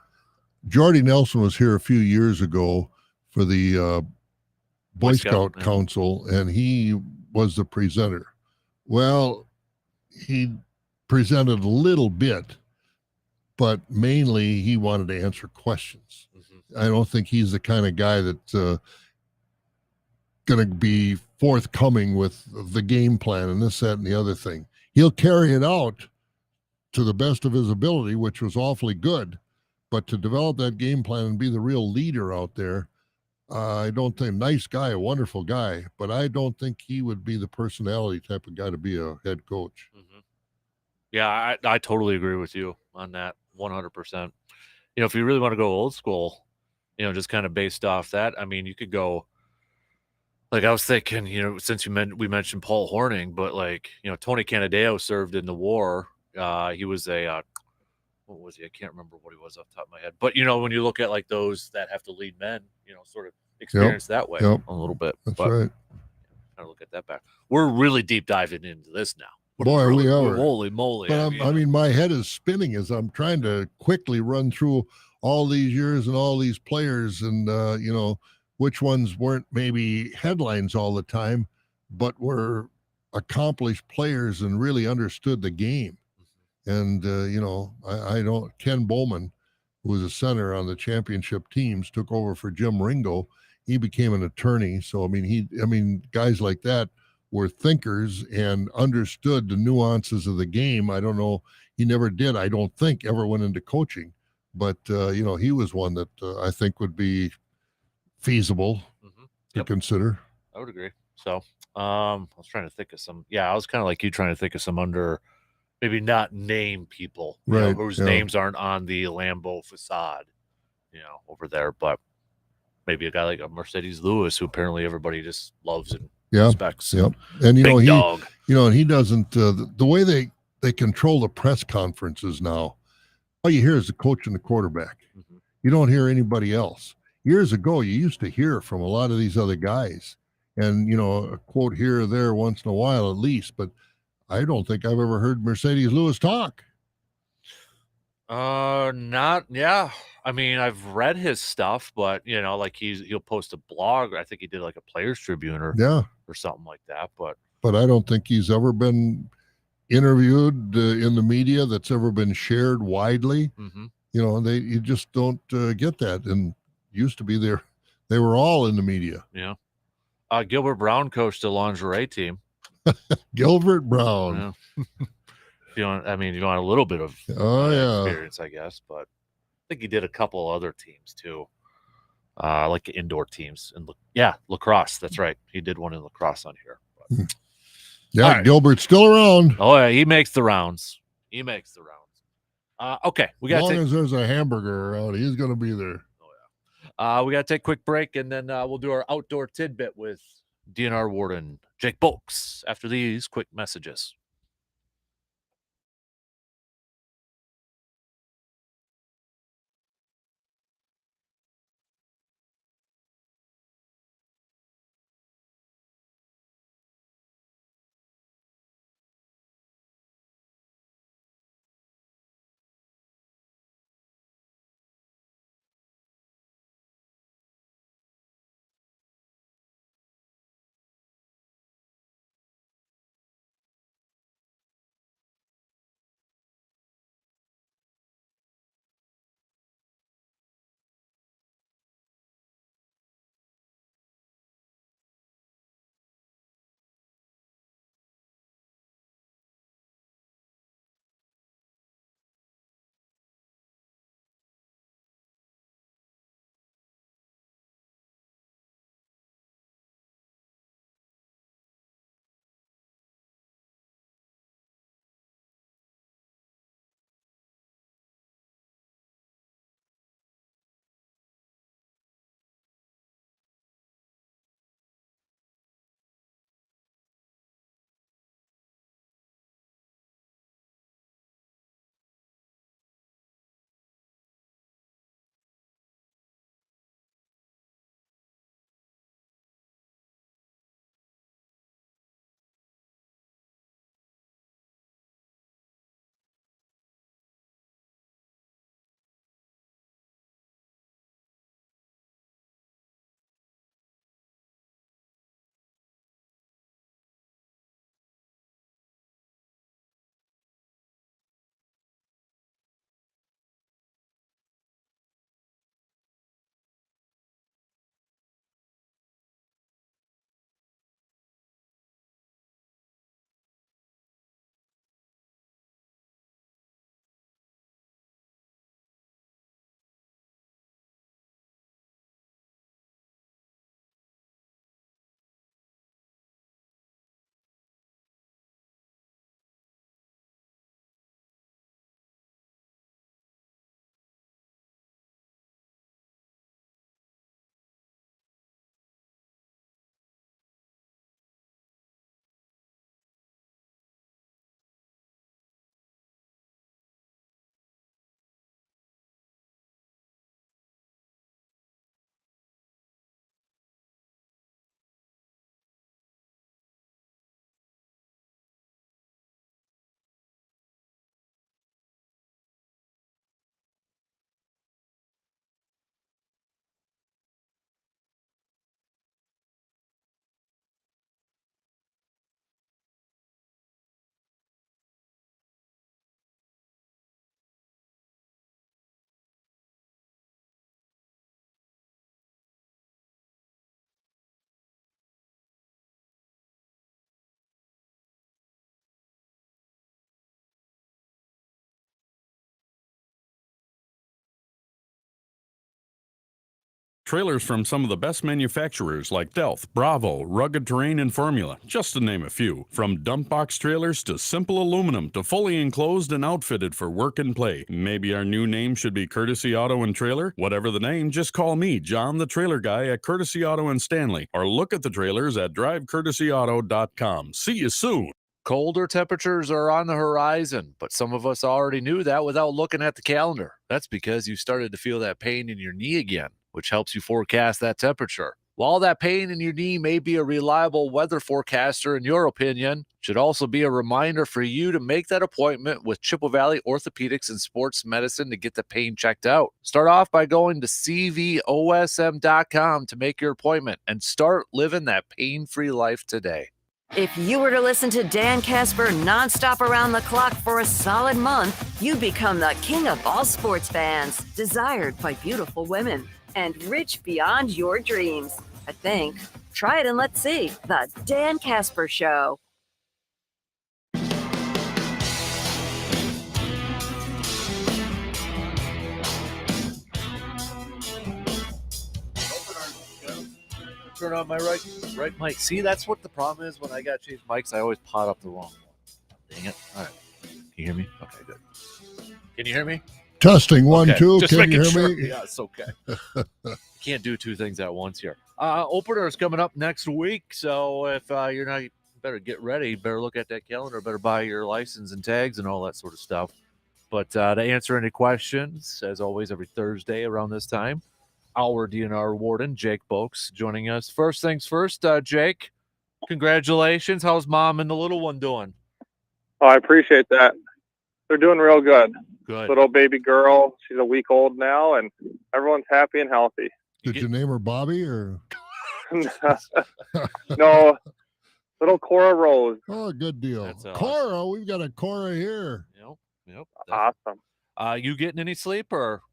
Jordy Nelson was here a few years ago for the Boy Scout Council, and he was the presenter. Well, he presented a little bit, but mainly he wanted to answer questions. Mm-hmm. I don't think he's the kind of guy that's going to be forthcoming with the game plan and this, that, and the other thing. He'll carry it out to the best of his ability, which was awfully good. But to develop that game plan and be the real leader out there, I don't think, nice guy, a wonderful guy, but I don't think he would be the personality type of guy to be a head coach. Mm-hmm. Yeah, I totally agree with you on that 100%. You know, if you really want to go old school, you know, just kind of based off that, I mean, you could go, like I was thinking, you know, since we mentioned Paul Hornung, but like, you know, Tony Canadeo served in the war. He was what was he? I can't remember what he was off the top of my head. But, you know, when you look at like those that have to lead men, you know, sort of experience that way a little bit. That's right. Kind of look at that back. We're really deep diving into this now. Boy, we are. Holy moly. But I mean, my head is spinning as I'm trying to quickly run through all these years and all these players and, you know, which ones weren't maybe headlines all the time, but were accomplished players and really understood the game. And I don't. Ken Bowman, who was a center on the championship teams, took over for Jim Ringo. He became an attorney. So guys like that were thinkers and understood the nuances of the game. I don't know. He never did. I don't think ever went into coaching, but he was one that I think would be feasible to consider. I would agree. So, I was trying to think of some. Yeah, I was kind of like you, trying to think of some under, maybe not name people, Right, whose yeah. names aren't on the Lambeau facade, over there. But maybe a guy like a Mercedes Lewis, who apparently everybody just loves and respects. Yep. And Big dog. And he doesn't. The way they control the press conferences now, all you hear is the coach and the quarterback. Mhm. You don't hear anybody else. Years ago, you used to hear from a lot of these other guys, and a quote here or there once in a while at least. But I don't think I've ever heard Mercedes Lewis talk. Not, yeah. I mean, I've read his stuff, but like he'll post a blog. I think he did like a Players Tribune or something like that. But I don't think he's ever been interviewed in the media that's ever been shared widely. Mm-hmm. You just don't get that. And used to be there, they were all in the media. Yeah. Gilbert Brown coached a lingerie team. Gilbert Brown. Yeah. If you want a little bit of experience, I guess. But I think he did a couple other teams too, like indoor teams and lacrosse. That's right. He did one in lacrosse on here. But, right. Gilbert's still around. Oh yeah, he makes the rounds. Okay, we got. As long as there's a hamburger around, he's going to be there. Oh yeah. We got to take a quick break, and then we'll do our outdoor tidbit with DNR warden Jake Bolks after these quick messages. Trailers from some of the best manufacturers like Delft, Bravo, Rugged Terrain, and Formula, just to name a few. From dump box trailers to simple aluminum to fully enclosed and outfitted for work and play. Maybe our new name should be Courtesy Auto and Trailer? Whatever the name, just call me, John the Trailer Guy at Courtesy Auto and Stanley, or look at the trailers at drivecourtesyauto.com. See you soon. Colder temperatures are on the horizon, but some of us already knew that without looking at the calendar. That's because you started to feel that pain in your knee again, which helps you forecast that temperature. While that pain in your knee may be a reliable weather forecaster in your opinion, should also be a reminder for you to make that appointment with Chippewa Valley Orthopedics and Sports Medicine to get the pain checked out. Start off by going to cvosm.com to make your appointment and start living that pain-free life today. If you were to listen to Dan Kasper nonstop around the clock for a solid month, you'd become the king of all sports fans, desired by beautiful women, and rich beyond your dreams. I think. Try it and let's see. The Dan Kasper Show. Turn on my right mic. See, that's what the problem is when I got to change mics. I always pot up the wrong one. Dang it. All right. Can you hear me? Okay, good. Can you hear me? Testing 1, okay. 2. Just Can you hear sure. me? Yeah, it's okay. Can't do two things at once here. Opener is coming up next week, so if you're not, you better get ready. Better look at that calendar. Better buy your license and tags and all that sort of stuff. But to answer any questions, as always, every Thursday around this time, our DNR warden, Jake Boakes, joining us. First things first, Jake, congratulations. How's mom and the little one doing? Oh, I appreciate that. They're doing real good. Good. Little baby girl, she's a week old now, and everyone's happy and healthy. Did you name her Bobby or? No, little Cora Rose. Oh, good deal. That's Cora, awesome. we've got a Cora here. Yep. Awesome. You getting any sleep or?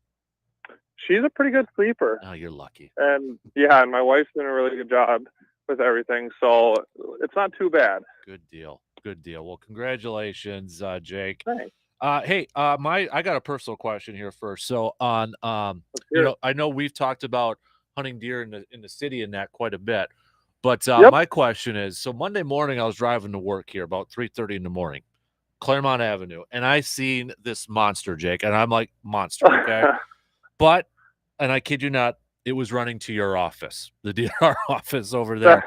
She's a pretty good sleeper. Oh, you're lucky. And and my wife's doing a really good job with everything, so it's not too bad. Good deal. Well, congratulations, Jake. Thanks. Hey, I got a personal question here first. So on, I know we've talked about hunting deer in the city and that quite a bit, but my question is, so Monday morning I was driving to work here about 3:30 in the morning, Claremont Avenue, and I seen this monster, Jake, and I'm like, monster, okay, but, and I kid you not, it was running to your office, the DNR office over there.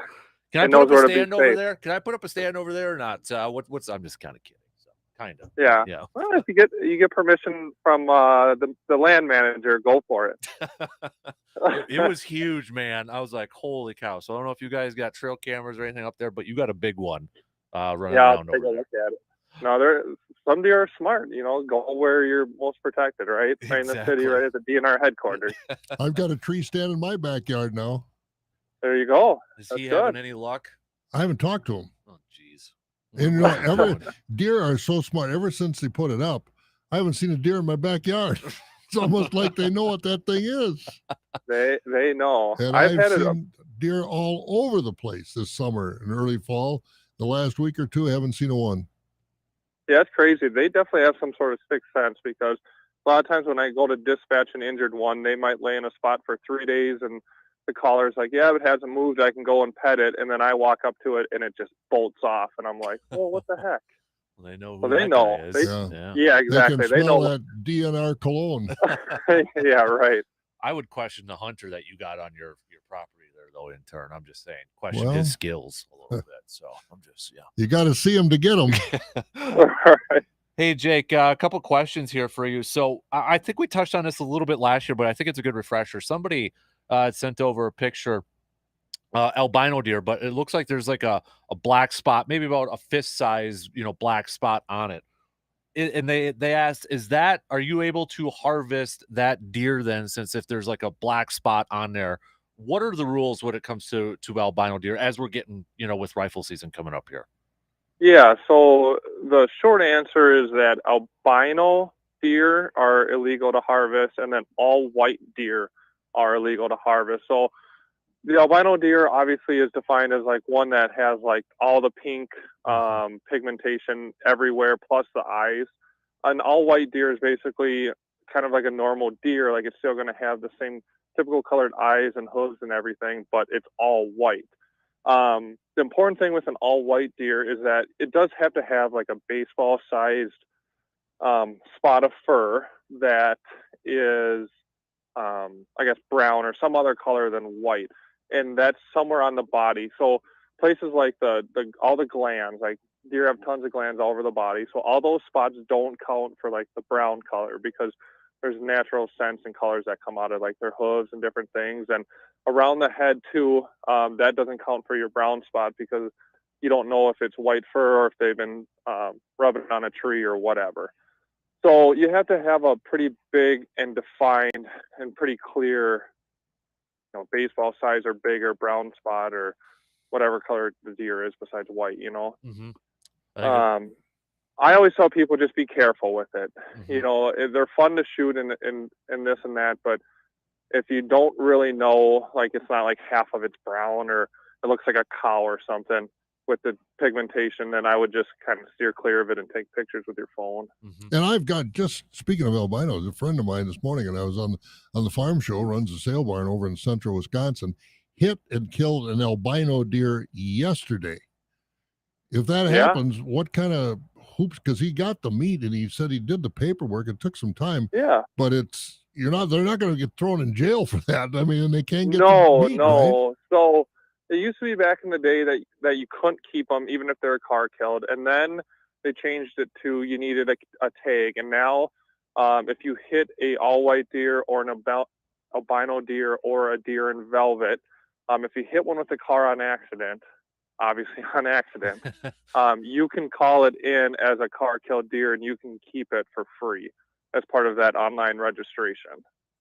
Can I put up a stand over there? Can I put up a stand over there or not? What's? I'm just kind of kidding. So, kind of. Yeah. Yeah. Well, if you get permission from the land manager, go for it. It was huge, man. I was like, holy cow. So I don't know if you guys got trail cameras or anything up there, but you got a big one running around I'll take over a look at it. No, some deer are smart. Go where you're most protected, right? Right in the city, right at the DNR headquarters. I've got a tree stand in my backyard now. There you go. Is he having any luck? I haven't talked to him. Oh, jeez. And deer are so smart. Ever since they put it up, I haven't seen a deer in my backyard. It's almost like they know what that thing is. They know. And I've seen deer all over the place this summer and early fall. The last week or two, I haven't seen a one. Yeah, it's crazy. They definitely have some sort of sixth sense, because a lot of times when I go to dispatch an injured one, they might lay in a spot for 3 days, and the caller's like, yeah, if it hasn't moved, I can go and pet it. And then I walk up to it and it just bolts off. And I'm like, well, what the heck? Well, they know who well, they that know. guy is. Yeah, exactly. They can smell that DNR cologne. Yeah, right. I would question the hunter that you got on your property there, though, in turn. I'm just saying, question his skills a little bit. So I'm just, You got to see him to get them. Right. Hey, Jake, a couple questions here for you. So I think we touched on this a little bit last year, but I think it's a good refresher. Somebody sent over a picture, albino deer, but it looks like there's like a black spot, maybe about a fist size, black spot on it. And they asked, are you able to harvest that deer then, since if there's like a black spot on there? What are the rules when it comes to albino deer as we're getting, with rifle season coming up here? Yeah, so the short answer is that albino deer are illegal to harvest, and then all white deer are illegal to harvest. So the albino deer obviously is defined as like one that has like all the pink pigmentation everywhere, plus the eyes. An all white deer is basically kind of like a normal deer, like it's still going to have the same typical colored eyes and hooves and everything, but it's all white. The important thing with an all white deer is that it does have to have like a baseball sized spot of fur that is, I guess, brown or some other color than white. And that's somewhere on the body. So places like all the glands, like deer have tons of glands all over the body. So all those spots don't count for like the brown color, because there's natural scents and colors that come out of like their hooves and different things. And around the head too, that doesn't count for your brown spot, because you don't know if it's white fur or if they've been rubbing on a tree or whatever. So you have to have a pretty big and defined and pretty clear, baseball size or bigger brown spot or whatever color the deer is besides white, Mm-hmm. I always tell people just be careful with it. Mm-hmm. They're fun to shoot and this and that, but if you don't really know, like it's not like half of it's brown or it looks like a cow or something with the pigmentation, then I would just kind of steer clear of it and take pictures with your phone. Mm-hmm. And I've got, just speaking of albinos, a friend of mine this morning, and I was on the farm show, runs a sale barn over in central Wisconsin, hit and killed an albino deer yesterday. If that happens, what kind of hoops? Because he got the meat and he said he did the paperwork. It took some time. Yeah. But they're not going to get thrown in jail for that. I mean, they can't get the meat, right? So it used to be back in the day that you couldn't keep them even if they were car killed, and then they changed it to you needed a tag. And now, if you hit a all white deer or an albino deer or a deer in velvet, if you hit one with a car on accident, obviously on accident, you can call it in as a car killed deer and you can keep it for free as part of that online registration.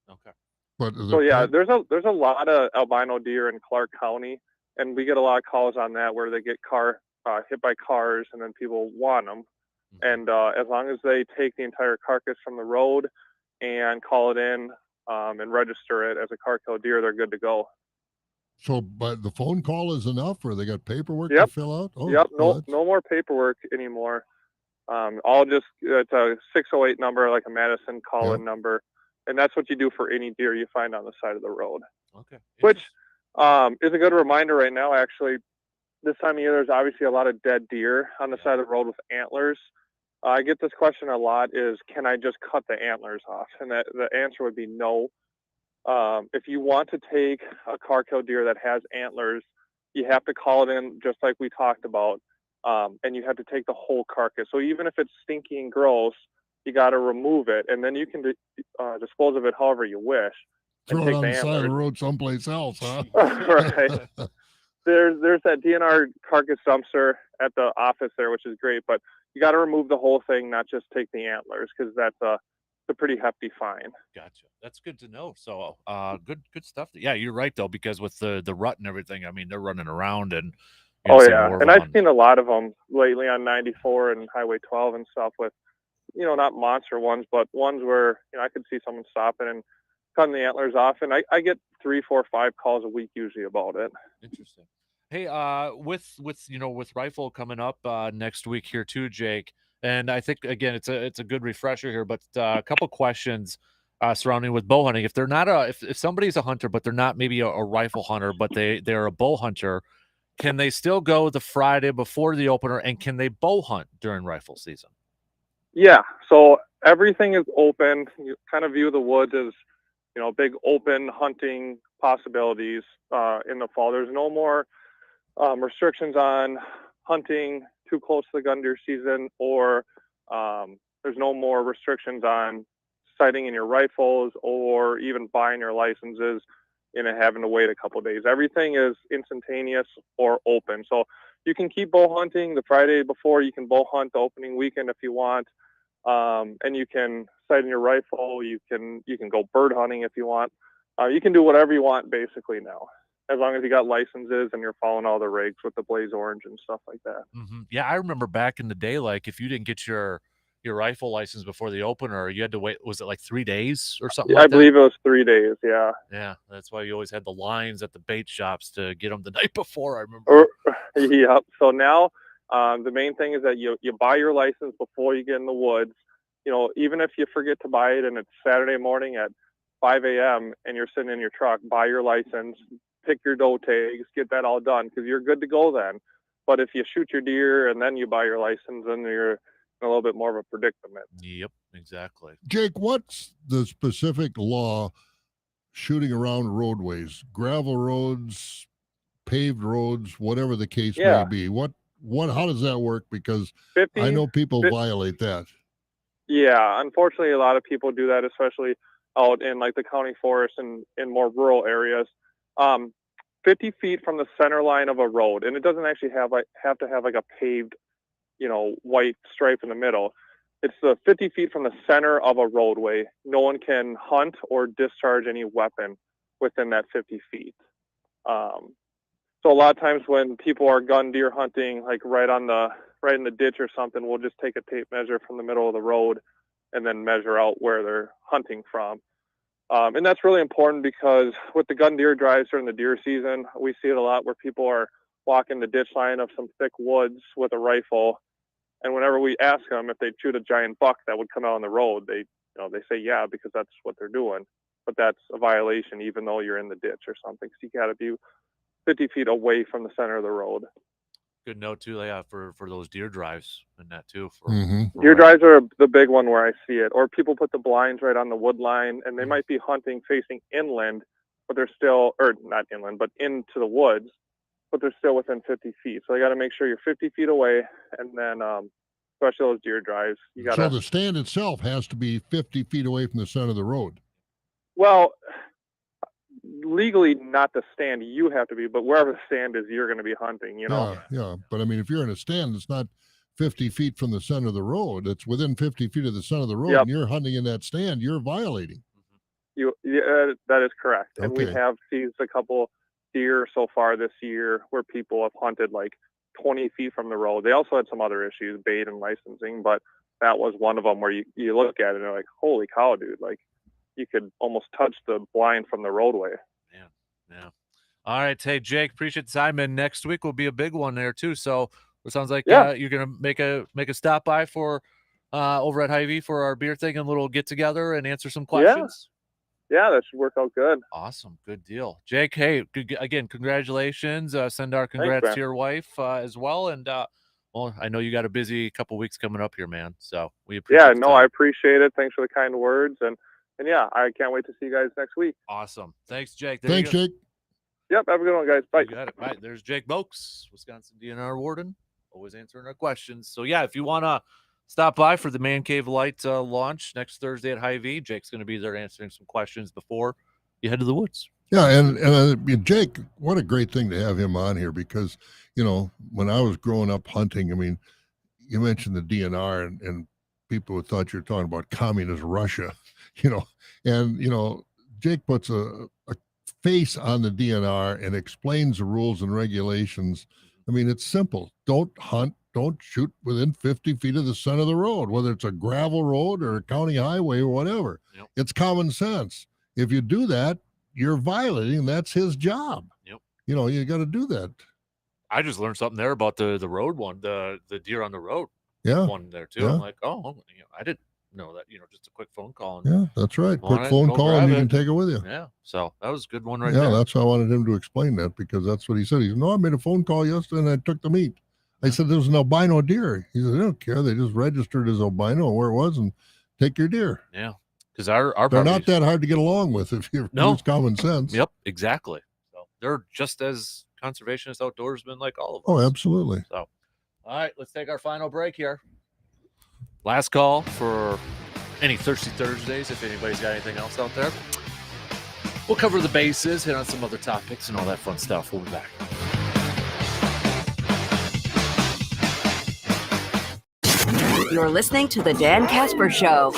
Okay. But so yeah, there's a lot of albino deer in Clark County, and we get a lot of calls on that where they get hit by cars and then people want them. Mm-hmm. And as long as they take the entire carcass from the road and call it in and register it as a car killed deer, they're good to go. So, but the phone call is enough, or they got paperwork to fill out? Oh, yep. No more paperwork anymore. It's a 608 number, like a Madison call-in number, and that's what you do for any deer you find on the side of the road. Okay. Which is a good reminder right now. Actually, this time of year, there's obviously a lot of dead deer on the side of the road with antlers. I get this question a lot: is can I just cut the antlers off? And the answer would be no. If you want to take a car kill deer that has antlers, you have to call it in just like we talked about, and you have to take the whole carcass. So even if it's stinky and gross, you got to remove it, and then you can dispose of it however you wish. Throw it on the side of the road someplace else, huh? Right. There's that DNR carcass dumpster at the office there, which is great, but you got to remove the whole thing, not just take the antlers, because that's a pretty hefty fine. Gotcha. That's good to know. So, good stuff. Yeah, you're right though, because with the rut and everything, I mean, they're running around and. And I've seen a lot of them lately on 94 and Highway 12 and stuff with, not monster ones, but ones where I could see someone stopping and cutting the antlers off, and I get 3, 4, 5 calls a week usually about it. Interesting. Hey, with rifle coming up next week here too, Jake. And I think again, it's a good refresher here, but a couple questions surrounding with bow hunting. If they're not if somebody's a hunter, but they're not maybe a rifle hunter, but they're a bow hunter, can they still go the Friday before the opener, and can they bow hunt during rifle season? Yeah. So everything is open. You kind of view the woods as, big open hunting possibilities in the fall. There's no more restrictions on hunting too close to the gun deer season, or there's no more restrictions on sighting in your rifles or even buying your licenses and having to wait a couple of days. Everything is instantaneous or open. So you can keep bow hunting the Friday before. You can bow hunt the opening weekend if you want, and you can sight in your rifle. You can go bird hunting if you want. You can do whatever you want basically now, as long as you got licenses and you're following all the regs with the Blaze Orange and stuff like that. Mm-hmm. Yeah, I remember back in the day, like if you didn't get your rifle license before the opener, you had to wait. Was it like 3 days or something? I believe it was 3 days. Yeah. Yeah, that's why you always had the lines at the bait shops to get them the night before. I remember. Yep. So now, the main thing is that you buy your license before you get in the woods. Even if you forget to buy it and it's Saturday morning at 5 a.m. and you're sitting in your truck, buy your license, pick your doe tags, get that all done, because you're good to go then. But if you shoot your deer and then you buy your license, then you're in a little bit more of a predicament. Yep, exactly. Jake, what's the specific law shooting around roadways, gravel roads, paved roads, whatever the case may be? How does that work? Because 50, I know people violate that. Yeah, unfortunately, a lot of people do that, especially out in like the county forest and in more rural areas. 50 feet from the center line of a road, and it doesn't actually have to have like a paved, white stripe in the middle. It's the 50 feet from the center of a roadway. No one can hunt or discharge any weapon within that 50 feet. So a lot of times when people are gun deer hunting, like right in the ditch or something, we'll just take a tape measure from the middle of the road and then measure out where they're hunting from. And that's really important because with the gun deer drives during the deer season, we see it a lot where people are walking the ditch line of some thick woods with a rifle. And whenever we ask them if they'd shoot a giant buck that would come out on the road, they say, yeah, because that's what they're doing. But that's a violation, even though you're in the ditch or something. So you got to be 50 feet away from the center of the road. Good note too, for those deer drives and that too. Deer drives are the big one where I see it. Or people put the blinds right on the wood line, and they might be hunting facing inland, but they're still, or not inland, but into the woods, but they're still within 50 feet. So you got to make sure you're 50 feet away, and then especially those deer drives, you got to. So the stand itself has to be 50 feet away from the center of the road. Well, legally not the stand you have to be, but wherever the stand is, you're going to be hunting, Yeah. But I mean, if you're in a stand, it's not 50 feet from the center of the road. It's within 50 feet of the center of the road, and you're hunting in that stand, you're violating. That is correct. And Okay. we have seized a couple deer so far this year where people have hunted like 20 feet from the road. They also had some other issues, bait and licensing, but that was one of them where you look at it and you're like, holy cow, dude, like you could almost touch the blind from the roadway. Yeah. All right. Hey, Jake, appreciate the time. And next week will be a big one there too. So it sounds like you're going to make a stop by for over at Hy-Vee for our beer thing and a little get together and answer some questions. Yeah, that should work out good. Awesome. Good deal. Jake, hey, again, congratulations. Send our congrats to your wife as well. And well, I know you got a busy couple weeks coming up here, man. So we appreciate it. I appreciate it. Thanks for the kind words. And yeah, I can't wait to see you guys next week. Awesome. Thanks, Jake. Thanks, Jake. Yep. Have a good one, guys. Bye. You got it. Right. There's Jake Boakes, Wisconsin DNR warden, always answering our questions. So yeah, if you want to stop by for the Man Cave Light launch next Thursday at Hy-Vee, Jake's going to be there answering some questions before you head to the woods. Yeah, and Jake, what a great thing to have him on here because, when I was growing up hunting, I mean, you mentioned the DNR and people thought you were talking about communist Russia, and Jake puts a face on the DNR and explains the rules and regulations. I mean, it's simple. Don't shoot within 50 feet of the center of the road, whether it's a gravel road or a county highway or whatever. Yep. It's common sense. If you do that, you're violating. That's his job. Yep. You got to do that. I just learned something there about the road one, the deer on the road one there too. Yeah. I'm like, I didn't know that, just a quick phone call. Yeah, that's right. Quick phone call and you can take it with you. Yeah. So that was a good one right there. Yeah, that's how I wanted him to explain that because that's what he said. He said, no, I made a phone call yesterday and I took the meat. I said, there was an albino deer. He said, they don't care. They just registered as albino where it was and take your deer. Yeah. Because our they're not that hard to get along with if you use common sense. Yep, exactly. So they're just as conservationist outdoorsmen like all of us. Oh, absolutely. So, all right, let's take our final break here. Last call for any Thirsty Thursdays. If anybody's got anything else out there, we'll cover the bases, hit on some other topics, and all that fun stuff. We'll be back. You're listening to the Dan Kasper Show.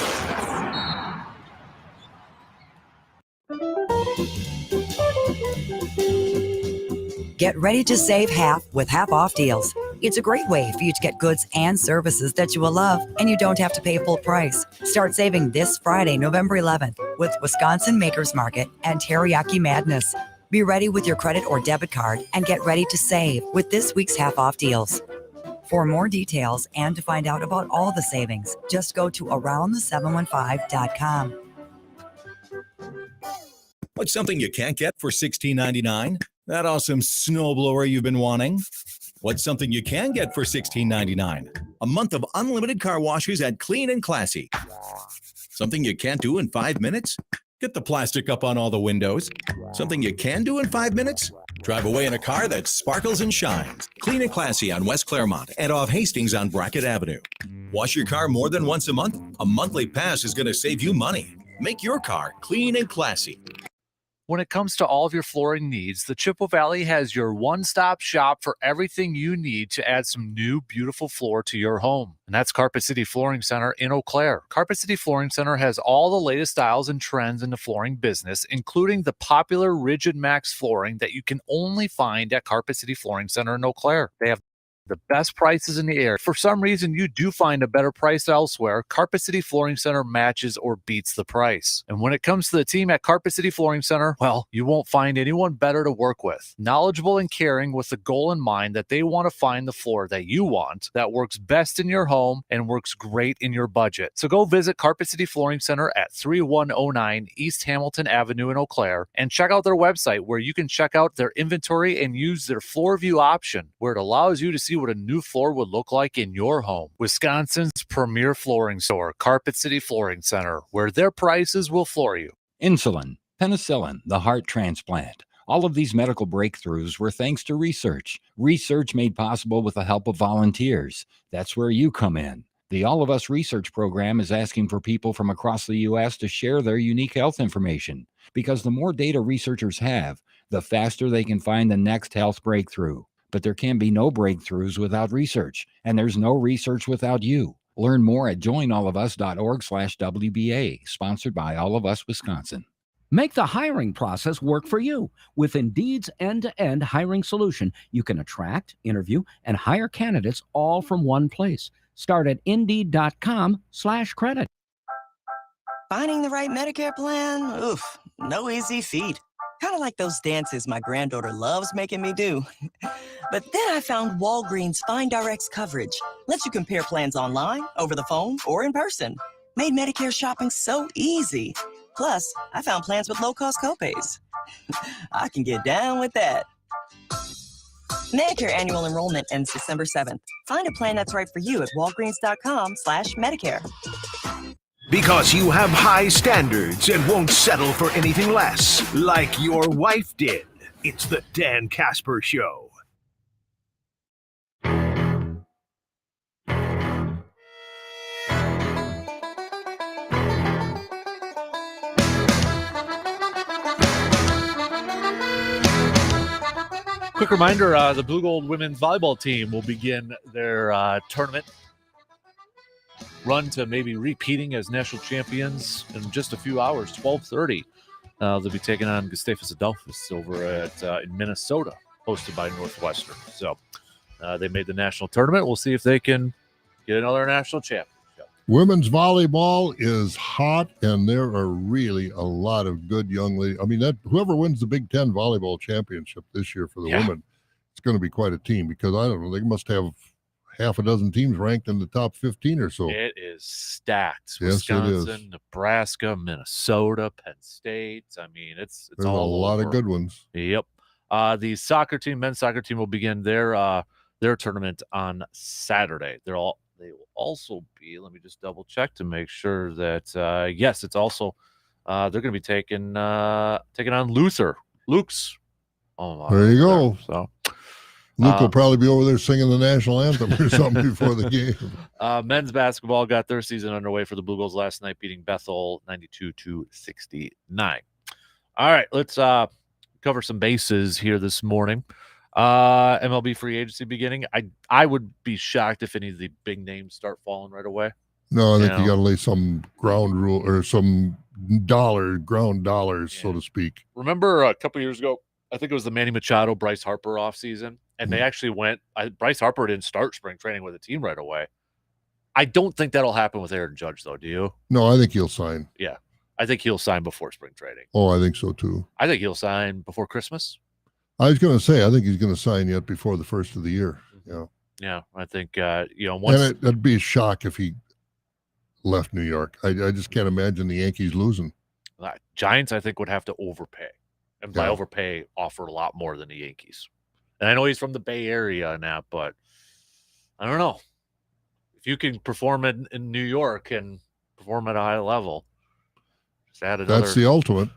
Get ready to save half with half-off deals. It's a great way for you to get goods and services that you will love, and you don't have to pay full price. Start saving this Friday, November 11th, with Wisconsin Makers Market and Teriyaki Madness. Be ready with your credit or debit card and get ready to save with this week's half-off deals. For more details and to find out about all the savings, just go to aroundthe715.com. What's something you can't get for $16.99? That awesome snowblower you've been wanting? What's something you can get for $16.99? A month of unlimited car washes at Clean and Classy. Something you can't do in 5 minutes? Get the plastic up on all the windows. Something you can do in 5 minutes? Drive away in a car that sparkles and shines. Clean and Classy on West Claremont and off Hastings on Brackett Avenue. Wash your car more than once a month? A monthly pass is going to save you money. Make your car clean and classy. When it comes to all of your flooring needs, the Chippewa Valley has your one-stop shop for everything you need to add some new, beautiful floor to your home. And that's Carpet City Flooring Center in Eau Claire. Carpet City Flooring Center has all the latest styles and trends in the flooring business, including the popular Rigid Max flooring that you can only find at Carpet City Flooring Center in Eau Claire. They have the best prices in the area. For some reason, you do find a better price elsewhere. Carpet City Flooring Center matches or beats the price. And when it comes to the team at Carpet City Flooring Center, well, you won't find anyone better to work with. Knowledgeable and caring with the goal in mind that they want to find the floor that you want, that works best in your home and works great in your budget. So go visit Carpet City Flooring Center at 3109 East Hamilton Avenue in Eau Claire and check out their website where you can check out their inventory and use their floor view option where it allows you to see what a new floor would look like in your home. Wisconsin's premier flooring store, Carpet City Flooring Center, where their prices will floor you. Insulin, penicillin, the heart transplant. All of these medical breakthroughs were thanks to research made possible with the help of volunteers. That's where you come in. The All of Us Research Program is asking for people from across the U.S. to share their unique health information, because the more data researchers have, the faster they can find the next health breakthrough. But there can be no breakthroughs without research, and there's no research without you. Learn more at joinallofus.org/WBA, sponsored by All of Us Wisconsin. Make the hiring process work for you. With Indeed's end-to-end hiring solution, you can attract, interview, and hire candidates all from one place. Start at Indeed.com/credit. Finding the right Medicare plan? Oof, no easy feat. Kind of like those dances my granddaughter loves making me do. But then I found Walgreens Find Rx coverage. Lets you compare plans online, over the phone, or in person. Made Medicare shopping so easy. Plus, I found plans with low-cost copays. I can get down with that. Medicare annual enrollment ends December 7th. Find a plan that's right for you at walgreens.com/Medicare. Because you have high standards and won't settle for anything less, like your wife did. It's the Dan Kasper Show. Quick reminder, the Blue Gold women's volleyball team will begin their tournament run to maybe repeating as national champions in just a few hours, 12:30. They'll be taking on Gustavus Adolphus over at in Minnesota, hosted by Northwestern. So they made the national tournament. We'll see if they can get another national championship. Women's volleyball is hot, and there are really a lot of good young ladies. I mean, that whoever wins the Big Ten volleyball championship this year for the women, it's going to be quite a team, because I don't know, they must have half a dozen teams ranked in the top 15 or so. It is stacked. Yes, Wisconsin, it is. Nebraska, Minnesota, Penn State. I mean, it's There's all a lot over. of good ones. Yep. The soccer team, men's soccer team, will begin their tournament on Saturday. They will also be, let me just double check to make sure that yes, it's also they're going to be taking on Luke's. Oh, there you go. So Luke will probably be over there singing the national anthem or something before the game. Men's basketball got their season underway for the Blue Goals last night, beating Bethel 92-69. All right, let's cover some bases here this morning. MLB free agency beginning. I would be shocked if any of the big names start falling right away. No, I think you got to lay some ground rule or some ground dollars, so to speak. Remember a couple years ago, I think it was the Manny Machado, Bryce Harper offseason, and they actually went. Bryce Harper didn't start spring training with the team right away. I don't think that'll happen with Aaron Judge, though. Do you? No, I think he'll sign. Yeah, I think he'll sign before spring training. Oh, I think so too. I think he'll sign before Christmas. I was going to say, I think he's going to sign yet before the first of the year. Yeah. Yeah, I think And once it'd be a shock if he left New York. I just can't imagine the Yankees losing. Giants, I think, would have to overpay. And by overpay, offer a lot more than the Yankees. And I know he's from the Bay Area and that, but I don't know. If you can perform in New York and perform at a high level, just add another. That's the ultimate.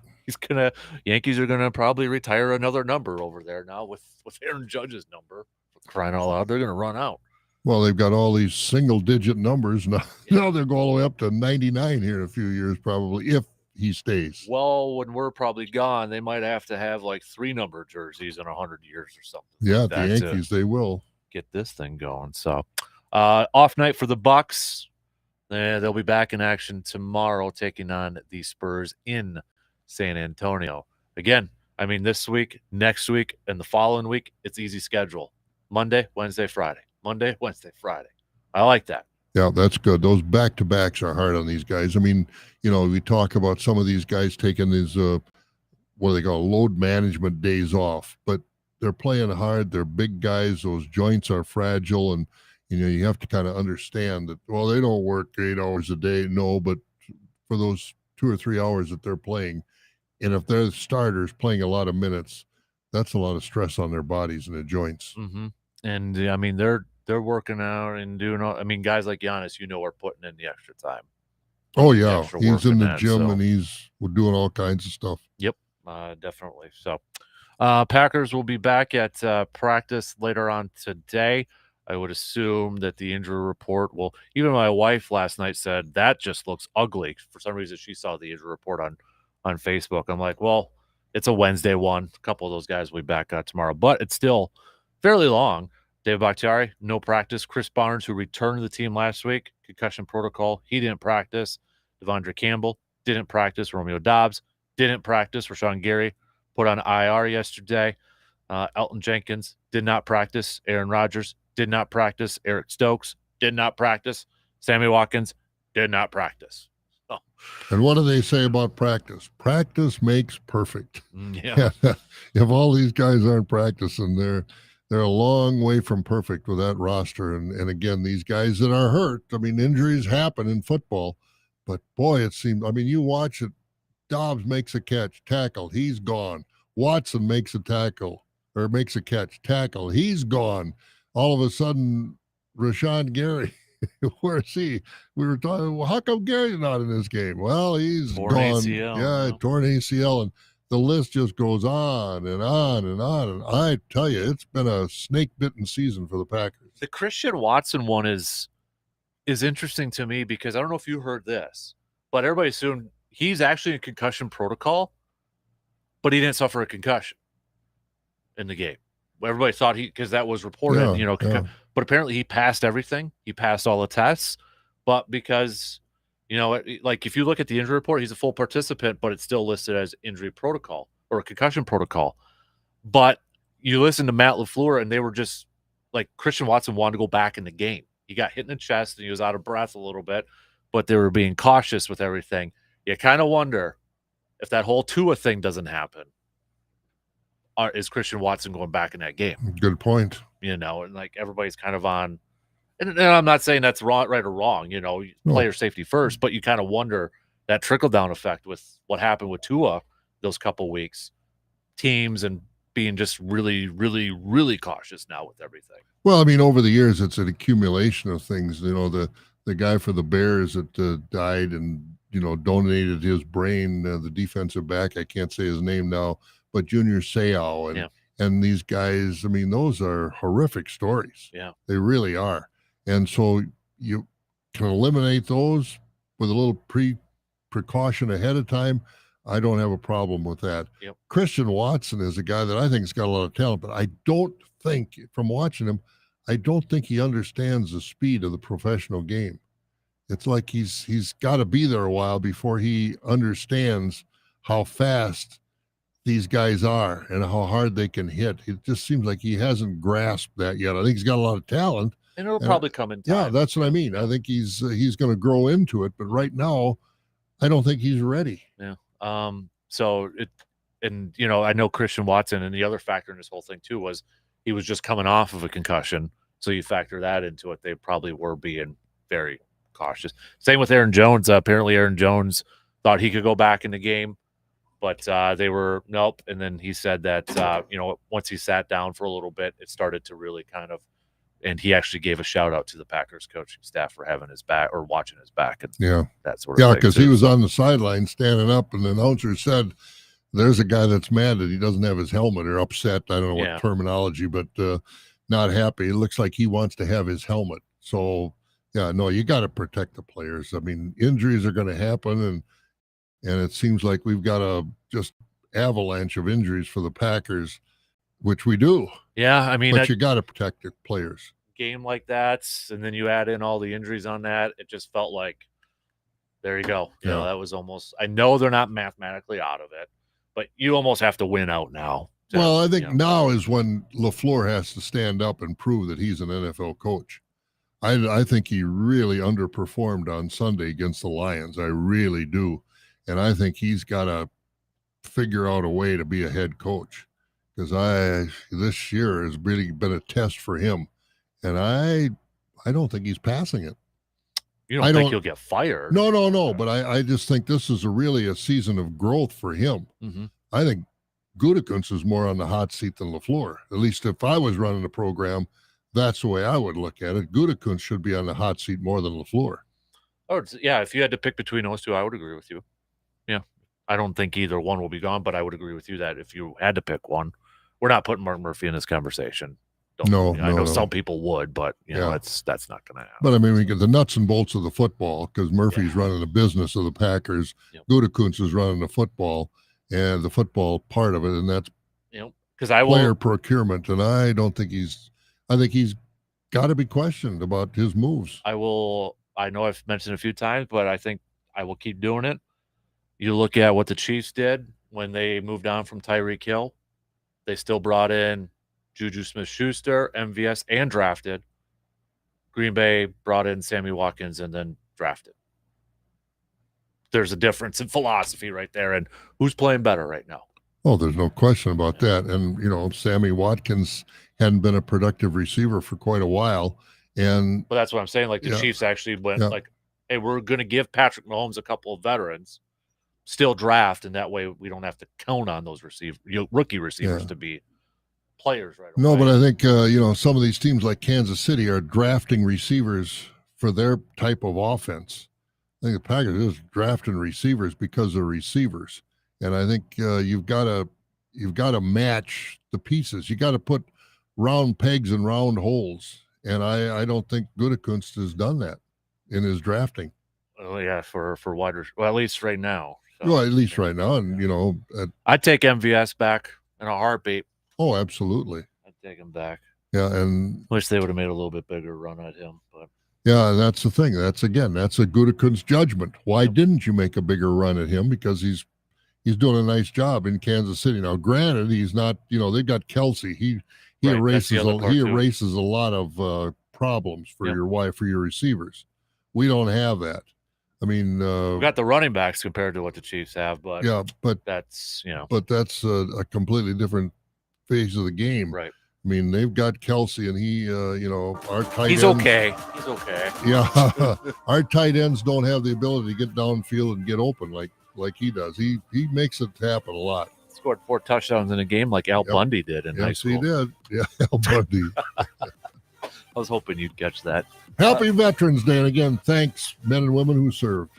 Yankees are gonna probably retire another number over there now with Aaron Judge's number. For crying out loud, they're gonna run out. Well, they've got all these single-digit numbers now. Now they'll go all the way up to 99 here in a few years, probably, if he stays. Well, when we're probably gone, they might have to have like 3-number jerseys in 100 years or something. Yeah, the Yankees, they will get this thing going. So, off night for the Bucks. They'll be back in action tomorrow, taking on the Spurs in San Antonio. Again, I mean, this week, next week, and the following week, it's easy schedule. Monday, Wednesday, Friday. Monday, Wednesday, Friday. I like that. Yeah, that's good. Those back-to-backs are hard on these guys. I mean, we talk about some of these guys taking these, what do they call, load management days off, but they're playing hard. They're big guys. Those joints are fragile, and, you have to kind of understand that, well, they don't work 8 hours a day. No, but for those 2 or 3 hours that they're playing, and if they're starters playing a lot of minutes, that's a lot of stress on their bodies and their joints. Mm-hmm. And, I mean, they're working out and doing all. I mean, guys like Giannis, are putting in the extra time. Oh yeah, he's in the gym and we're doing all kinds of stuff. Yep, definitely. So, Packers will be back at practice later on today. I would assume that the injury report will. Even my wife last night said that just looks ugly. For some reason, she saw the injury report on Facebook. I'm like, well, it's a Wednesday one. A couple of those guys will be back tomorrow, but it's still fairly long. David Bakhtiari, no practice. Chris Barnes, who returned to the team last week, concussion protocol, he didn't practice. Devondre Campbell didn't practice. Romeo Dobbs didn't practice. Rashawn Gary put on IR yesterday. Elton Jenkins did not practice. Aaron Rodgers did not practice. Eric Stokes did not practice. Sammy Watkins did not practice. Oh. And what do they say about practice? Practice makes perfect. Yeah. If all these guys aren't practicing, they're a long way from perfect with that roster. And again, these guys that are hurt, I mean, injuries happen in football, but boy, it seems, I mean, you watch it, Dobbs makes a catch, tackle, he's gone. Watson makes a tackle or makes a catch, tackle, he's gone. All of a sudden, Rashawn Gary, where's he? We were talking, well, how come Gary's not in this game? Well, he's torn gone. ACL. Yeah, torn ACL. And the list just goes on and on and on. And I tell you, it's been a snake-bitten season for the Packers. The Christian Watson one is interesting to me because I don't know if you heard this, but everybody assumed he's actually in concussion protocol, but he didn't suffer a concussion in the game. Everybody thought because that was reported, but apparently he passed everything. He passed all the tests, but because like if you look at the injury report, he's a full participant, but it's still listed as injury protocol or a concussion protocol. But you listen to Matt LaFleur, and they were just like Christian Watson wanted to go back in the game. He got hit in the chest, and he was out of breath a little bit, but they were being cautious with everything. You kind of wonder if that whole Tua thing doesn't happen. Is Christian Watson going back in that game? Good point. And like everybody's kind of on. And I'm not saying that's wrong, right or wrong, player safety first, but you kind of wonder that trickle-down effect with what happened with Tua those couple weeks, teams and being just really, really, really cautious now with everything. Well, I mean, over the years, it's an accumulation of things. The guy for the Bears that died and, donated his brain, the defensive back, I can't say his name now, but Junior Seau and these guys, I mean, those are horrific stories. Yeah. They really are. And so you can eliminate those with a little precaution ahead of time. I don't have a problem with that. Yep. Christian Watson is a guy that I think has got a lot of talent, but I don't think, from watching him, I don't think he understands the speed of the professional game. It's like he's got to be there a while before he understands how fast these guys are and how hard they can hit. It just seems like he hasn't grasped that yet. I think he's got a lot of talent. And it'll probably come in time. Yeah, that's what I mean. I think he's going to grow into it, but right now, I don't think he's ready. Yeah. I know Christian Watson, and the other factor in this whole thing too was he was just coming off of a concussion. So you factor that into it. They probably were being very cautious. Same with Aaron Jones. Apparently Aaron Jones thought he could go back in the game, but they were nope. And then he said that once he sat down for a little bit, it started to really kind of. And he actually gave a shout out to the Packers coaching staff for having his back or watching his back and that sort of thing. Yeah, because he was on the sideline standing up, and the announcer said, "There's a guy that's mad that he doesn't have his helmet or upset." I don't know what terminology, but not happy. It looks like he wants to have his helmet. So, you got to protect the players. I mean, injuries are going to happen, and it seems like we've got a just avalanche of injuries for the Packers, which we do. Yeah, I mean, but you got to protect the players. Game like that, and then you add in all the injuries on that, it just felt like, there you go. You know, that was almost. I know they're not mathematically out of it, but you almost have to win out now. Well, I think now is when LaFleur has to stand up and prove that he's an NFL coach. I think he really underperformed on Sunday against the Lions. I really do, and I think he's got to figure out a way to be a head coach. Because this year has really been a test for him, and I don't think he's passing it. You don't think he'll get fired? No. But I just think this is really a season of growth for him. Mm-hmm. I think Gutekunst is more on the hot seat than LaFleur. At least if I was running the program, that's the way I would look at it. Gutekunst should be on the hot seat more than LaFleur. Oh, yeah. If you had to pick between those two, I would agree with you. Yeah. I don't think either one will be gone, but I would agree with you that if you had to pick one, we're not putting Mark Murphy in this conversation. I know some people would, but that's not going to happen. But I mean, we get the nuts and bolts of the football because Murphy's running the business of the Packers. Yep. Gutekunst is running the football and the football part of it, and that's because player procurement. And I think he's got to be questioned about his moves. I know I've mentioned it a few times, but I think I will keep doing it. You look at what the Chiefs did when they moved on from Tyreek Hill. They still brought in Juju Smith-Schuster, MVS, and drafted. Green Bay brought in Sammy Watkins and then drafted. There's a difference in philosophy right there, and who's playing better right now? Oh, there's no question about that. And, Sammy Watkins hadn't been a productive receiver for quite a while. But that's what I'm saying. Like the Chiefs actually went hey, we're going to give Patrick Mahomes a couple of veterans, still draft, and that way we don't have to count on those rookie receivers to be players right away. No, but I think some of these teams like Kansas City are drafting receivers for their type of offense. I think the Packers is drafting receivers because of receivers, and I think you've got to match the pieces. You got to put round pegs in round holes, and I don't think Gutekunst has done that in his drafting. Oh yeah, for wide receivers. Well, at least right now. Well, at least right now, and I'd take MVS back in a heartbeat. Oh, absolutely. I'd take him back. Yeah, and wish they would have made a little bit bigger run at him, but yeah, that's the thing. That's a Gutekunst judgment. Why didn't you make a bigger run at him? Because he's doing a nice job in Kansas City. Now, granted, he's not. They've got Kelsey. He erases a lot of problems for your receivers. We don't have that. I mean, we've got the running backs compared to what the Chiefs have, but that's that's a completely different phase of the game, right? I mean, they've got Kelsey, and he, our tight ends. He's okay. He's okay. Yeah, our tight ends don't have the ability to get downfield and get open like he does. He makes it happen a lot. Scored 4 touchdowns in a game like Al Bundy did in high school. Yes, he did. Yeah, Al Bundy. I was hoping you'd catch that. Happy Veterans Day. And again, thanks, men and women who served.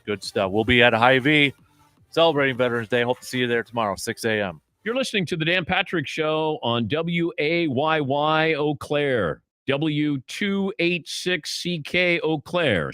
Good stuff. We'll be at Hy-Vee celebrating Veterans Day. Hope to see you there tomorrow, 6 a.m. You're listening to the Dan Patrick Show on WAYY Eau Claire, W286CK Eau Claire.